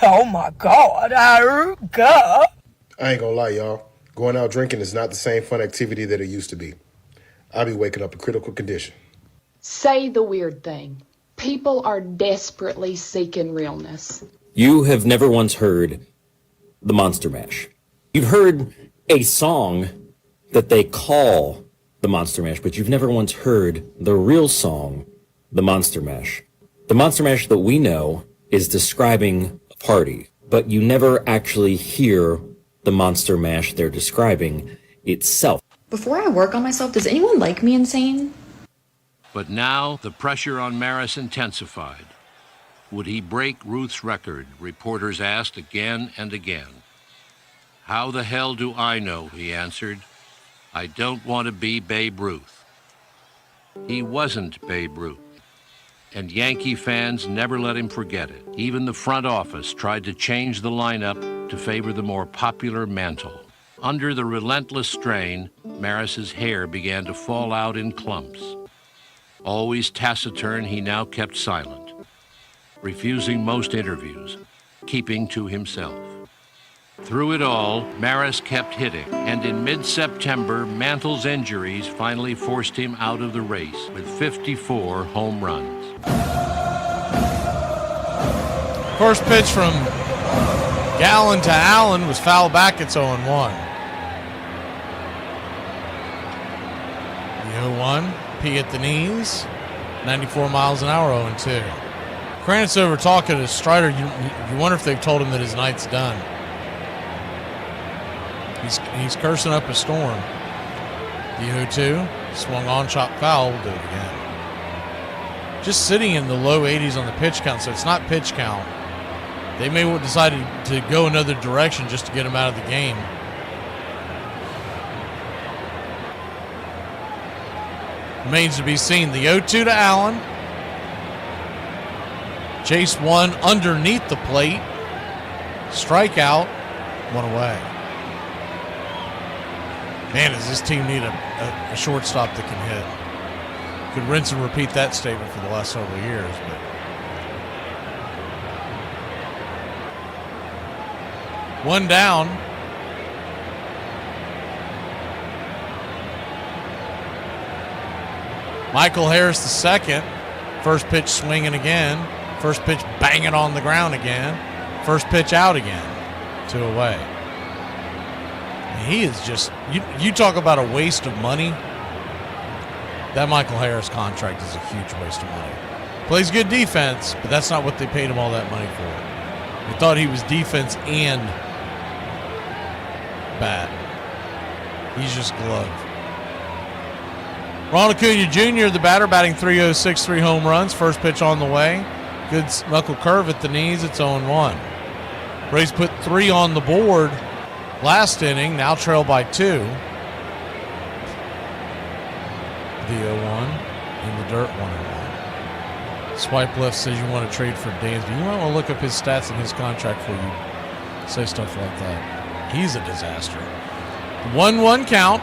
Oh my God, God. I ain't gonna lie, y'all. Going out drinking is not the same fun activity that it used to be. I'll be waking up in critical condition. Say the weird thing. People are desperately seeking realness. You have never once heard the Monster Mash. You've heard a song that they call the Monster Mash, but you've never once heard the real song, the Monster Mash. The Monster Mash that we know is describing a party, but you never actually hear the Monster Mash they're describing itself. Before I work on myself, does anyone like me insane? But now the pressure on Maris intensified. Would he break Ruth's record? Reporters asked again and again. How the hell do I know? He answered. I don't want to be Babe Ruth. He wasn't Babe Ruth. And Yankee fans never let him forget it. Even the front office tried to change the lineup to favor the more popular Mantle. Under the relentless strain, Maris's hair began to fall out in clumps. Always taciturn, he now kept silent, refusing most interviews, keeping to himself. Through it all, Maris kept hitting, and in mid-September, Mantle's injuries finally forced him out of the race with 54 home runs. First pitch from Gallen to Allen was fouled back. It's 0-1. The 0-1, P at the knees, 94 miles an hour, 0-2. Kranitz over talking to Strider. You wonder if they've told him that his night's done. He's cursing up a storm. The 0-2, swung on, chopped foul. We'll do it again. Just sitting in the low 80s on the pitch count, so it's not pitch count. They may have decided to go another direction just to get him out of the game. Remains to be seen. The 0-2 to Allen. Chase one underneath the plate. Strikeout. One away. Man, does this team need a shortstop that can hit? Could rinse and repeat that statement for the last several years, but one down. Michael Harris the second. First pitch swinging again. First pitch banging on the ground again. First pitch out again. 2 away. He is just, you talk about a waste of money. That Michael Harris contract is a huge waste of money. Plays good defense, but that's not what they paid him all that money for. They thought he was defense and bat. He's just gloved. Ron Acuna Jr., the batter, batting .306, 3 home runs. First pitch on the way. Good knuckle curve at the knees. It's 0-1. Braves put 3 on the board last inning, now trail by 2. The 0-1 in the dirt, 1-1. Swipe left says you want to trade for Dansby. You might want to look up his stats and his contract before you say stuff like that. He's a disaster. 1-1 count.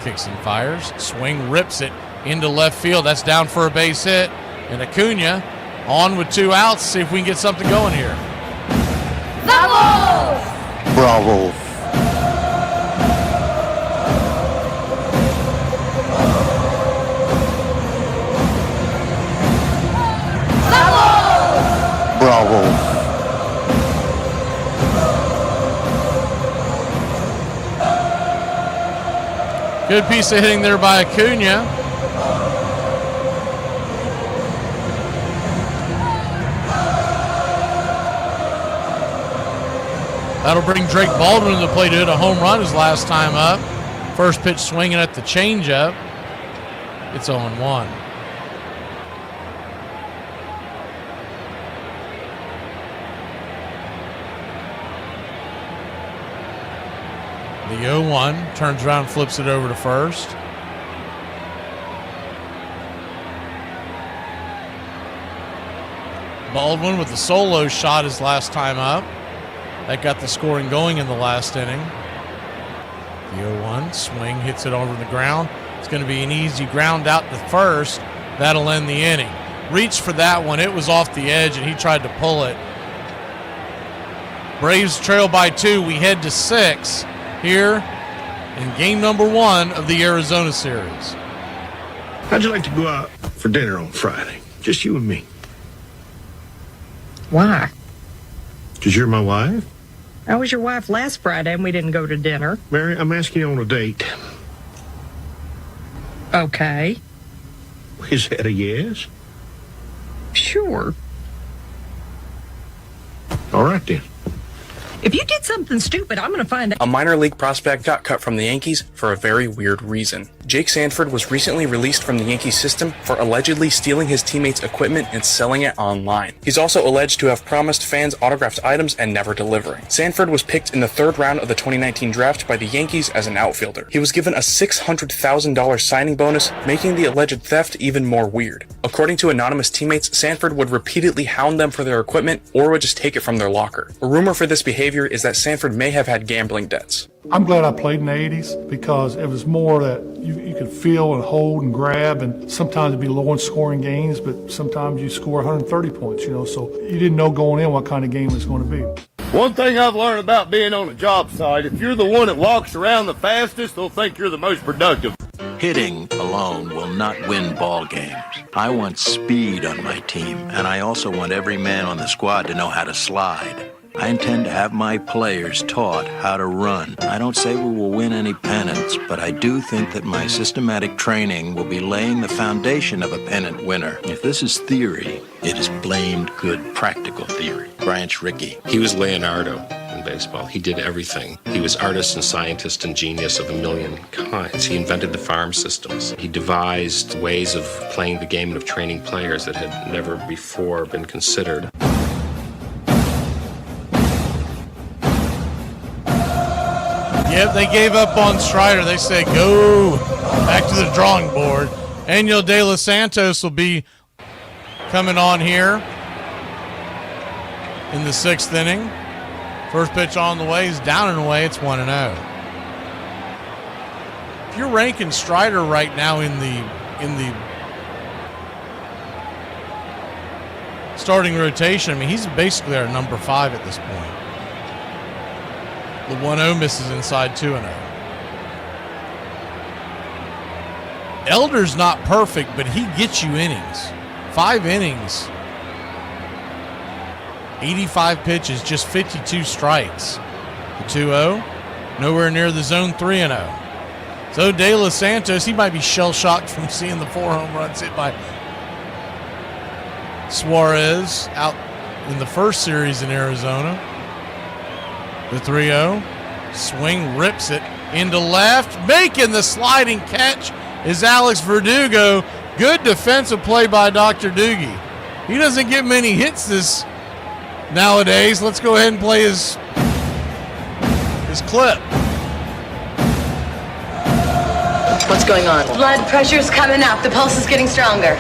Kicks and fires. Swing, rips it into left field. That's down for a base hit. And Acuna on with 2 outs. See if we can get something going here. Bravo! Bravo. Bravo. Good piece of hitting there by Acuna. That'll bring Drake Baldwin to the plate to hit a home run his last time up. First pitch swinging at the changeup. It's 0-1. The 0-1 turns around, flips it over to first. Baldwin with the solo shot his last time up. That got the scoring going in the last inning. The 0-1 swing, hits it over the ground. It's going to be an easy ground out to first. That'll end the inning. Reached for that one. It was off the edge, and he tried to pull it. Braves trail by 2. We head to 6 here in game number 1 of the Arizona series. How'd you like to go out for dinner on Friday? Just you and me. Why? Because you're my wife. I was your wife last Friday and we didn't go to dinner. Mary, I'm asking you on a date. Okay. Is that a yes? Sure. All right, then. If you did something stupid, I'm going to find out. A minor league prospect got cut from the Yankees for a very weird reason. Jake Sanford was recently released from the Yankees system for allegedly stealing his teammates' equipment and selling it online. He's also alleged to have promised fans autographed items and never delivering. Sanford was picked in the 3rd round of the 2019 draft by the Yankees as an outfielder. He was given a $600,000 signing bonus, making the alleged theft even more weird. According to anonymous teammates, Sanford would repeatedly hound them for their equipment or would just take it from their locker. A rumor for this behavior is that Sanford may have had gambling debts. I'm glad I played in the 80s because it was more that you could feel and hold and grab, and sometimes it'd be low in scoring games, but sometimes you score 130 points, so you didn't know going in what kind of game it was going to be. One thing I've learned about being on a job site, if you're the one that walks around the fastest, they'll think you're the most productive. Hitting alone will not win ball games. I want speed on my team, and I also want every man on the squad to know how to slide. I intend to have my players taught how to run. I don't say we will win any pennants, but I do think that my systematic training will be laying the foundation of a pennant winner. If this is theory, it is blamed good practical theory. Branch Rickey. He was Leonardo in baseball. He did everything. He was artist and scientist and genius of a million kinds. He invented the farm systems. He devised ways of playing the game and of training players that had never before been considered. Yep, they gave up on Strider. They said, go back to the drawing board. Daniel De Los Santos will be coming on here in the 6th inning. First pitch on the way is down and away. It's 1-0. If you're ranking Strider right now in the starting rotation, I mean, he's basically our number 5 at this point. The 1-0 misses inside 2-0. Elder's not perfect, but he gets you innings. 5 innings. 85 pitches, just 52 strikes. The 2-0, nowhere near the zone 3-0. So De Los Santos, he might be shell-shocked from seeing the 4 home runs hit by Suarez out in the first series in Arizona. The 3-0, swing, rips it into left. Making the sliding catch is Alex Verdugo. Good defensive play by Dr. Doogie. He doesn't get many hits nowadays. Let's go ahead and play his clip. What's going on? Blood pressure's coming up. The pulse is getting stronger.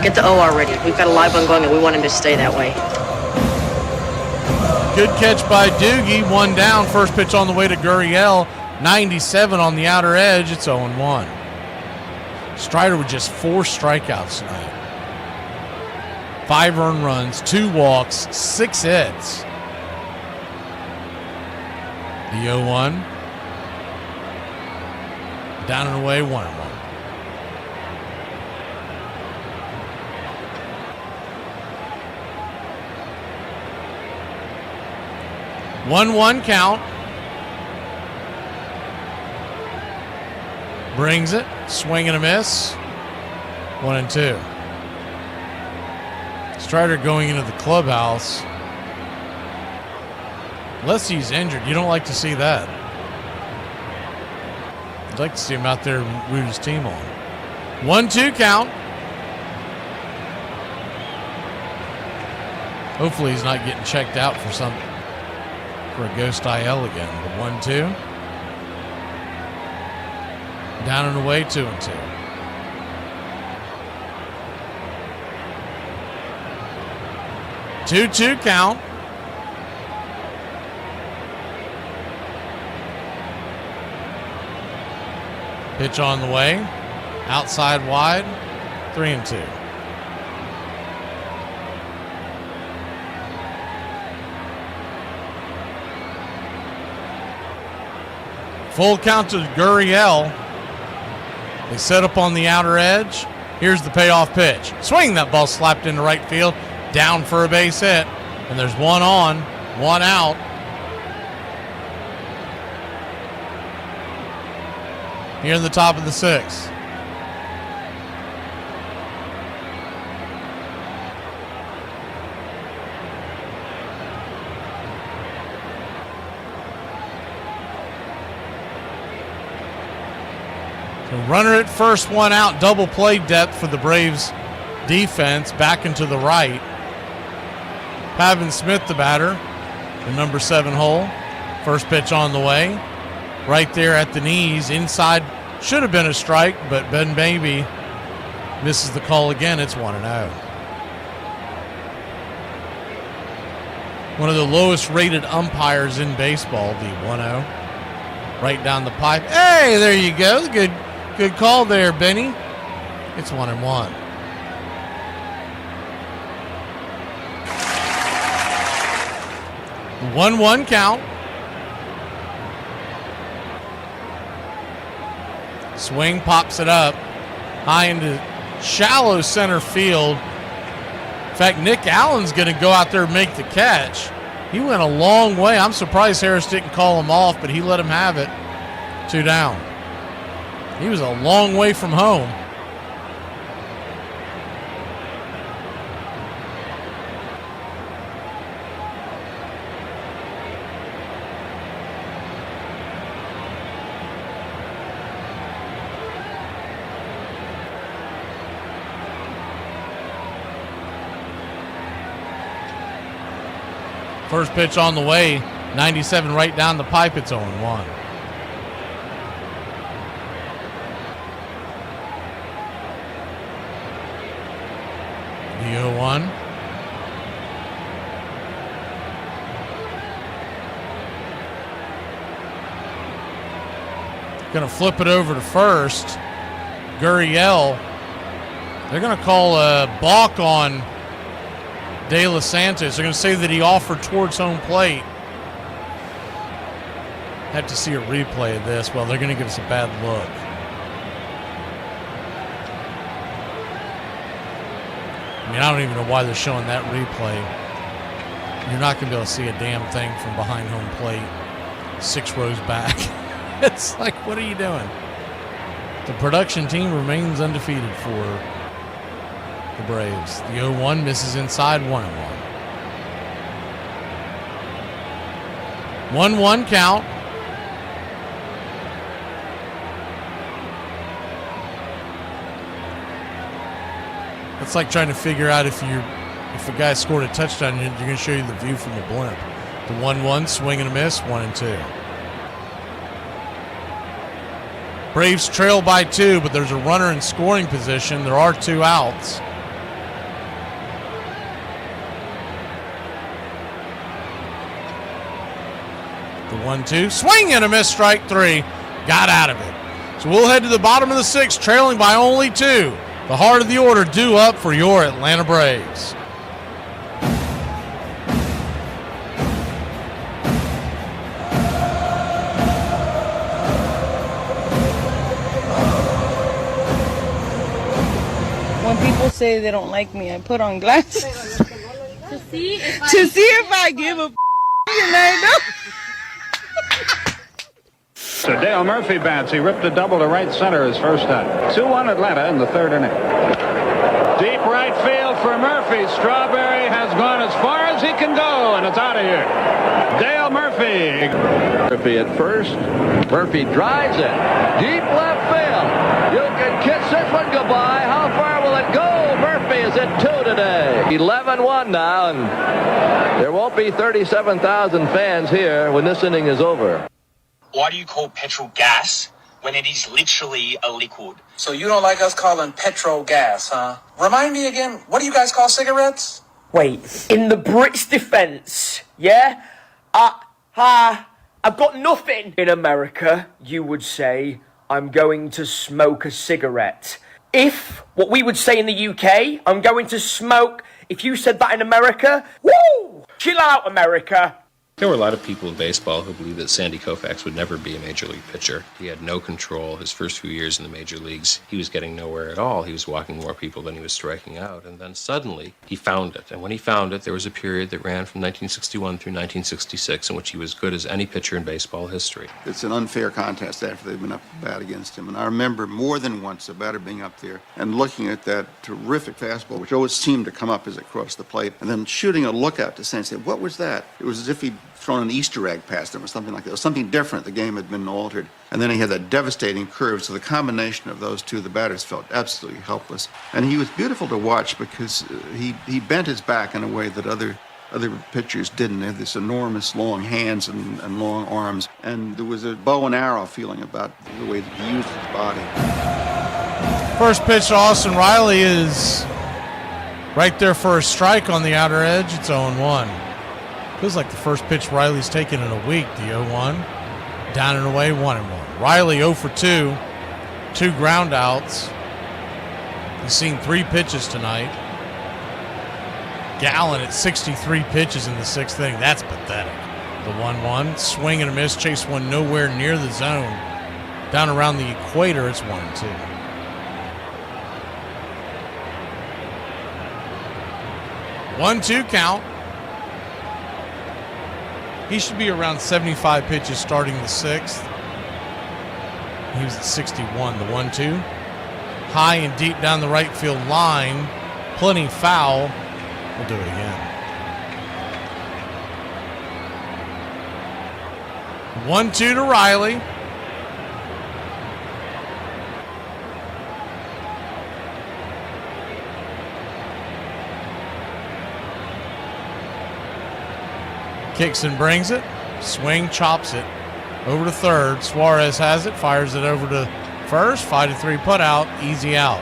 Get the OR ready. We've got a live one going and we want him to stay that way. Good catch by Doogie. 1 down. First pitch on the way to Gurriel. 97 on the outer edge. It's 0-1. Strider with just 4 strikeouts tonight. 5 earned runs, 2 walks, 6 hits. The 0-1. Down and away, 1-1. One count. Brings it. Swing and a miss. 1-2. Strider going into the clubhouse. Unless he's injured, you don't like to see that. You'd like to see him out there and root his team on. 1-2 count. Hopefully he's not getting checked out for a ghost IL again. But 1-2. Down and away, 2-2. Two count. Pitch on the way. Outside wide. 3-2. Full count to Gurriel. They set up on the outer edge. Here's the payoff pitch. Swing, that ball slapped into right field. Down for a base hit. And there's 1 on, 1 out. Here in the top of the 6th. The runner at first, one out, double play depth for the Braves defense, back into the right. Pavin Smith, the batter, the number 7 hole. First pitch on the way. Right there at the knees, inside, should have been a strike, but Ben Baby misses the call again. It's 1-0. One of the lowest rated umpires in baseball, the 1-0. Right down the pipe. Hey, there you go. Good call there, Benny. It's 1-1. The 1-1 count. Swing, pops it up high into shallow center field. In fact, Nick Allen's going to go out there and make the catch. He went a long way. I'm surprised Harris didn't call him off, but he let him have it. 2 down. He was a long way from home. First pitch on the way, 97 right down the pipe, it's 0-1. The 0-1. Going to flip it over to first. Gurriel. They're going to call a balk on De Los Santos. They're going to say that he offered towards home plate. Have to see a replay of this. Well, they're going to give us a bad look. I mean, I don't even know why they're showing that replay. You're not going to be able to see a damn thing from behind home plate 6 rows back. It's like, what are you doing? The production team remains undefeated for the Braves. The 0-1 misses inside, 1-1. 1-1 count. It's like trying to figure out if a guy scored a touchdown, you're going to show you the view from the blimp. The 1-1, swing and a miss, 1-2. Braves trail by 2, but there's a runner in scoring position. There are 2 outs. The 1-2, swing and a miss, strike 3. Got out of it. So we'll head to the bottom of the 6th, trailing by only 2. The heart of the order due up for your Atlanta Braves. When people say they don't like me, I put on glasses to see if I give a and I don't. So Dale Murphy bats. He ripped a double to right center his first time. 2-1 Atlanta in the 3rd inning. Deep right field for Murphy. Strawberry has gone as far as he can go, and it's out of here. Dale Murphy. Murphy at first. Murphy drives it. Deep left field. You can kiss this one goodbye. How far will it go? Murphy is at 2 today. 11-1 now, and there won't be 37,000 fans here when this inning is over. Why do you call petrol gas when it is literally a liquid? So you don't like us calling petrol gas, huh? Remind me again, what do you guys call cigarettes? Wait, in the Brits' defense, yeah? I've got nothing. In America, you would say, I'm going to smoke a cigarette. If, what we would say in the UK, I'm going to smoke, if you said that in America, woo! Chill out, America. There were a lot of people in baseball who believed that Sandy Koufax would never be a major league pitcher. He had no control his first few years in the major leagues. He was getting nowhere at all. He was walking more people than he was striking out. And then suddenly he found it. And when he found it, there was a period that ran from 1961 through 1966 in which he was good as any pitcher in baseball history. It's an unfair contest after they've been up to bat against him. And I remember more than once the batter being up there and looking at that terrific fastball, which always seemed to come up as it crossed the plate, and then shooting a lookout to say, what was that? It was as if he thrown an Easter egg past him or something like that. It was something different. The game had been altered. And then he had that devastating curve. So the combination of those two, the batters felt absolutely helpless. And he was beautiful to watch because he bent his back in a way that other pitchers didn't. They had this enormous long hands and long arms. And there was a bow and arrow feeling about the way that he used his body. First pitch to Austin Riley is right there for a strike on the outer edge. It's 0-1. Feels like the first pitch Riley's taken in a week, the 0-1. Down and away, 1-1. Riley 0 for 2. 2 ground outs. He's seen 3 pitches tonight. Gallen at 63 pitches in the 6th inning. That's pathetic. The 1-1. Swing and a miss. Chase one nowhere near the zone. Down around the equator, it's 1-2. 1-2 count. He should be around 75 pitches starting the 6th. He was at 61. The 1-2. High and deep down the right field line. Plenty foul. We'll do it again. 1-2 to Riley. Kicks and brings it. Swing, chops it. Over to third. Suarez has it. Fires it over to first. 5-3 put out. Easy out.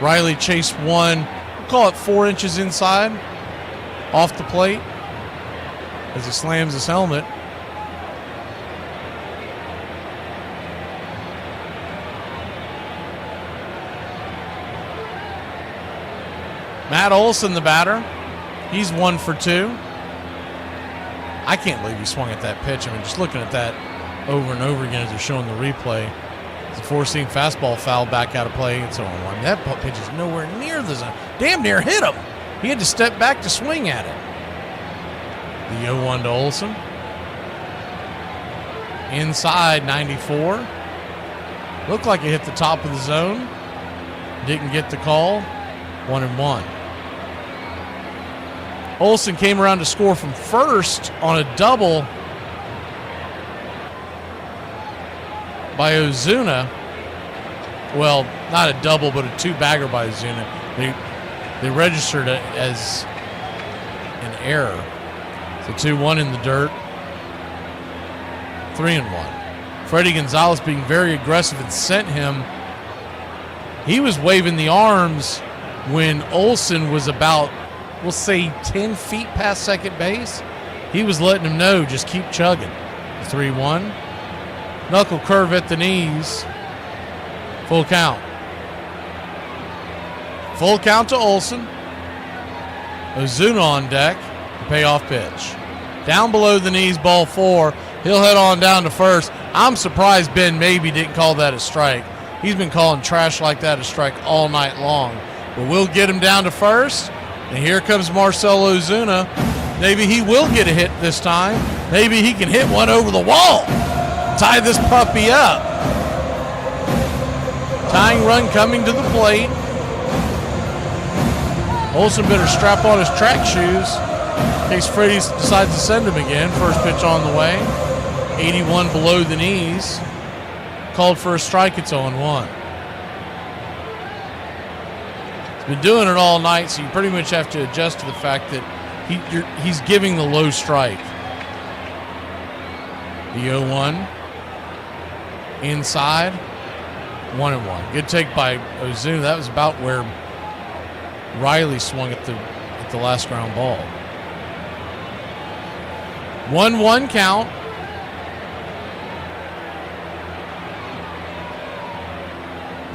Riley chased one. We'll call it 4 inches inside. Off the plate. As he slams his helmet. Matt Olson, the batter. He's 1 for 2. I can't believe he swung at that pitch. I mean, just looking at that over and over again as they're showing the replay. It's a 4-seam fastball foul back out of play. It's 0-1. That pitch is nowhere near the zone. Damn near hit him. He had to step back to swing at it. The 0-1 to Olson. Inside 94. Looked like it hit the top of the zone. Didn't get the call. 1-1. Olson came around to score from first on a double by Ozuna. Well, not a double, but a 2-bagger by Ozuna. They registered it as an error. So 2-1 in the dirt. 3-1. Freddie Gonzalez being very aggressive and sent him. He was waving the arms when Olson was about, we'll say, 10 feet past second base. He was letting him know, just keep chugging. 3-1. Knuckle curve at the knees. Full count. Full count to Olson. Ozuna on deck. The payoff pitch. Down below the knees, ball 4. He'll head on down to first. I'm surprised Ben maybe didn't call that a strike. He's been calling trash like that a strike all night long. But we'll get him down to first. And here comes Marcell Ozuna. Maybe he will get a hit this time. Maybe he can hit one over the wall. Tie this puppy up. Tying run coming to the plate. Olson better strap on his track shoes in case Freddie decides to send him again. First pitch on the way. 81 below the knees. Called for a strike. It's 0-1. Been doing it all night, so you pretty much have to adjust to the fact that he's giving the low strike. The 0-1. Inside. 1-1. Good take by Ozuna. That was about where Riley swung at the last ground ball. 1-1 count.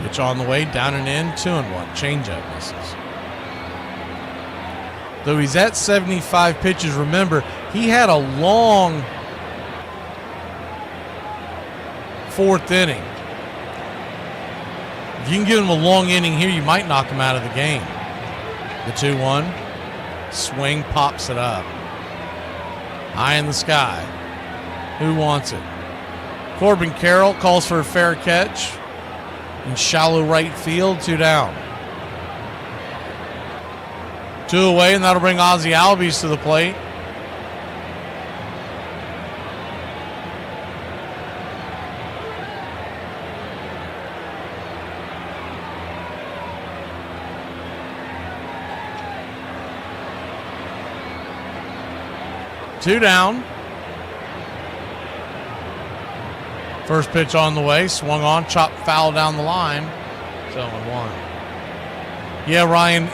Pitch on the way, down and in, 2-1. Changeup misses. Though he's at 75 pitches, remember, he had a long 4th inning. If you can give him a long inning here, you might knock him out of the game. The 2-1. Swing, pops it up. High in the sky. Who wants it? Corbin Carroll calls for a fair catch. In shallow right field, 2 down. 2 away, and that'll bring Ozzie Albies to the plate. 2 down. First pitch on the way, swung on, chopped foul down the line. It's 0-1. Yeah, Ryan,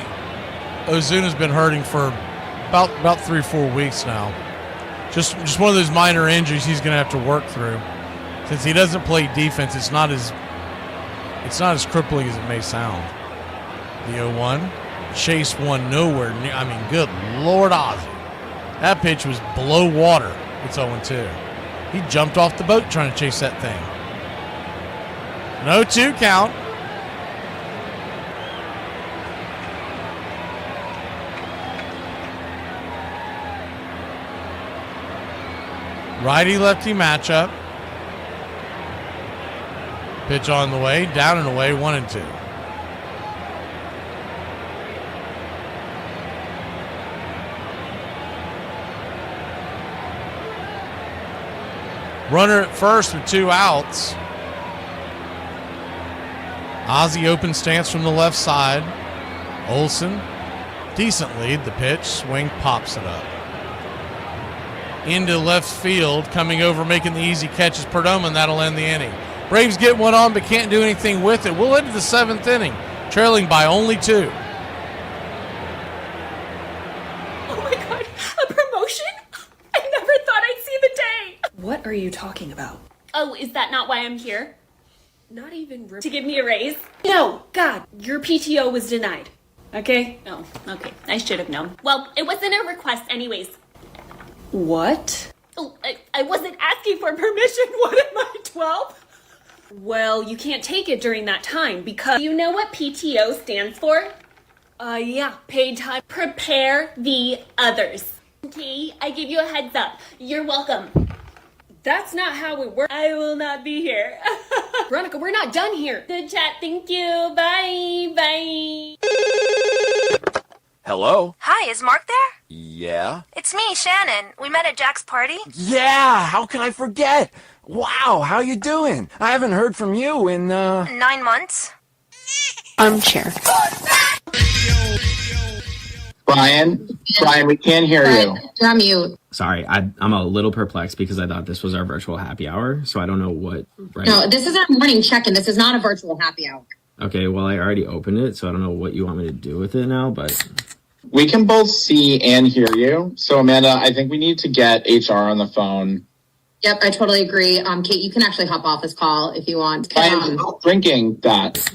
Ozuna's been hurting for about 3 or 4 weeks now. Just one of those minor injuries he's going to have to work through. Since he doesn't play defense, it's not as crippling as it may sound. The 0-1. Chase one nowhere near. I mean, good Lord Ozzie. That pitch was below water. It's 0-2. He jumped off the boat trying to chase that thing. No 2 count. Righty-lefty matchup. Pitch on the way, down and away, 1-2. Runner at first with 2 outs. Ozzie open stance from the left side. Olsen, decent lead. The pitch, swing, pops it up. Into left field, coming over, making the easy catch is Perdomo, and that'll end the inning. Braves get one on, but can't do anything with it. We'll into the 7th inning, trailing by only 2. Oh my God, a promotion? I never thought I'd see the day. What are you talking about? Oh, is that not why I'm here? Not even to give me a raise? No, God, your PTO was denied. Okay? Oh, okay, I should have known. Well, it wasn't a request anyways. What? Oh, I wasn't asking for permission. What am I, 12? Well, you can't take it during that time because you know what PTO stands for? Yeah, paid time. Prepare the others. Okay, I give you a heads up. You're welcome. That's not how it works. I will not be here. Veronica, we're not done here. Good chat. Thank you. Bye. Bye. Hello? Hi, is Mark there? Yeah? It's me, Shannon. We met at Jack's party. Yeah! How can I forget? Wow, how you doing? I haven't heard from you in, 9 months. Armchair. Brian, we can't hear you. You're on mute. Sorry, I'm a little perplexed because I thought this was our virtual happy hour, so I don't know what... Right? No, this is our morning check-in. This is not a virtual happy hour. Okay, well, I already opened it, so I don't know what you want me to do with it now, but... We can both see and hear you. So, Amanda, I think we need to get HR on the phone. Yep, I totally agree. Kate, you can actually hop off this call if you want. I'm drinking that.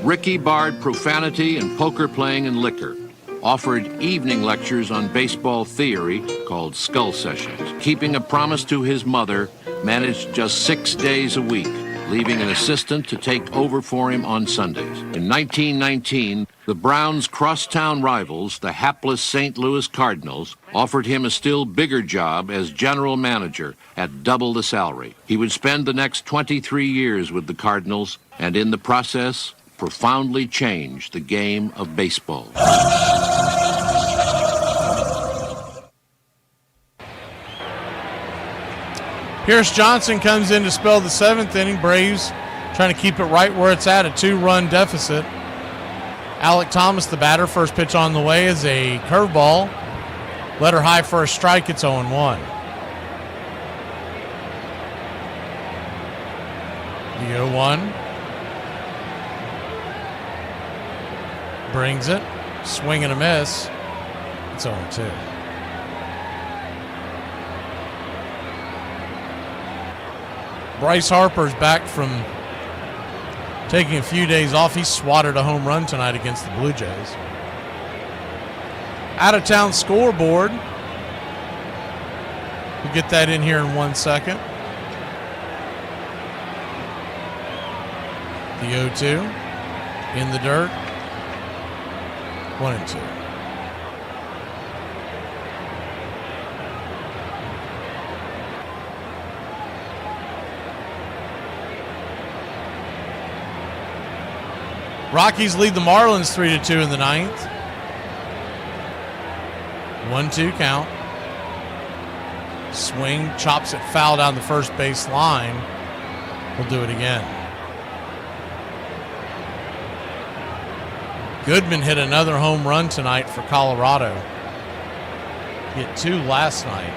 Ricky barred profanity and poker playing and liquor. Offered evening lectures on baseball theory called Skull Sessions. Keeping a promise to his mother, managed just 6 days a week, leaving an assistant to take over for him on Sundays. In 1919, the Browns' crosstown rivals, the hapless St. Louis Cardinals, offered him a still bigger job as general manager at double the salary. He would spend the next 23 years with the Cardinals and in the process profoundly change the game of baseball. Pierce Johnson comes in to spell the 7th inning. Braves trying to keep it right where it's at, a 2-run deficit. Alec Thomas, the batter, first pitch on the way is a curveball. Letter high for a strike, it's 0-1. The 0-1. Brings it. Swing and a miss. It's 0-2. Bryce Harper's back from taking a few days off. He swatted a home run tonight against the Blue Jays. Out-of-town scoreboard. We'll get that in here in 1 second. The 0-2 in the dirt. 1-2. Rockies lead the Marlins 3-2 in the 9th. 1-2 count. Swing, chops it foul down the first base line. We'll do it again. Goodman hit another home run tonight for Colorado. get 2 last night.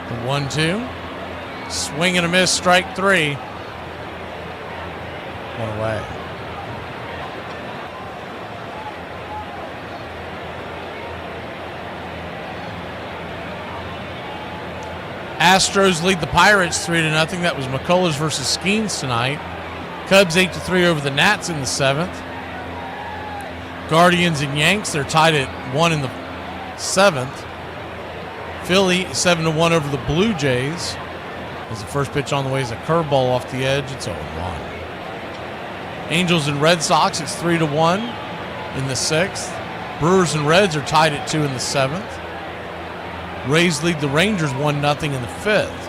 The 1-2. Swing and a miss, strike 3. 1 away. Astros lead the Pirates 3-0. That was McCullers versus Skeens tonight. Cubs 8-3 over the Nats in the 7th. Guardians and Yanks, they're tied at 1 in the 7th. Philly 7-1 over the Blue Jays. As the first pitch on the way is a curveball off the edge. It's 0-1. Angels and Red Sox, it's 3-1 in the 6th. Brewers and Reds are tied at 2 in the 7th. Rays lead the Rangers 1-0 in the 5th.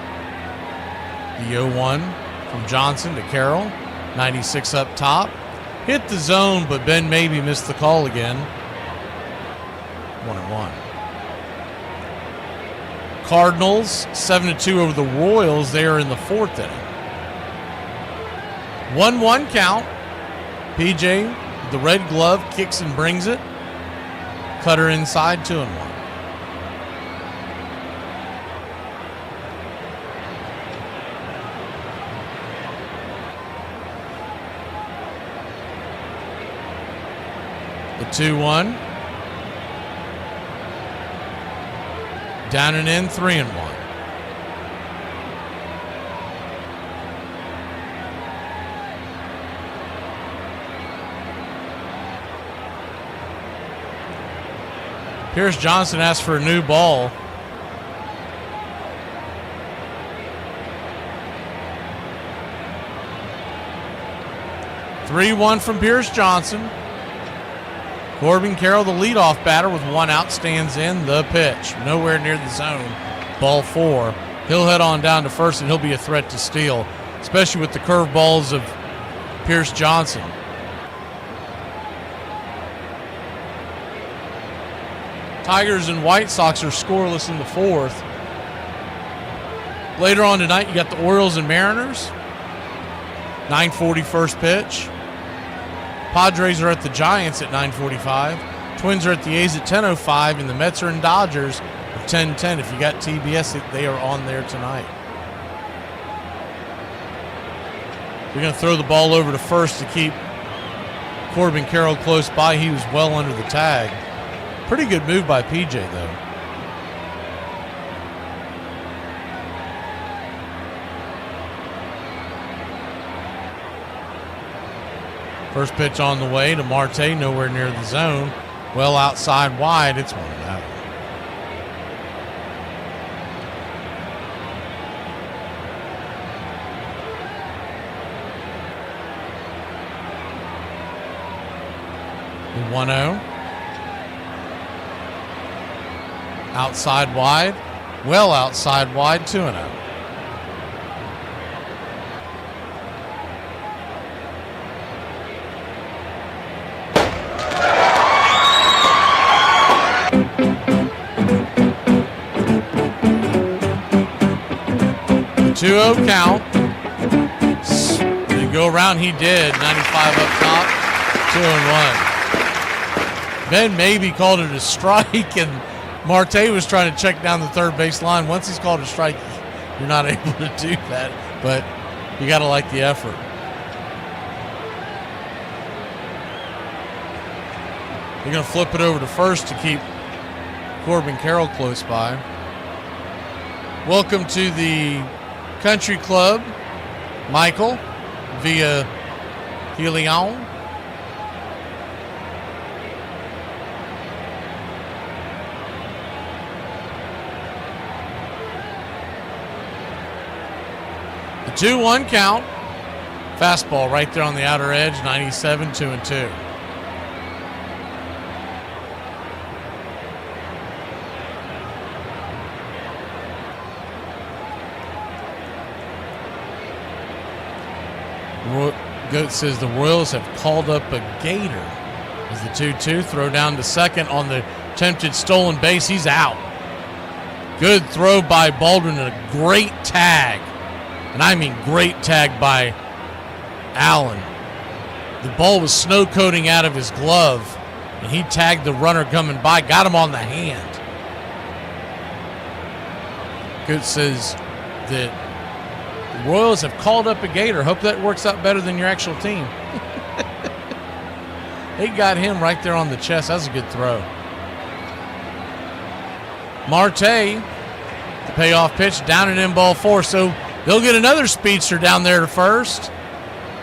The 0-1 from Johnson to Carroll. 96 up top. Hit the zone, but Ben Maybe missed the call again. 1-1. Cardinals 7-2 over the Royals. They are in the 4th inning. 1-1 count. PJ, the red glove, kicks and brings it. Cutter inside, 2-1. The 2-1. Down and in, 3-1. Pierce Johnson asked for a new ball. (3-1) from Pierce Johnson. Corbin Carroll, the leadoff batter, with 1 out, stands in the pitch. Nowhere near the zone. Ball 4. He'll head on down to first, and he'll be a threat to steal, especially with the curveballs of Pierce Johnson. Tigers and White Sox are scoreless in the 4th. Later on tonight, you got the Orioles and Mariners. 9:40 first pitch. Padres are at the Giants at 9:45. Twins are at the A's at 10:05, and the Mets are in Dodgers at 10:10. If you got TBS, they are on there tonight. We're going to throw the ball over to first to keep Corbin Carroll close by. He was well under the tag. Pretty good move by PJ, though. First pitch on the way to Marte, nowhere near the zone. Well outside wide, it's 1-0. The 1-0. Outside wide. Well outside wide, 2-0. The 2-0 count. Did he go around? He did. 95 up top. 2-1. Ben maybe called it a strike, and Marte was trying to check down the third base line. Once he's called a strike, you're not able to do that, but you got to like the effort. They're going to flip it over to first to keep Corbin Carroll close by. Welcome to the Country Club, Michael, via Helion. The 2-1 count. Fastball right there on the outer edge, 97, 2-2. Goat says the Royals have called up a Gator. As the 2-2 throw down to second on the attempted stolen base. He's out. Good throw by Baldwin and a great tag And I mean great tag by Allen. The ball was snow coating out of his glove, and he tagged the runner coming by, got him on the hand. Coach says that the Royals have called up a Gator. Hope that works out better than your actual team. They got him right there on the chest. That was a good throw. Marte, the payoff pitch, down and in ball 4. So they'll get another speedster down there to first.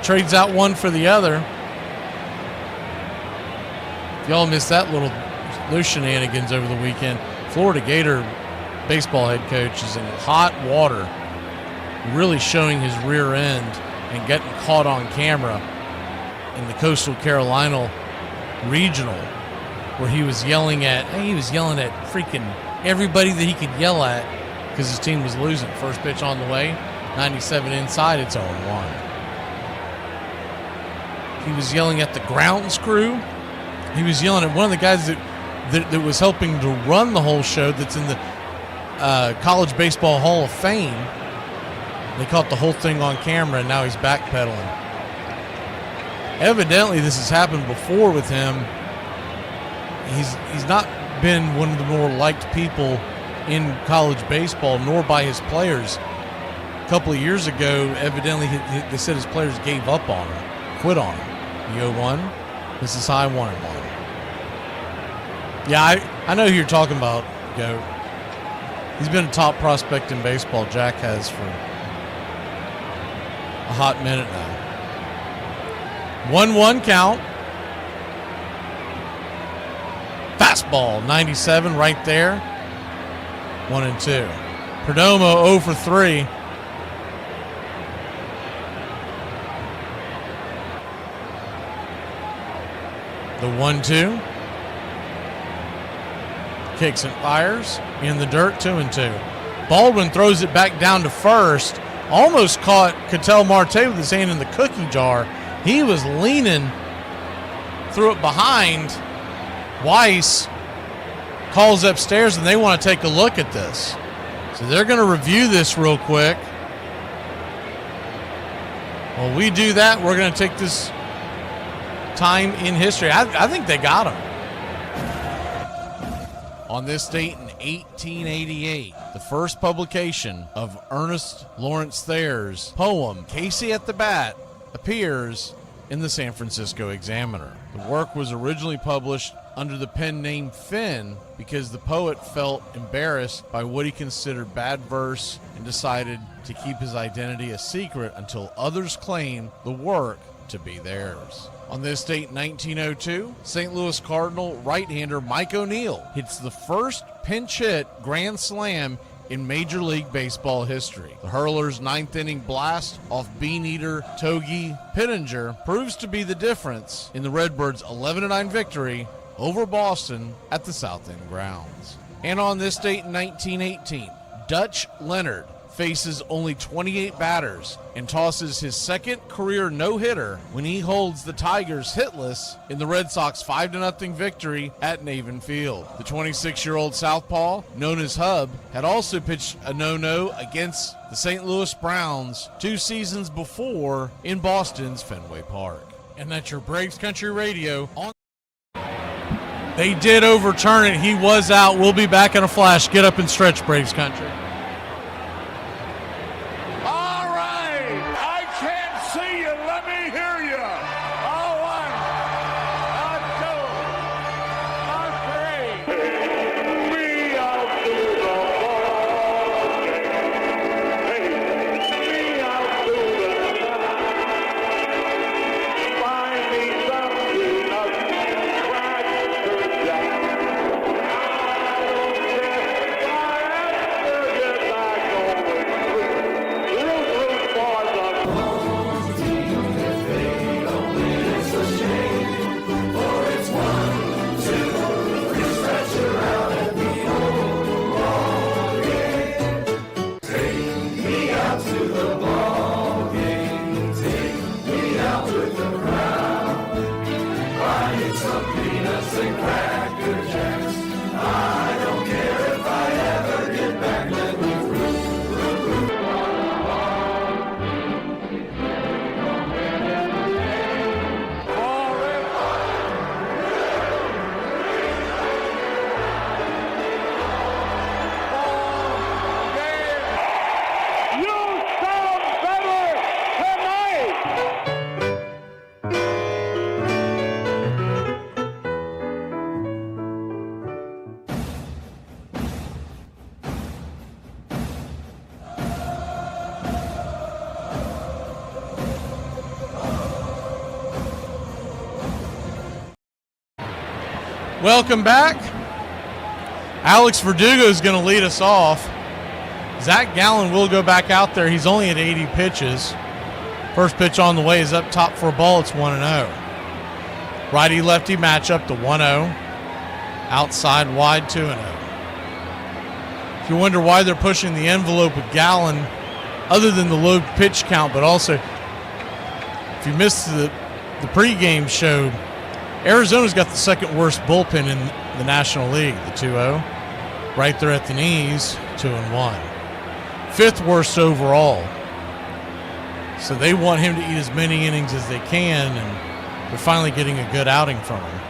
Trades out one for the other. If y'all missed those shenanigans over the weekend, Florida Gator baseball head coach is in hot water, really showing his rear end and getting caught on camera in the Coastal Carolina Regional, where he was yelling at freaking everybody that he could yell at because his team was losing. First pitch on the way, 97 inside, it's 0-1. He was yelling at the grounds crew. He was yelling at one of the guys that was helping to run the whole show, that's in the College Baseball Hall of Fame. They caught the whole thing on camera, and now he's backpedaling. Evidently, this has happened before with him. He's not been one of the more liked people in college baseball, nor by his players. A couple of years ago, evidently, they said his players gave up on him, quit on him. The 0-1. This is high 1-1. Yeah, I know who you're talking about, Goat. He's been a top prospect in baseball. Jack has for a hot minute now. 1-1 count. Fastball, 97 right there. 1-2. Perdomo 0 for 3. The 1-2. Kicks and fires in the dirt, 2-2. Baldwin throws it back down to first. Almost caught Ketel Marte with his hand in the cookie jar. He was leaning, threw it behind. Weiss calls upstairs, and they want to take a look at this. So they're going to review this real quick. While we do that, we're going to take this time in history. I think they got him. On this date in 1888, the first publication of Ernest Lawrence Thayer's poem, Casey at the Bat, appears in the San Francisco Examiner. The work was originally published under the pen name Finn because the poet felt embarrassed by what he considered bad verse and decided to keep his identity a secret until others claimed the work to be theirs. On this date, 1902, St. Louis Cardinal right-hander Mike O'Neill hits the first pinch hit grand slam in Major League Baseball history. The hurler's ninth-inning blast off bean-eater Togi Pittenger proves to be the difference in the Redbirds' 11-9 victory over Boston at the South End grounds. And on this date in 1918, Dutch Leonard faces only 28 batters and tosses his second career no-hitter when he holds the Tigers hitless in the Red Sox 5-0 victory at Navin Field. The 26-year-old southpaw, known as Hub, had also pitched a no-no against the St. Louis Browns 2 seasons before in Boston's Fenway Park. And that's your Braves Country Radio. They did overturn it. He was out. We'll be back in a flash. Get up and stretch, Braves Country. Welcome back. Alex Verdugo is going to lead us off. Zach Gallen will go back out there. He's only at 80 pitches. First pitch on the way is up top for a ball. It's 1-0. Righty-lefty matchup, the 1-0. Outside wide, 2-0. If you wonder why they're pushing the envelope with Gallen, other than the low pitch count, but also, if you missed the pregame show, Arizona's got the second worst bullpen in the National League, the 2-0. Right there at the knees, 2-1. Fifth worst overall. So they want him to eat as many innings as they can, and they're finally getting a good outing from him.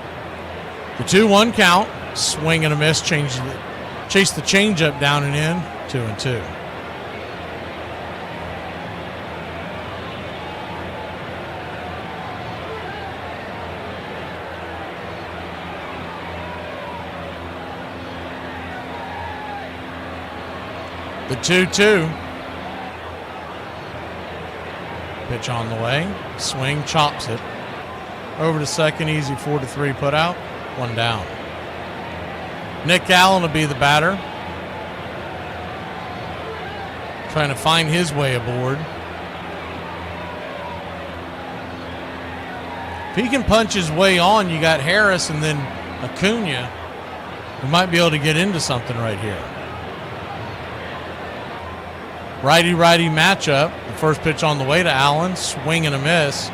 The 2-1 count, swing and a miss, chase the changeup down and in, 2-2. The 2-2. Pitch on the way. Swing, chops it. Over to second, easy 4-3 put out. One down. Nick Allen will be the batter. Trying to find his way aboard. If he can punch his way on, you got Harris and then Acuna, who might be able to get into something right here. Righty-righty matchup. The first pitch on the way to Allen. Swing and a miss.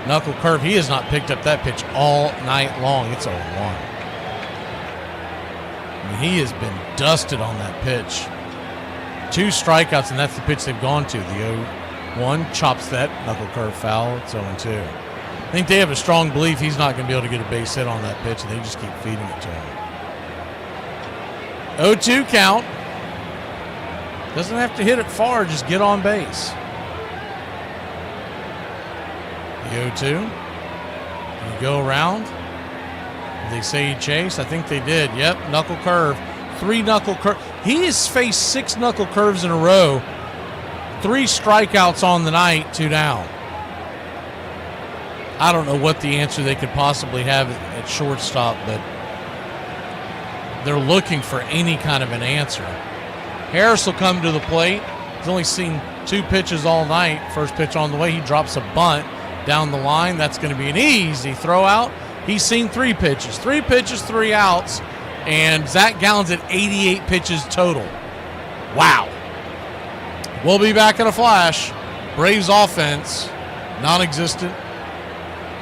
Knuckle curve. He has not picked up that pitch all night long. It's 0-1. I mean, he has been dusted on that pitch. 2 strikeouts, and that's the pitch they've gone to. The 0-1 chops that knuckle curve foul. It's 0-2. I think they have a strong belief he's not going to be able to get a base hit on that pitch, and they just keep feeding it to him. 0-2 count. Doesn't have to hit it far, just get on base. The 0-2. Can you go around? Did they say he chased? I think they did. Yep, knuckle curve. 3 knuckle curve. He has faced 6 knuckle curves in a row. 3 strikeouts on the night, 2 down. I don't know what the answer they could possibly have at shortstop, but they're looking for any kind of an answer. Harris will come to the plate. He's only seen 2 pitches all night. First pitch on the way, he drops a bunt down the line. That's going to be an easy throw out. He's seen 3 pitches. 3 pitches, 3 outs. And Zach Gallen's at 88 pitches total. Wow. We'll be back in a flash. Braves offense, non-existent.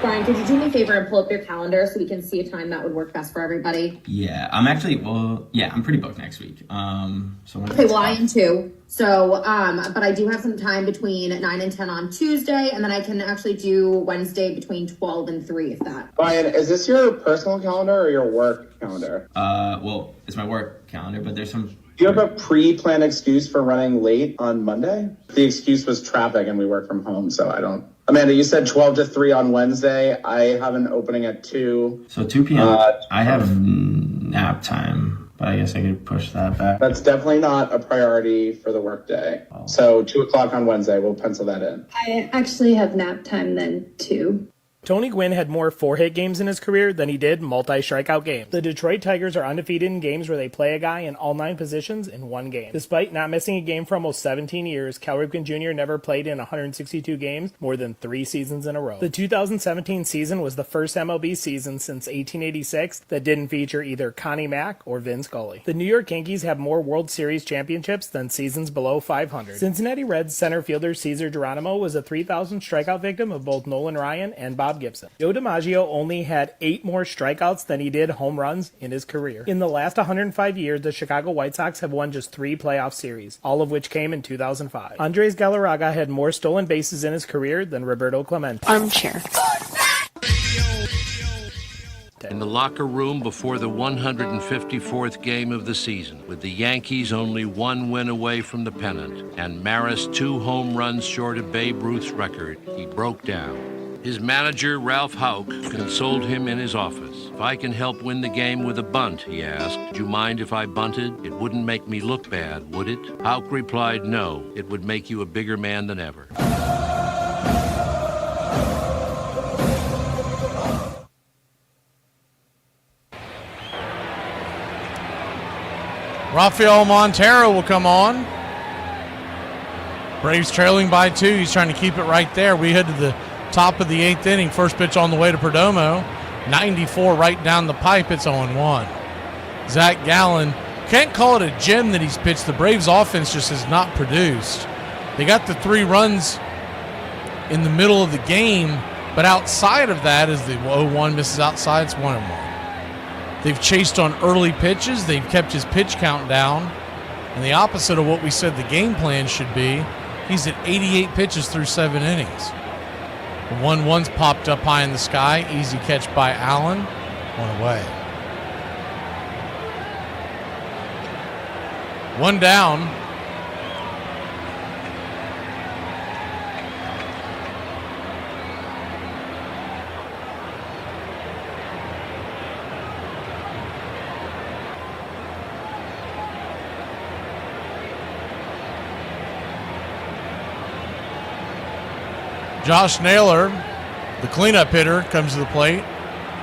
Brian, could you do me a favor and pull up your calendar so we can see a time that would work best for everybody? Yeah, I'm pretty booked next week. Okay, well, I am too. So, but I do have some time between 9 and 10 on Tuesday, and then I can actually do Wednesday between 12 and 3, if that. Brian, is this your personal calendar or your work calendar? Well, it's my work calendar, but there's some... Do you have a pre-planned excuse for running late on Monday? The excuse was traffic and we work from home, so I don't... Amanda, you said 12 to 3 on Wednesday. I have an opening at 2. So 2 p.m. I have nap time, but I guess I could push that back. That's definitely not a priority for the workday. So 2 o'clock on Wednesday, we'll pencil that in. I actually have nap time then, too. Tony Gwynn had more 4-hit games in his career than he did multi-strikeout games. The Detroit Tigers are undefeated in games where they play a guy in all 9 positions in 1 game. Despite not missing a game for almost 17 years, Cal Ripken Jr. never played in 162 games more than 3 seasons in a row. The 2017 season was the first MLB season since 1886 that didn't feature either Connie Mack or Vin Scully. The New York Yankees have more World Series championships than seasons below 500. Cincinnati Reds center fielder Cesar Geronimo was a 3,000 strikeout victim of both Nolan Ryan and Bob Gibson. Joe DiMaggio only had 8 more strikeouts than he did home runs in his career. In the last 105 years, the Chicago White Sox have won just 3 playoff series, all of which came in 2005. Andres Galarraga had more stolen bases in his career than Roberto Clemente. Armchair. In the locker room before the 154th game of the season, with the Yankees only 1 win away from the pennant, and Maris 2 home runs short of Babe Ruth's record, he broke down. His manager, Ralph Houck, consoled him in his office. If I can help win the game with a bunt, he asked, would you mind if I bunted? It wouldn't make me look bad, would it? Houck replied, no, it would make you a bigger man than ever. Rafael Montero will come on. Braves trailing by 2. He's trying to keep it right there. We head to the top of the 8th inning. First pitch on the way to Perdomo. 94 right down the pipe. It's 0-1. Zach Gallen, can't call it a gem that he's pitched. The Braves offense just has not produced. They got the 3 runs in the middle of the game, but outside of that, as the 0-1 misses outside, it's 1-1. They've chased on early pitches. They've kept his pitch count down. And the opposite of what we said the game plan should be, he's at 88 pitches through 7 innings. The 1-1's popped up high in the sky. Easy catch by Allen. 1 away. 1 down. Josh Naylor, the cleanup hitter, comes to the plate.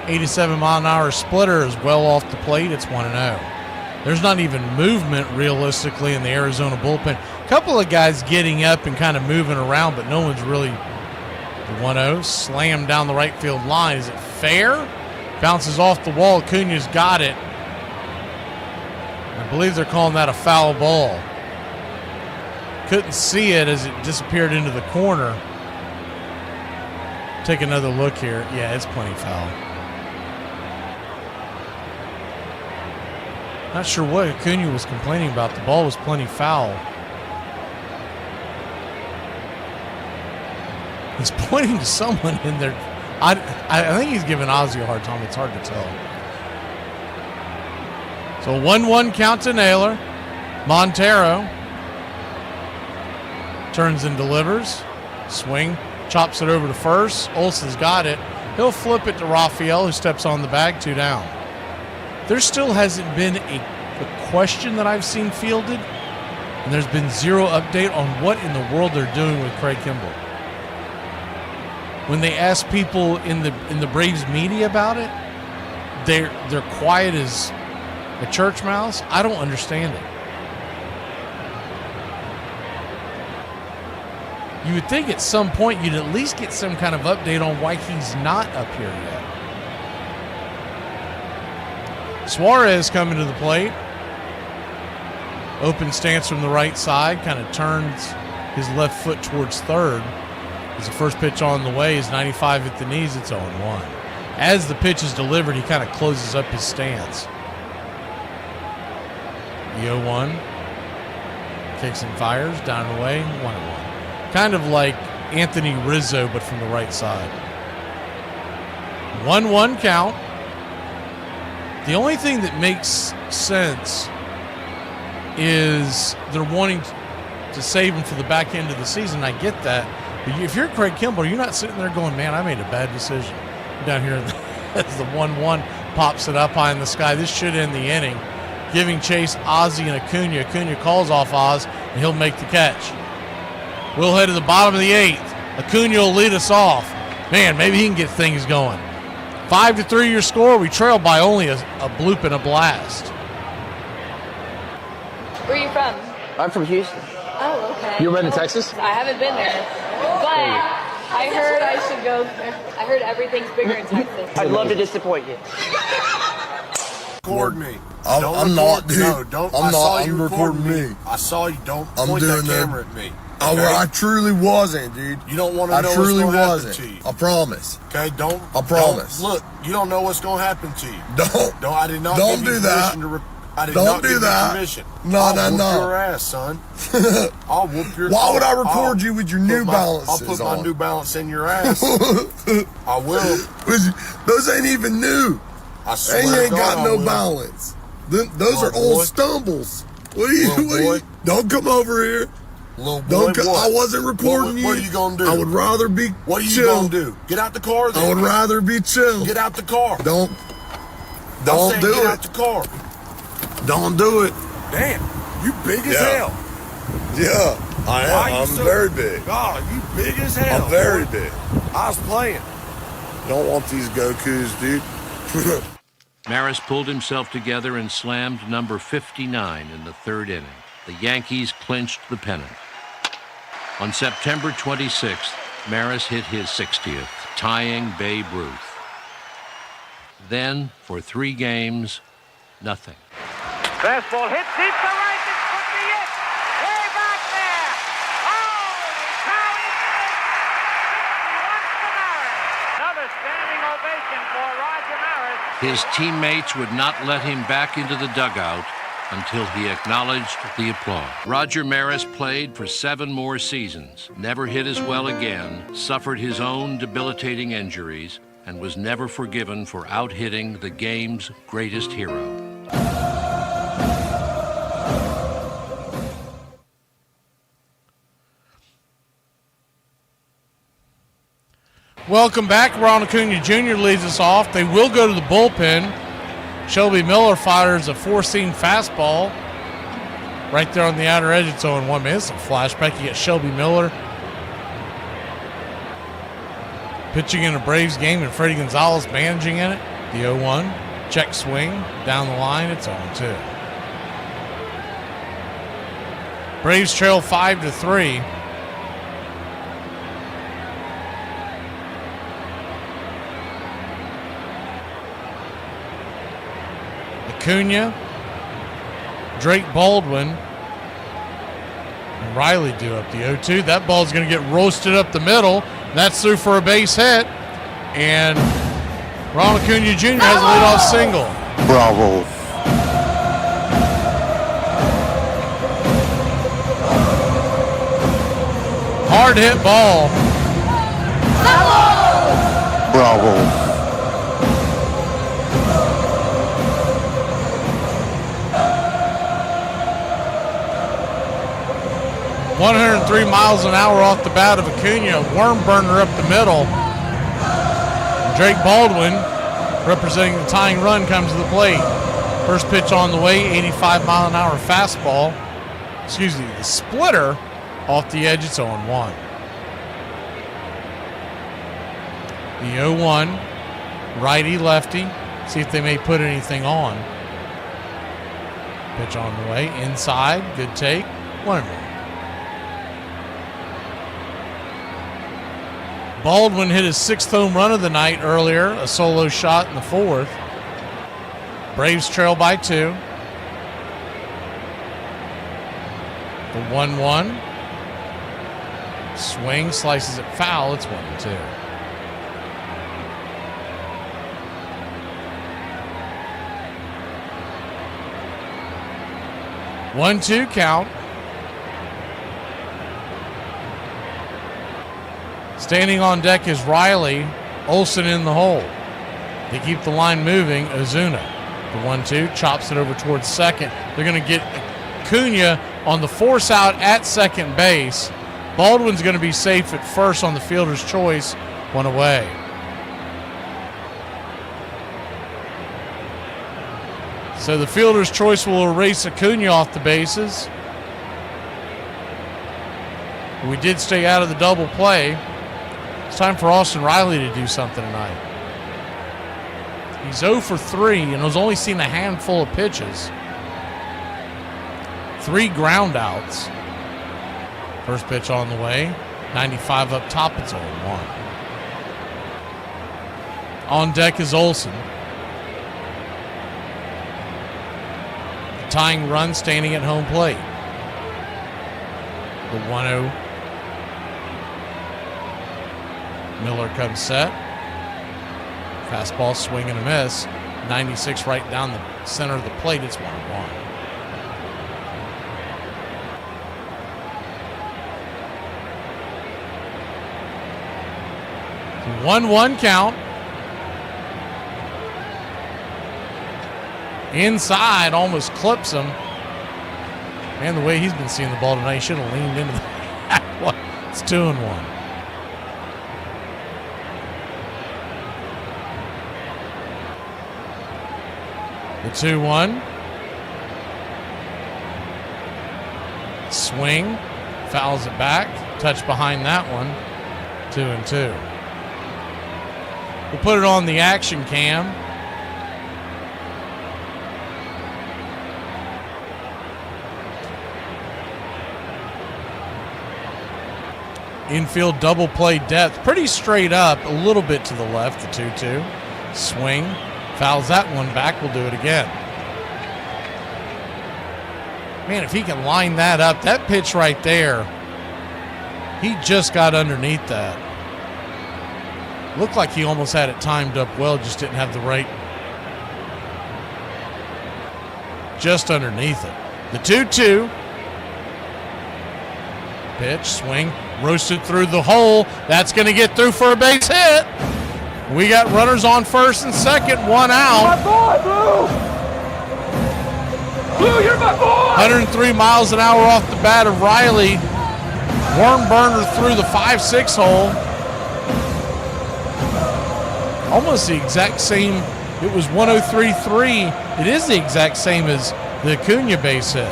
87-mile-an-hour splitter is well off the plate. It's 1-0. There's not even movement realistically in the Arizona bullpen. A couple of guys getting up and kind of moving around, but no one's really. The 1-0 slammed down the right field line. Is it fair? Bounces off the wall. Acuna's got it. I believe they're calling that a foul ball. Couldn't see it as it disappeared into the corner. Take another look here. Yeah, it's plenty foul. Not sure what Acuna was complaining about. The ball was plenty foul. He's pointing to someone in there. I think he's giving Ozzie a hard time. It's hard to tell. So 1-1 count to Naylor. Montero turns and delivers. Swing. Chops it over to first. Olson's got it. He'll flip it to Rafael, who steps on the bag. 2 down. There still hasn't been a question that I've seen fielded, and there's been zero update on what in the world they're doing with Craig Kimbrell. When they ask people in the Braves media about it, they're quiet as a church mouse. I don't understand it. You would think at some point you'd at least get some kind of update on why he's not up here yet. Suarez coming to the plate. Open stance from the right side. Kind of turns his left foot towards third. As the first pitch on the way is 95 at the knees. It's 0-1. As the pitch is delivered, he kind of closes up his stance. The 0-1. Kicks and fires. Down and away. 1-1. Kind of like Anthony Rizzo, but from the right side. 1-1 count. The only thing that makes sense is they're wanting to save him for the back end of the season. I get that. But if you're Craig Kimbrell, you're not sitting there going, man, I made a bad decision. Down here as the 1-1 pops it up high in the sky. This should end the inning. Giving chase Ozzie and Acuna. Acuna calls off Oz, and he'll make the catch. We'll head to the bottom of the 8th. Acuna will lead us off. Man, maybe he can get things going. 5-3 your score. We trail by only a bloop and a blast. Where are you from? I'm from Houston. Oh, okay. You ever been to Texas? I haven't been there, but I heard I should go there. I heard everything's bigger in Texas. I'd love to disappoint you. Record me. I'm not, dude. No, don't. I'm not. I'm recording me. I saw you. Don't I'm point doing that camera at me. Okay? I truly wasn't, dude. You don't want to know I truly what's going wasn't. to happen to you. I promise. Okay, don't. I promise. Look, you don't know what's going to happen to you. Don't. I did not. Don't give you do that. I did don't not do give that. You permission. No, I'll no, whoop no. your ass, son. I'll whoop your. Why would I record you with your New Balances I'll put on? my New Balance in your ass. I will. Those ain't even new. I swear They ain't to God, got no balance. Those are old stumbles. What are you? Don't come over here. Little boy, I wasn't recording you. What are you gonna do? I would rather be What are you chill. gonna do? Get out the car then. I would rather be chill. Get out the car. Don't Get do out it. the car. Don't do it. Damn, you big as hell. Yeah, I am. I'm very big. God, you big as hell. I'm very big. I was playing. Don't want these Gokus, dude. Maris pulled himself together and slammed number 59 in the third inning. The Yankees clinched the pennant. On September 26th, Maris hit his 60th, tying Babe Ruth. Then, for 3 games, nothing. Fastball hit deep to right. This could be it. Way back there. Holy cow, he did it. 61 to Maris. Another standing ovation for Roger Maris. His teammates would not let him back into the dugout until he acknowledged the applause. Roger Maris played for 7 more seasons, never hit as well again, suffered his own debilitating injuries, and was never forgiven for out-hitting the game's greatest hero. Welcome back. Ron Acuna Jr. leads us off. They will go to the bullpen. Shelby Miller fires a 4-seam fastball right there on the outer edge. It's 0-1. Man, it's a flashback. You get Shelby Miller pitching in a Braves game and Freddie Gonzalez managing in it. The 0-1. Check swing down the line. It's 0-2. Braves trail 5-3. Acuna, Drake Baldwin, and Riley do up the 0-2. That ball's going to get roasted up the middle. That's through for a base hit. And Ron Acuna Jr. has a leadoff single. Bravo. Hard hit ball. Bravo. 103 miles an hour off the bat of Acuna. Worm burner up the middle. Drake Baldwin, representing the tying run, comes to the plate. First pitch on the way, 85-mile-an-hour fastball. Excuse me, the splitter off the edge. It's 0-1. The 0-1, righty-lefty. See if they may put anything on. Pitch on the way, inside, good take. 1-1. Baldwin hit his 6th home run of the night earlier, a solo shot in the 4th. Braves trail by 2. The 1-1. Swing, slices it foul. It's 1-2. One-two count. Standing on deck is Riley. Olsen in the hole. They keep the line moving. Ozuna. The 1-2 chops it over towards second. They're going to get Acuna on the force out at second base. Baldwin's going to be safe at first on the fielder's choice. 1 away. So the fielder's choice will erase Acuna off the bases. We did stay out of the double play. It's time for Austin Riley to do something tonight. He's 0 for 3 and has only seen a handful of pitches. 3 ground outs. First pitch on the way. 95 up top. It's 0-1. On deck is Olsen. The tying run standing at home plate. The 1-0. Miller comes set. Fastball swing and a miss. 96 right down the center of the plate. It's 1-1. The 1-1 count. Inside, almost clips him. Man, the way he's been seeing the ball tonight, he should have leaned into that one. It's 2-1. The 2-1. Swing. Fouls it back. Touch behind that one. 2-2. We'll put it on the action cam. Infield double play depth, pretty straight up, a little bit to the left, the 2-2. Swing, fouls that one back, we'll do it again. Man, if he can line that up, that pitch right there, he just got underneath that. Looked like he almost had it timed up well, just didn't have the right, just underneath it. The 2-2. Pitch, swing, roasted through the hole. That's going to get through for a base hit. We got runners on first and second, one out. My boy, Blue! Blue, you're my boy! 103 miles an hour off the bat of Riley. Worm burner through the 5-6 hole. Almost the exact same. It was 103.3. It is the exact same as the Acuna base hit.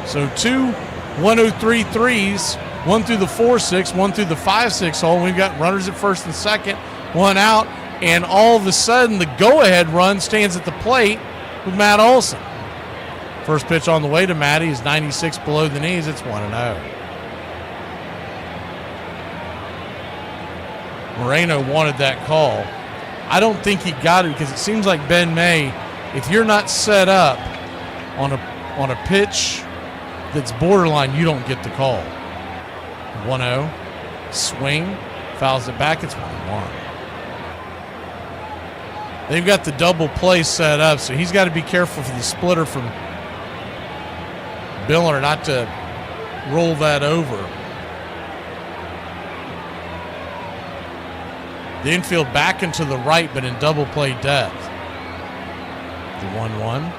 So 2 103.3s, one through the 4-6, one through the 5-6 hole. We've got runners at first and second, one out, and all of a sudden the go-ahead run stands at the plate with Matt Olson. First pitch on the way to Matty is 96 below the knees. It's 1-0. Moreno wanted that call. I don't think he got it because it seems like Ben May, if you're not set up on a pitch that's borderline, you don't get the call. 1-0. Swing. Fouls it back. It's 1-1. They've got the double play set up, so he's got to be careful for the splitter from Biller not to roll that over. The infield back into the right, but in double play depth. The 1-1.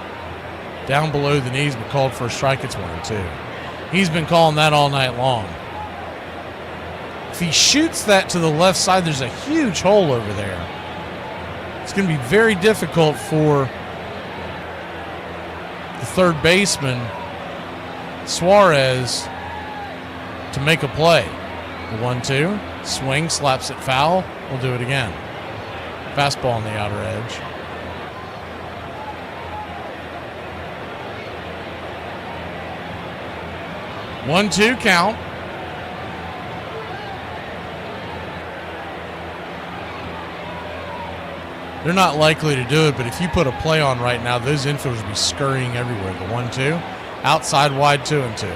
Down below the knees, but called for a strike. It's 1-2. He's been calling that all night long. If he shoots that to the left side, there's a huge hole over there. It's going to be very difficult for the third baseman, Suarez, to make a play. The 1-2. Swing, slaps it foul. We'll do it again. Fastball on the outer edge. One-two count. They're not likely to do it, but if you put a play on right now, those infielders will be scurrying everywhere. The 1-2, outside wide 2-2.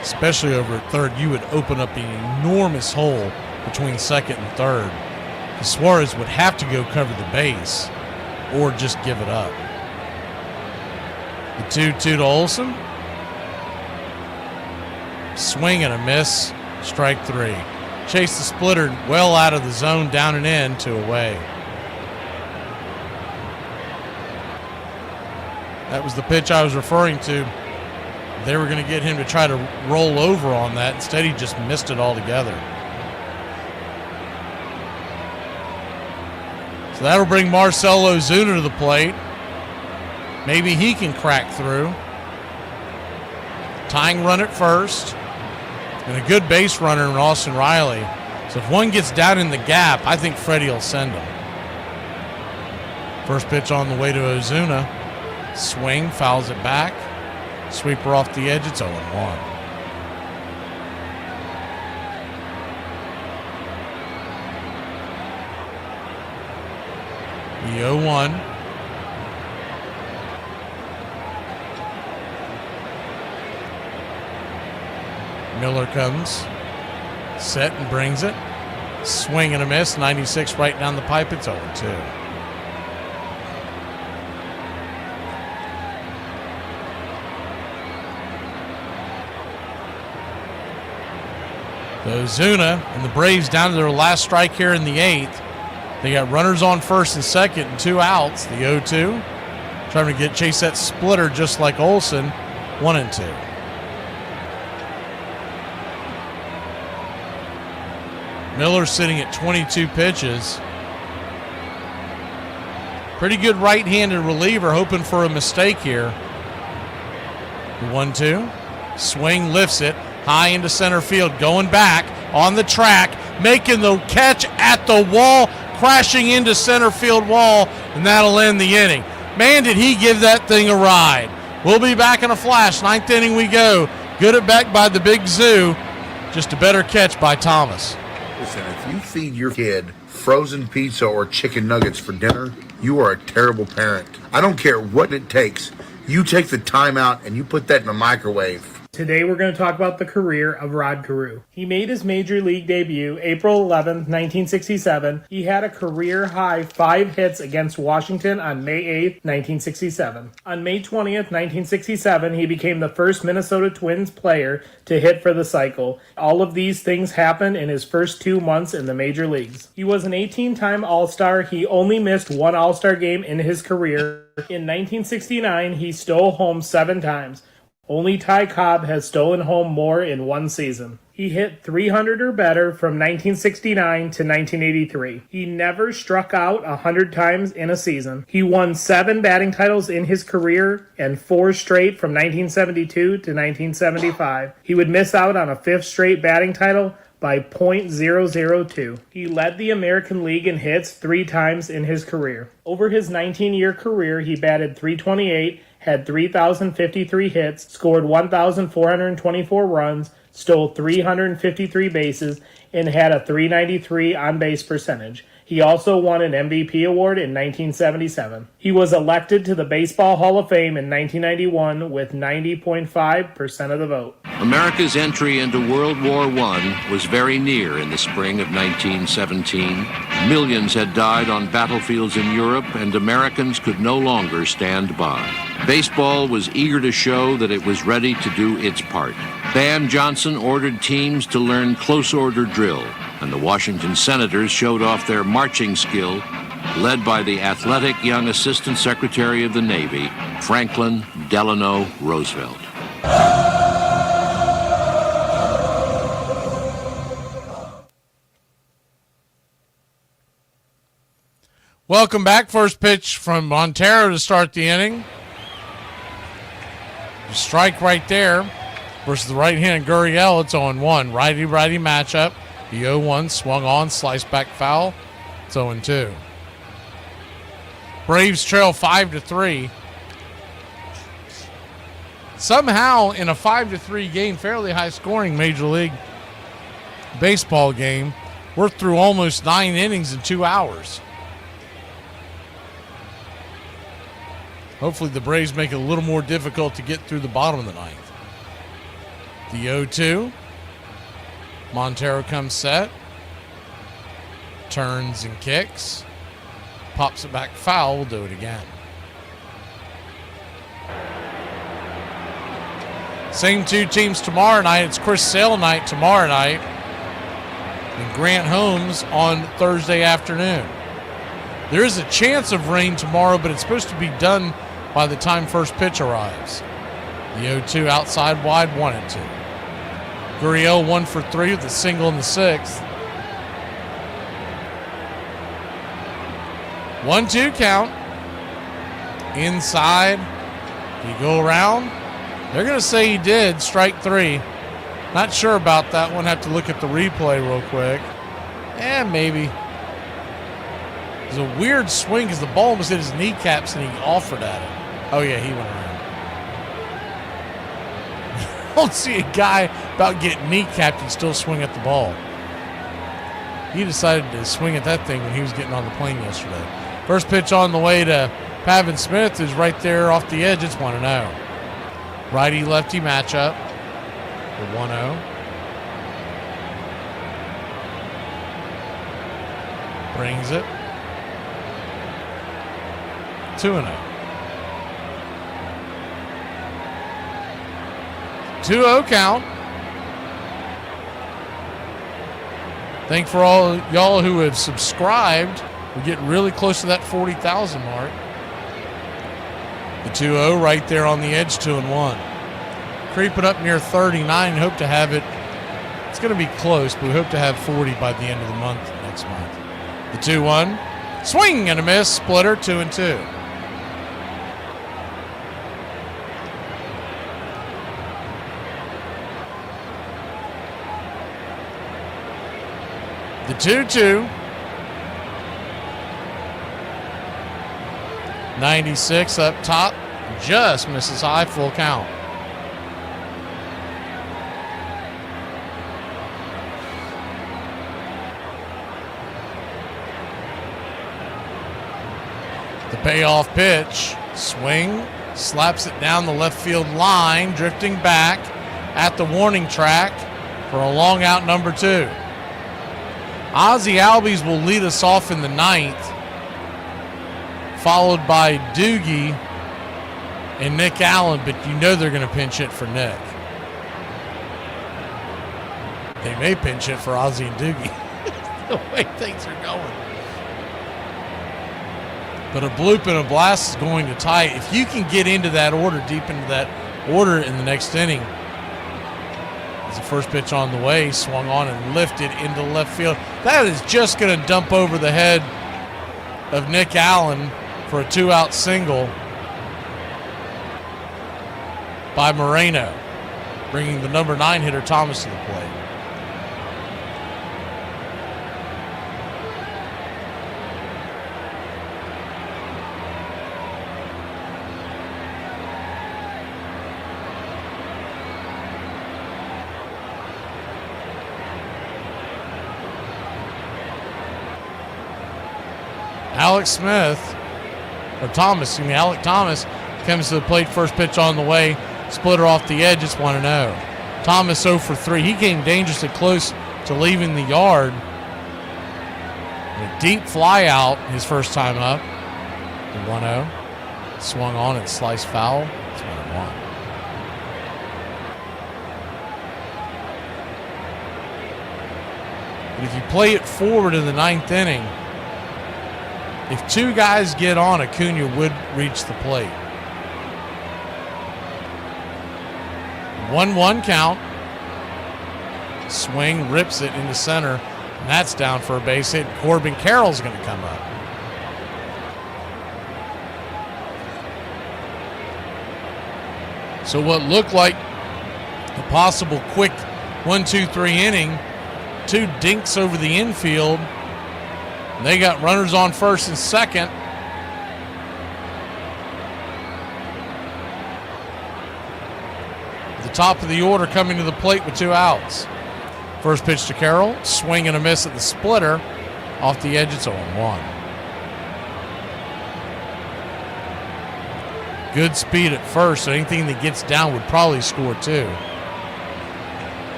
Especially over at third, you would open up an enormous hole between second and third. Suarez would have to go cover the base or just give it up. The 2-2 to Olson. Swing and a miss. Strike 3. Chase the splitter well out of the zone, down and in, 2 away. That was the pitch I was referring to. They were going to get him to try to roll over on that. Instead, he just missed it altogether. So that'll bring Marcell Ozuna to the plate. Maybe he can crack through. Tying run at first. And a good base runner in Austin Riley. So if one gets down in the gap, I think Freddie will send him. First pitch on the way to Ozuna. Swing, fouls it back. Sweeper off the edge, it's 0-1. The 0-1. Miller comes, set and brings it. Swing and a miss, 96 right down the pipe, it's 0-2. Ozuna and the Braves down to their last strike here in the 8th. They got runners on first and second and 2 outs. The 0-2. Trying to chase that splitter just like Olson. 1-2. Miller sitting at 22 pitches. Pretty good right-handed reliever, hoping for a mistake here. The 1-2. Swing, lifts it. High into center field, going back on the track, making the catch at the wall, crashing into center field wall, and that'll end the inning. Man, did he give that thing a ride. We'll be back in a flash. 9th inning we go. Good at back by the big zoo. Just a better catch by Thomas. Listen, if you feed your kid frozen pizza or chicken nuggets for dinner, you are a terrible parent. I don't care what it takes. You take the time out and you put that in the microwave. Today we're going to talk about the career of Rod Carew. He made his major league debut April 11th, 1967. He had a career-high 5 hits against Washington on May 8th, 1967. On May 20th, 1967, he became the first Minnesota Twins player to hit for the cycle. All of these things happened in his first 2 months in the major leagues. He was an 18-time All-Star. He only missed 1 All-Star game in his career. In 1969, he stole home 7 times. Only Ty Cobb has stolen home more in 1 season. He hit 300 or better from 1969 to 1983. He never struck out 100 times in a season. He won 7 batting titles in his career and 4 straight from 1972 to 1975. He would miss out on a 5th straight batting title by .002. He led the American League in hits 3 times in his career. Over his 19-year career, he batted .328, had 3,053 hits, scored 1,424 runs, stole 353 bases, and had a .393 on-base percentage. He also won an MVP award in 1977. He was elected to the Baseball Hall of Fame in 1991 with 90.5% of the vote. America's entry into World War I was very near in the spring of 1917. Millions had died on battlefields in Europe, and Americans could no longer stand by. Baseball was eager to show that it was ready to do its part. Van Johnson ordered teams to learn close order drill, and the Washington Senators showed off their marching skill, led by the athletic young Assistant Secretary of the Navy, Franklin Delano Roosevelt. Welcome back. First pitch from Montero to start the inning. Strike right there versus the right-handed Gurriel. It's 0-1. Righty-righty matchup. The 0-1 swung on, sliced back foul. It's 0-2. Braves trail 5-3. Somehow, in a 5-3 game, fairly high-scoring Major League Baseball game, we're through almost 9 innings in 2 hours. Hopefully the Braves make it a little more difficult to get through the bottom of the 9th. The 0-2. Montero comes set. Turns and kicks. Pops it back foul. We'll do it again. Same 2 teams tomorrow night. It's Chris Sale night tomorrow night. And Grant Holmes on Thursday afternoon. There is a chance of rain tomorrow, but it's supposed to be done by the time first pitch arrives. The 0-2 outside wide, 1-2. Gurriel 1 for 3 with a single in the 6th. 1-2 count. Inside. You go around. They're going to say he did. Strike 3. Not sure about that one. Have to look at the replay real quick. Maybe. It was a weird swing because the ball almost hit his kneecaps and he offered at it. Oh, yeah, he went around. I don't see a guy about getting kneecapped and still swing at the ball. He decided to swing at that thing when he was getting on the plane yesterday. First pitch on the way to Pavin Smith is right there off the edge. It's 1-0. Righty-lefty matchup. The 1-0. Brings it. 2-0. 2-0 count. Thank for all y'all who have subscribed. We're getting really close to that 40,000 mark. The 2-0 right there on the edge, 2-1. Creeping up near 39. Hope to have it. It's going to be close, but we hope to have 40 by the end of the month next month. The 2-1. Swing and a miss. Splitter, 2-2. The 2-2. 96 up top. Just misses high, full count. The payoff pitch. Swing. Slaps it down the left field line. Drifting back at the warning track for a long out number 2. Ozzie Albies will lead us off in the 9th, followed by Doogie and Nick Allen, but you know they're going to pinch hit for Nick. They may pinch hit for Ozzie and Doogie the way things are going. But a bloop and a blast is going to tie it. If you can get into that order, deep into that order in the next inning, as the first pitch on the way, swung on and lifted into left field. That is just going to dump over the head of Nick Allen for a 2-out single by Moreno, bringing the number 9 hitter Thomas to the plate. Alec Thomas comes to the plate, first pitch on the way, splitter off the edge, it's 1-0. Thomas 0 for 3. He came dangerously close to leaving the yard. A deep fly out his first time up. The 1-0. Swung on and sliced foul. It's 1-1. But if you play it forward in the 9th inning, if 2 guys get on, Acuna would reach the plate. 1-1 count. Swing, rips it into center, and that's down for a base hit. Corbin Carroll's going to come up. So what looked like a possible quick 1-2-3 inning, 2 dinks over the infield. They got runners on first and second. The top of the order coming to the plate with 2 outs. First pitch to Carroll. Swing and a miss at the splitter. Off the edge, it's 0-1. Good speed at first, so anything that gets down would probably score 2. The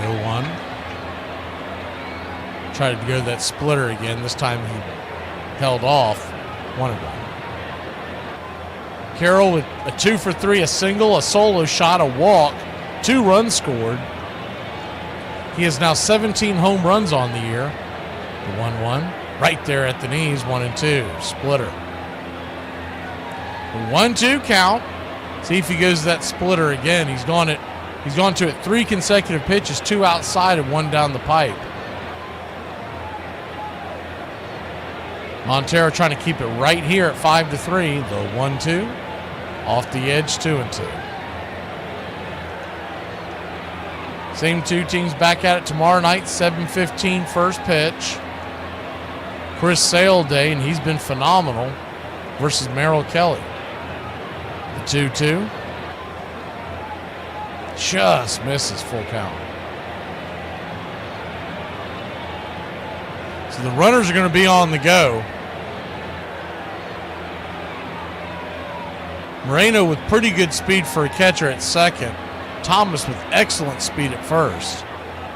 0-1. Tried to go to that splitter again. This time he held off. 1-1. Carroll with a 2 for 3, a single, a solo shot, a walk, 2 runs scored. He has now 17 home runs on the year. The 1-1. Right there at the knees, 1-2. Splitter. The 1-2 count. See if he goes to that splitter again. He's gone to it 3 consecutive pitches, 2 outside and 1 down the pipe. Montero trying to keep it right here at 5-3. The 1-2. Off the edge, 2-2. Same 2 teams back at it tomorrow night, 7:15 first pitch. Chris Sale Day, and he's been phenomenal, versus Merrill Kelly. The 2-2. Just misses full count. So the runners are going to be on the go. Moreno with pretty good speed for a catcher at second. Thomas with excellent speed at first.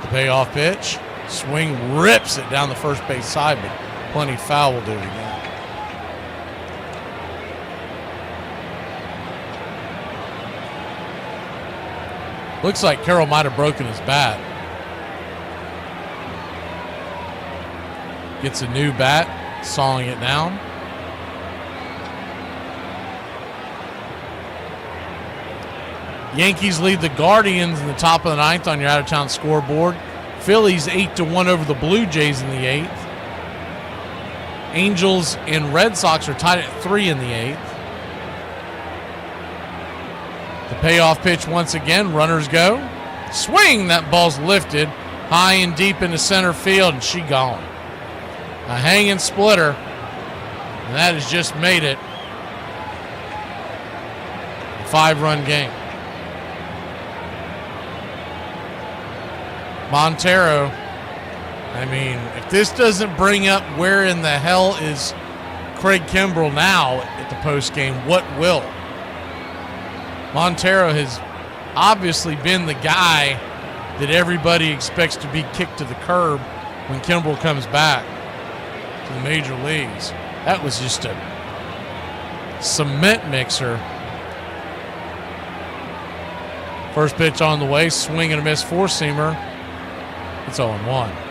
The payoff pitch. Swing, rips it down the first base side, but plenty foul will do it again. Looks like Carroll might have broken his bat. Gets a new bat, sawing it down. Yankees lead the Guardians in the top of the 9th on your out-of-town scoreboard. Phillies 8-1 over the Blue Jays in the 8th. Angels and Red Sox are tied at 3 in the 8th. The payoff pitch once again, runners go. Swing, that ball's lifted high and deep into center field, and she gone. A hanging splitter, and that has just made it a 5-run game. Montero, I mean, if this doesn't bring up where in the hell is Craig Kimbrell now at the post game, what will? Montero has obviously been the guy that everybody expects to be kicked to the curb when Kimbrell comes back to the major leagues. That was just a cement mixer. First pitch on the way, swing and a miss, four-seamer. It's 0-1.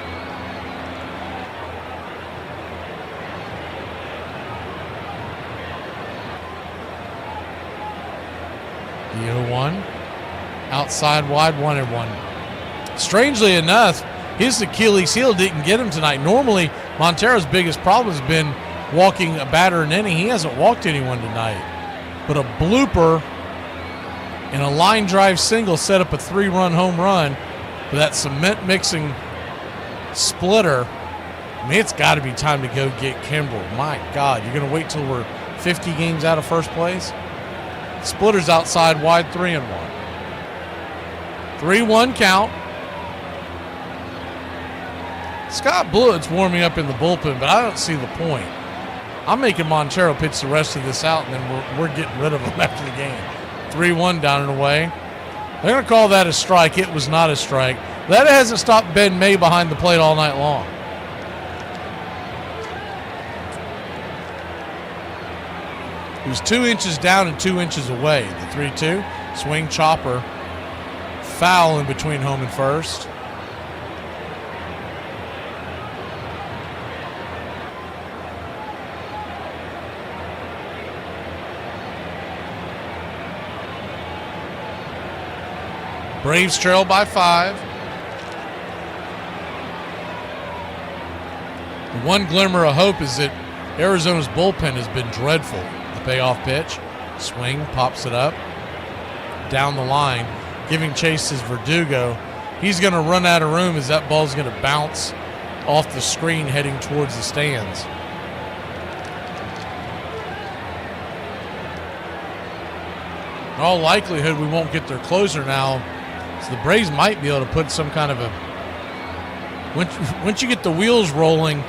The 0-1. Outside wide, 1-1. Strangely enough, his Achilles heel didn't get him tonight. Normally, Montero's biggest problem has been walking a batter an inning. He hasn't walked anyone tonight. But a blooper and a line drive single set up a 3-run home run for that cement mixing splitter. I mean, it's got to be time to go get Kimbrell. My God, you're going to wait till we're 50 games out of first place? Splitter's outside wide, 3-1. 3-1 count. Scott Blewett's warming up in the bullpen, but I don't see the point. I'm making Montero pitch the rest of this out, and then we're getting rid of him after the game. 3-1 down and away. They're going to call that a strike. It was not a strike. That hasn't stopped Ben May behind the plate all night long. He was 2 inches down and 2 inches away. The 3-2, swing, chopper, foul in between home and first. Braves trail by 5. The one glimmer of hope is that Arizona's bullpen has been dreadful. The payoff pitch, swing, pops it up, down the line, giving chase is Verdugo. He's going to run out of room as that ball's going to bounce off the screen heading towards the stands. In all likelihood, we won't get their closer now. So the Braves might be able to put some kind of a... Once you get the wheels rolling,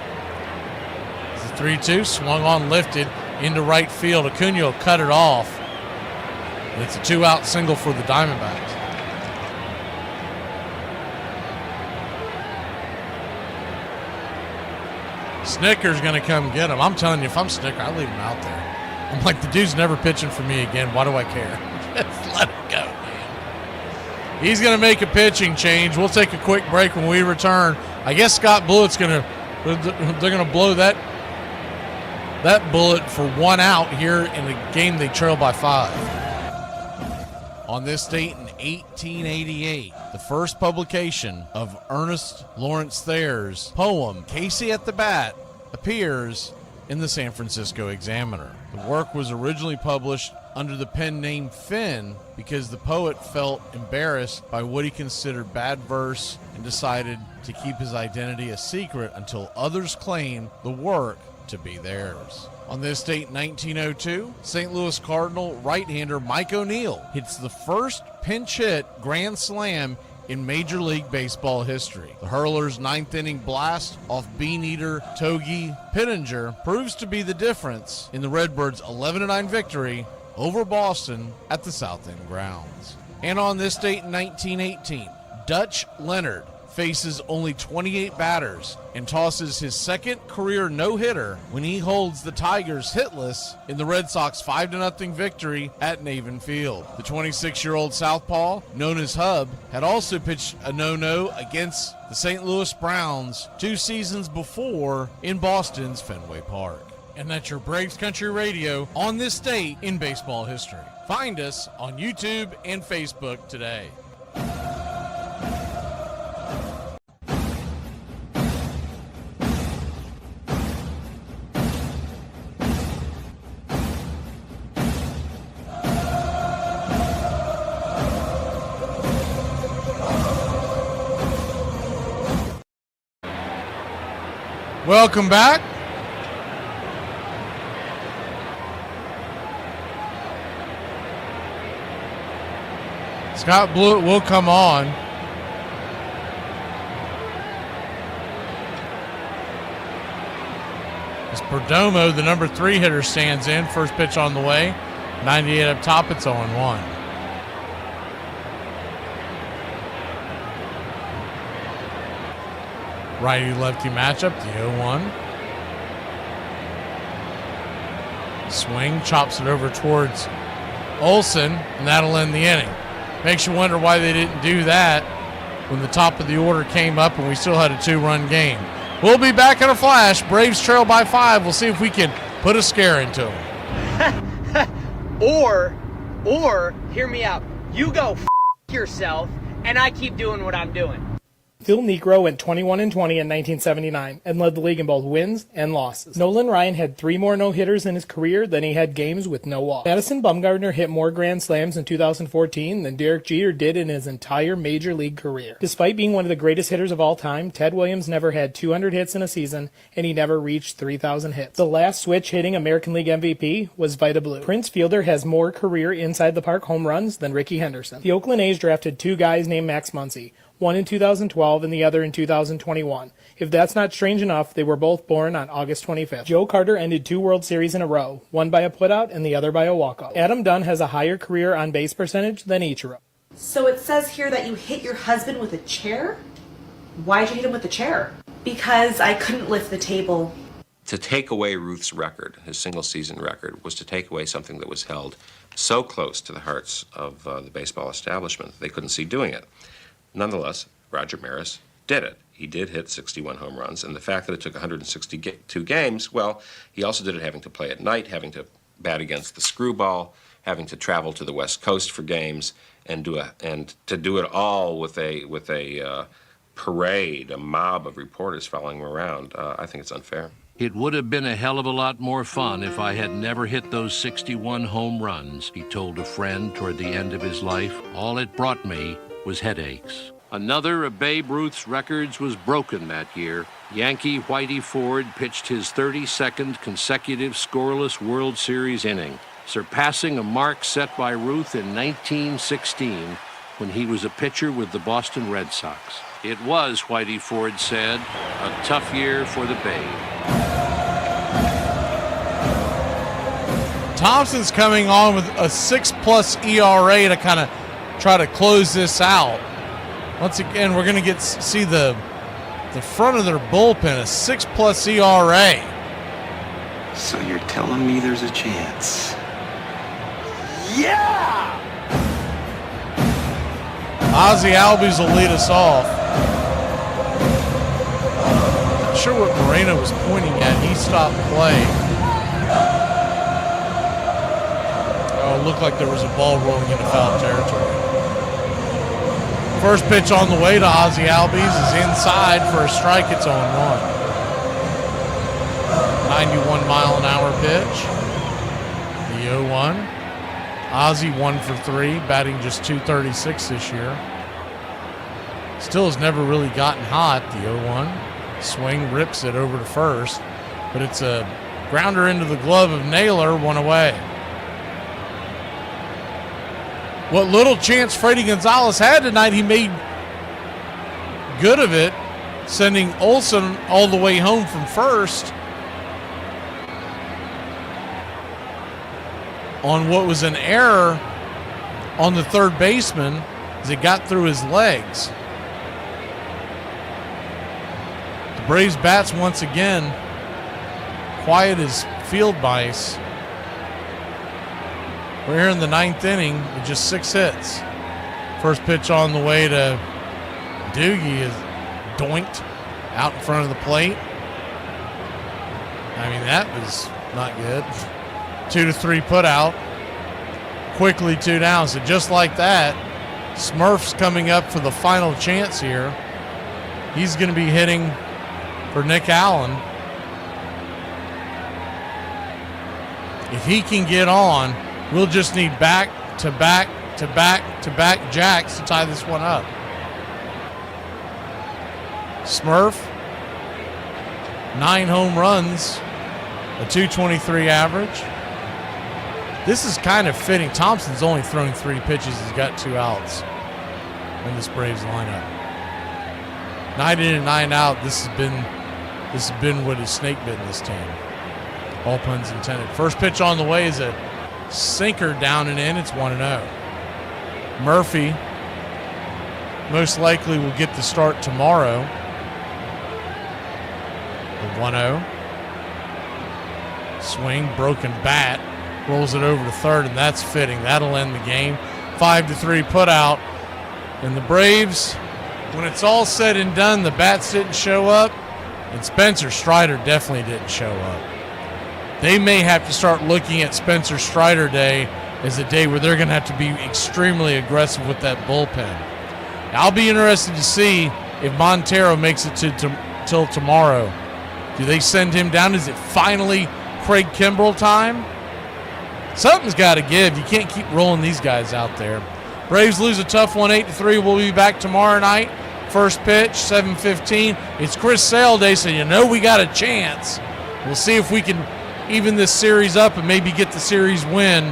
it's a 3-2, swung on, lifted, into right field. Acuna will cut it off. And it's a 2-out single for the Diamondbacks. Snicker's going to come get him. I'm telling you, if I'm Snicker, I leave him out there. I'm like, the dude's never pitching for me again. Why do I care? Just let it go. He's going to make a pitching change. We'll take a quick break when we return. I guess Scott Blewett's going to, they're going to blow that bullet for 1 out here in the game they trail by 5. On this date in 1888, the first publication of Ernest Lawrence Thayer's poem, Casey at the Bat, appears in the San Francisco Examiner. The work was originally published under the pen name Finn because the poet felt embarrassed by what he considered bad verse and decided to keep his identity a secret until others claimed the work to be theirs. On this date, 1902, St. Louis Cardinal right-hander Mike O'Neill hits the first pinch hit grand slam in Major League Baseball history. The Hurler's 9th-inning blast off bean-eater Togi Pittenger proves to be the difference in the Redbirds' 11-9 victory over Boston at the South End grounds. And on this date in 1918, Dutch Leonard faces only 28 batters and tosses his second career no-hitter when he holds the Tigers hitless in the Red Sox 5-0 victory at Navin Field. The 26-year-old southpaw, known as Hub, had also pitched a no-no against the St. Louis Browns 2 seasons before in Boston's Fenway Park. And that's your Braves Country Radio on this date in baseball history. Find us on YouTube and Facebook today. Welcome back. Scott Blewett will come on. This Perdomo, the number 3 hitter, stands in. First pitch on the way. 98 up top. It's 0-1. Righty-lefty matchup, the 0-1. Swing, chops it over towards Olsen, and that'll end the inning. Makes you wonder why they didn't do that when the top of the order came up and we still had a 2-run game. We'll be back in a flash. Braves trail by 5. We'll see if we can put a scare into them. Or, hear me out. You go yourself, and I keep doing what I'm doing. Phil Niekro went 21-20 in 1979 and led the league in both wins and losses. Nolan Ryan had 3 more no-hitters in his career than he had games with no walks. Madison Bumgarner hit more grand slams in 2014 than Derek Jeter did in his entire major league career. Despite being one of the greatest hitters of all time, Ted Williams never had 200 hits in a season, and he never reached 3,000 hits. The last switch-hitting American League MVP was Vida Blue. Prince Fielder has more career inside the park home runs than Ricky Henderson. The Oakland A's drafted 2 guys named Max Muncy, one in 2012 and the other in 2021. If that's not strange enough, they were both born on August 25th. Joe Carter ended 2 World Series in a row, one by a putout and the other by a walkout. Adam Dunn has a higher career on-base percentage than Ichiro. So it says here that you hit your husband with a chair? Why'd you hit him with a chair? Because I couldn't lift the table. To take away Ruth's record, his single-season record, was to take away something that was held so close to the hearts of the baseball establishment that they couldn't see doing it. Nonetheless, Roger Maris did it. He did hit 61 home runs, and the fact that it took 162 games, well, he also did it having to play at night, having to bat against the screwball, having to travel to the West Coast for games, and to do it all with a parade, a mob of reporters following him around. I think it's unfair. It would have been a hell of a lot more fun if I had never hit those 61 home runs, he told a friend toward the end of his life. All it brought me was headaches. Another of Babe Ruth's records was broken that year. Yankee Whitey Ford pitched his 32nd consecutive scoreless World Series inning, surpassing a mark set by Ruth in 1916 when he was a pitcher with the Boston Red Sox. It was, Whitey Ford said, a tough year for the Babe. Thompson's coming on with a 6+ ERA to kind of try to close this out. Once again, we're going to see the front of their bullpen, a 6+ ERA. So you're telling me there's a chance? Yeah! Ozzie Albies will lead us off. Not sure what Moreno was pointing at. He stopped play. Oh, it looked like there was a ball rolling into foul territory. First pitch on the way to Ozzie Albies is inside for a strike. It's 0-1. 91-mile-an-hour pitch. The 0-1. Ozzie 1 for 3, batting just .236 this year. Still has never really gotten hot. The 0-1. Swing rips it over to first, but it's a grounder into the glove of Naylor, 1 away. What little chance Freddie Gonzalez had tonight, he made good of it, sending Olsen all the way home from first on what was an error on the third baseman as it got through his legs. The Braves bats once again quiet as field mice. We're here in the 9th inning with just 6 hits. First pitch on the way to Doogie is doinked out in front of the plate. I mean, that was not good. 2-3 put out. Quickly 2 down. So just like that, Smurf's coming up for the final chance here. He's going to be hitting for Nick Allen. If he can get on, we'll just need back-to-back jacks to tie this one up. Smurf, 9 home runs, a .223 average. This is kind of fitting. Thompson's only thrown 3 pitches. He's got 2 outs in this Braves lineup. 9 in and 9 out. This has been what has snake bitten this team. All puns intended. First pitch on the way is a sinker down and in. It's 1-0. Murphy most likely will get the start tomorrow. The 1-0. Swing, broken bat. Rolls it over to third, and that's fitting. That'll end the game. 5-3 put out. And the Braves, when it's all said and done, the bats didn't show up, and Spencer Strider definitely didn't show up. They may have to start looking at Spencer Strider Day as a day where they're going to have to be extremely aggressive with that bullpen. I'll be interested to see if Montero makes it till tomorrow. Do they send him down? Is it finally Craig Kimbrell time? Something's got to give. You can't keep rolling these guys out there. Braves lose a tough one, 8-3. We'll be back tomorrow night. First pitch, 7:15. It's Chris Sale Day, so you know we got a chance. We'll see if we can even this series up and maybe get the series win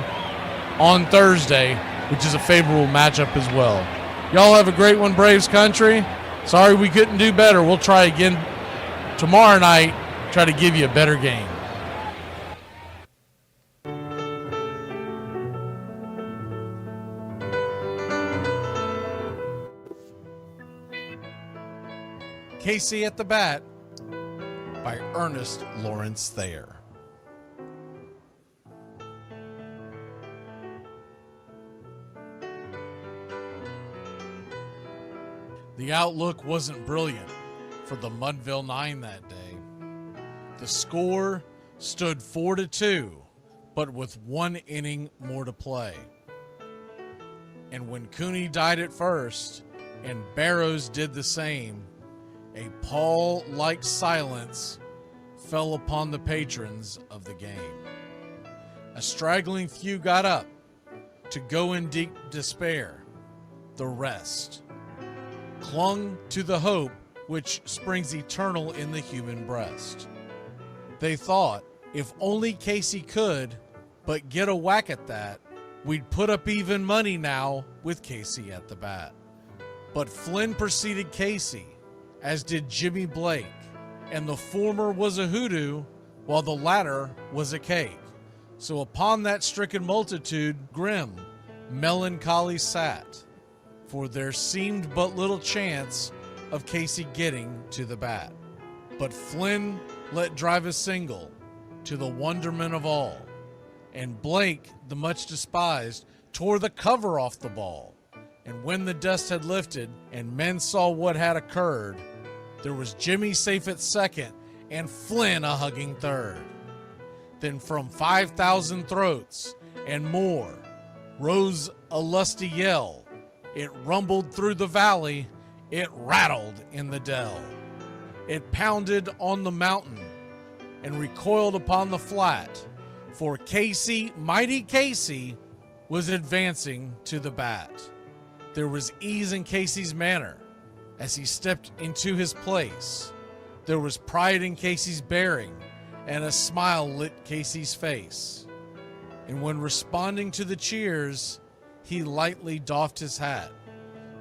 on Thursday, which is a favorable matchup as well. Y'all have a great one, Braves country. Sorry we couldn't do better. We'll try again tomorrow night, try to give you a better game. Casey at the Bat by Ernest Lawrence Thayer. The outlook wasn't brilliant for the Mudville Nine that day. The score stood 4-2, but with 1 inning more to play. And when Cooney died at first and Barrows did the same, a pall-like silence fell upon the patrons of the game. A straggling few got up to go in deep despair. The rest clung to the hope which springs eternal in the human breast. They thought, if only Casey could but get a whack at that, we'd put up even money now with Casey at the bat. But Flynn preceded Casey, as did Jimmy Blake, and the former was a hoodoo, while the latter was a cake. So upon that stricken multitude, grim, melancholy sat, for there seemed but little chance of Casey getting to the bat. But Flynn let drive a single, to the wonderment of all, and Blake, the much despised, tore the cover off the ball. And when the dust had lifted, and men saw what had occurred, there was Jimmy safe at second, and Flynn a hugging third. Then from 5,000 throats and more rose a lusty yell. It rumbled through the valley, it rattled in the dell. It pounded on the mountain and recoiled upon the flat, for Casey, mighty Casey, was advancing to the bat. There was ease in Casey's manner as he stepped into his place. There was pride in Casey's bearing, and a smile lit Casey's face. And when responding to the cheers, he lightly doffed his hat.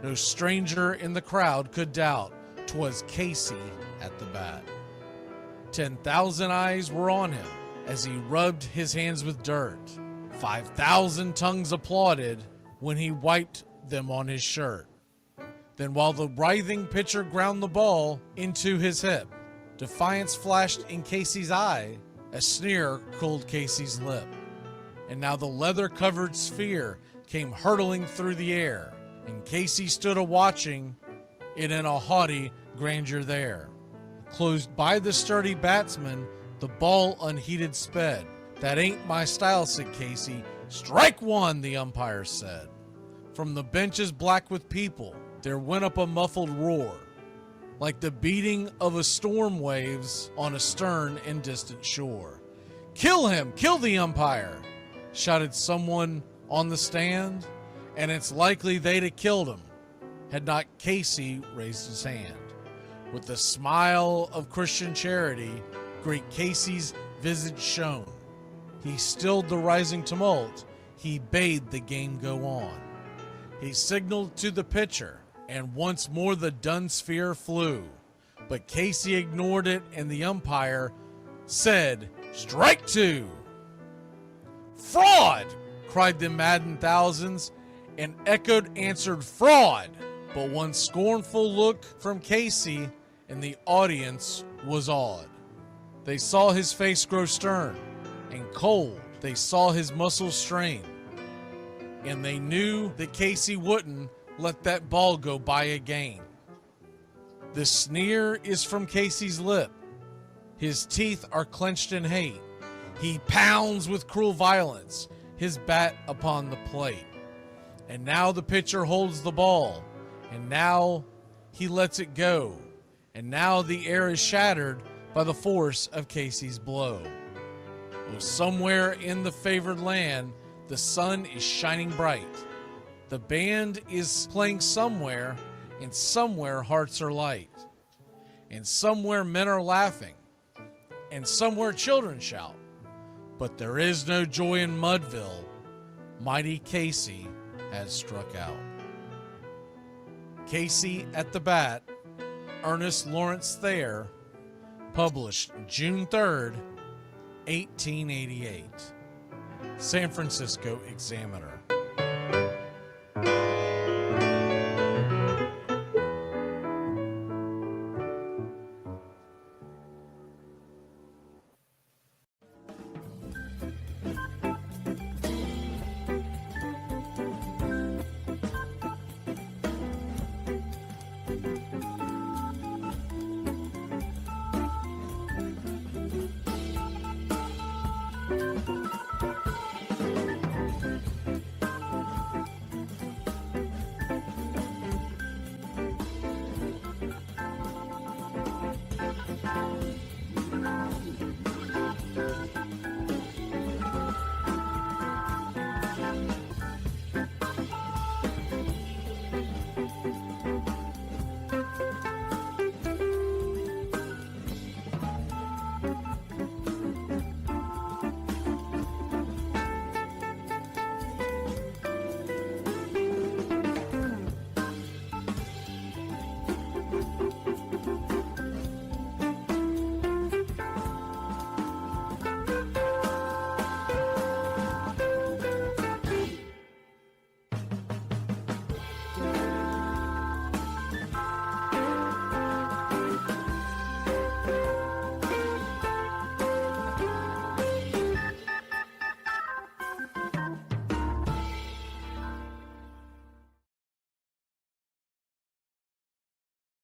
No stranger in the crowd could doubt 'twas Casey at the bat. 10,000 eyes were on him as he rubbed his hands with dirt. 5,000 tongues applauded when he wiped them on his shirt. Then while the writhing pitcher ground the ball into his hip, defiance flashed in Casey's eye, a sneer cooled Casey's lip. And now the leather-covered sphere came hurtling through the air, and Casey stood a-watching it in a haughty grandeur there. Closed by the sturdy batsman, the ball unheeded sped. That ain't my style, said Casey. Strike one, the umpire said. From the benches black with people, there went up a muffled roar, like the beating of a storm waves on a stern and distant shore. Kill him! Kill the umpire! Shouted someone on the stand, and it's likely they'd have killed him had not Casey raised his hand. With the smile of Christian charity, great Casey's visage shone. He stilled the rising tumult. He bade the game go on. He signaled to the pitcher, and once more the dun sphere flew. But Casey ignored it, and the umpire said Strike two. Fraud! Cried the maddened thousands, and echoed answered fraud. But one scornful look from Casey, and the audience was awed. They saw his face grow stern and cold. They saw his muscles strain. And they knew that Casey wouldn't let that ball go by again. The sneer is from Casey's lip. His teeth are clenched in hate. He pounds with cruel violence his bat upon the plate. And now the pitcher holds the ball. And now he lets it go. And now the air is shattered by the force of Casey's blow. Oh, somewhere in the favored land, the sun is shining bright. The band is playing somewhere, and somewhere hearts are light. And somewhere men are laughing, and somewhere children shout. But there is no joy in Mudville. Mighty Casey has struck out. Casey at the Bat, Ernest Lawrence Thayer, published June 3rd, 1888. San Francisco Examiner.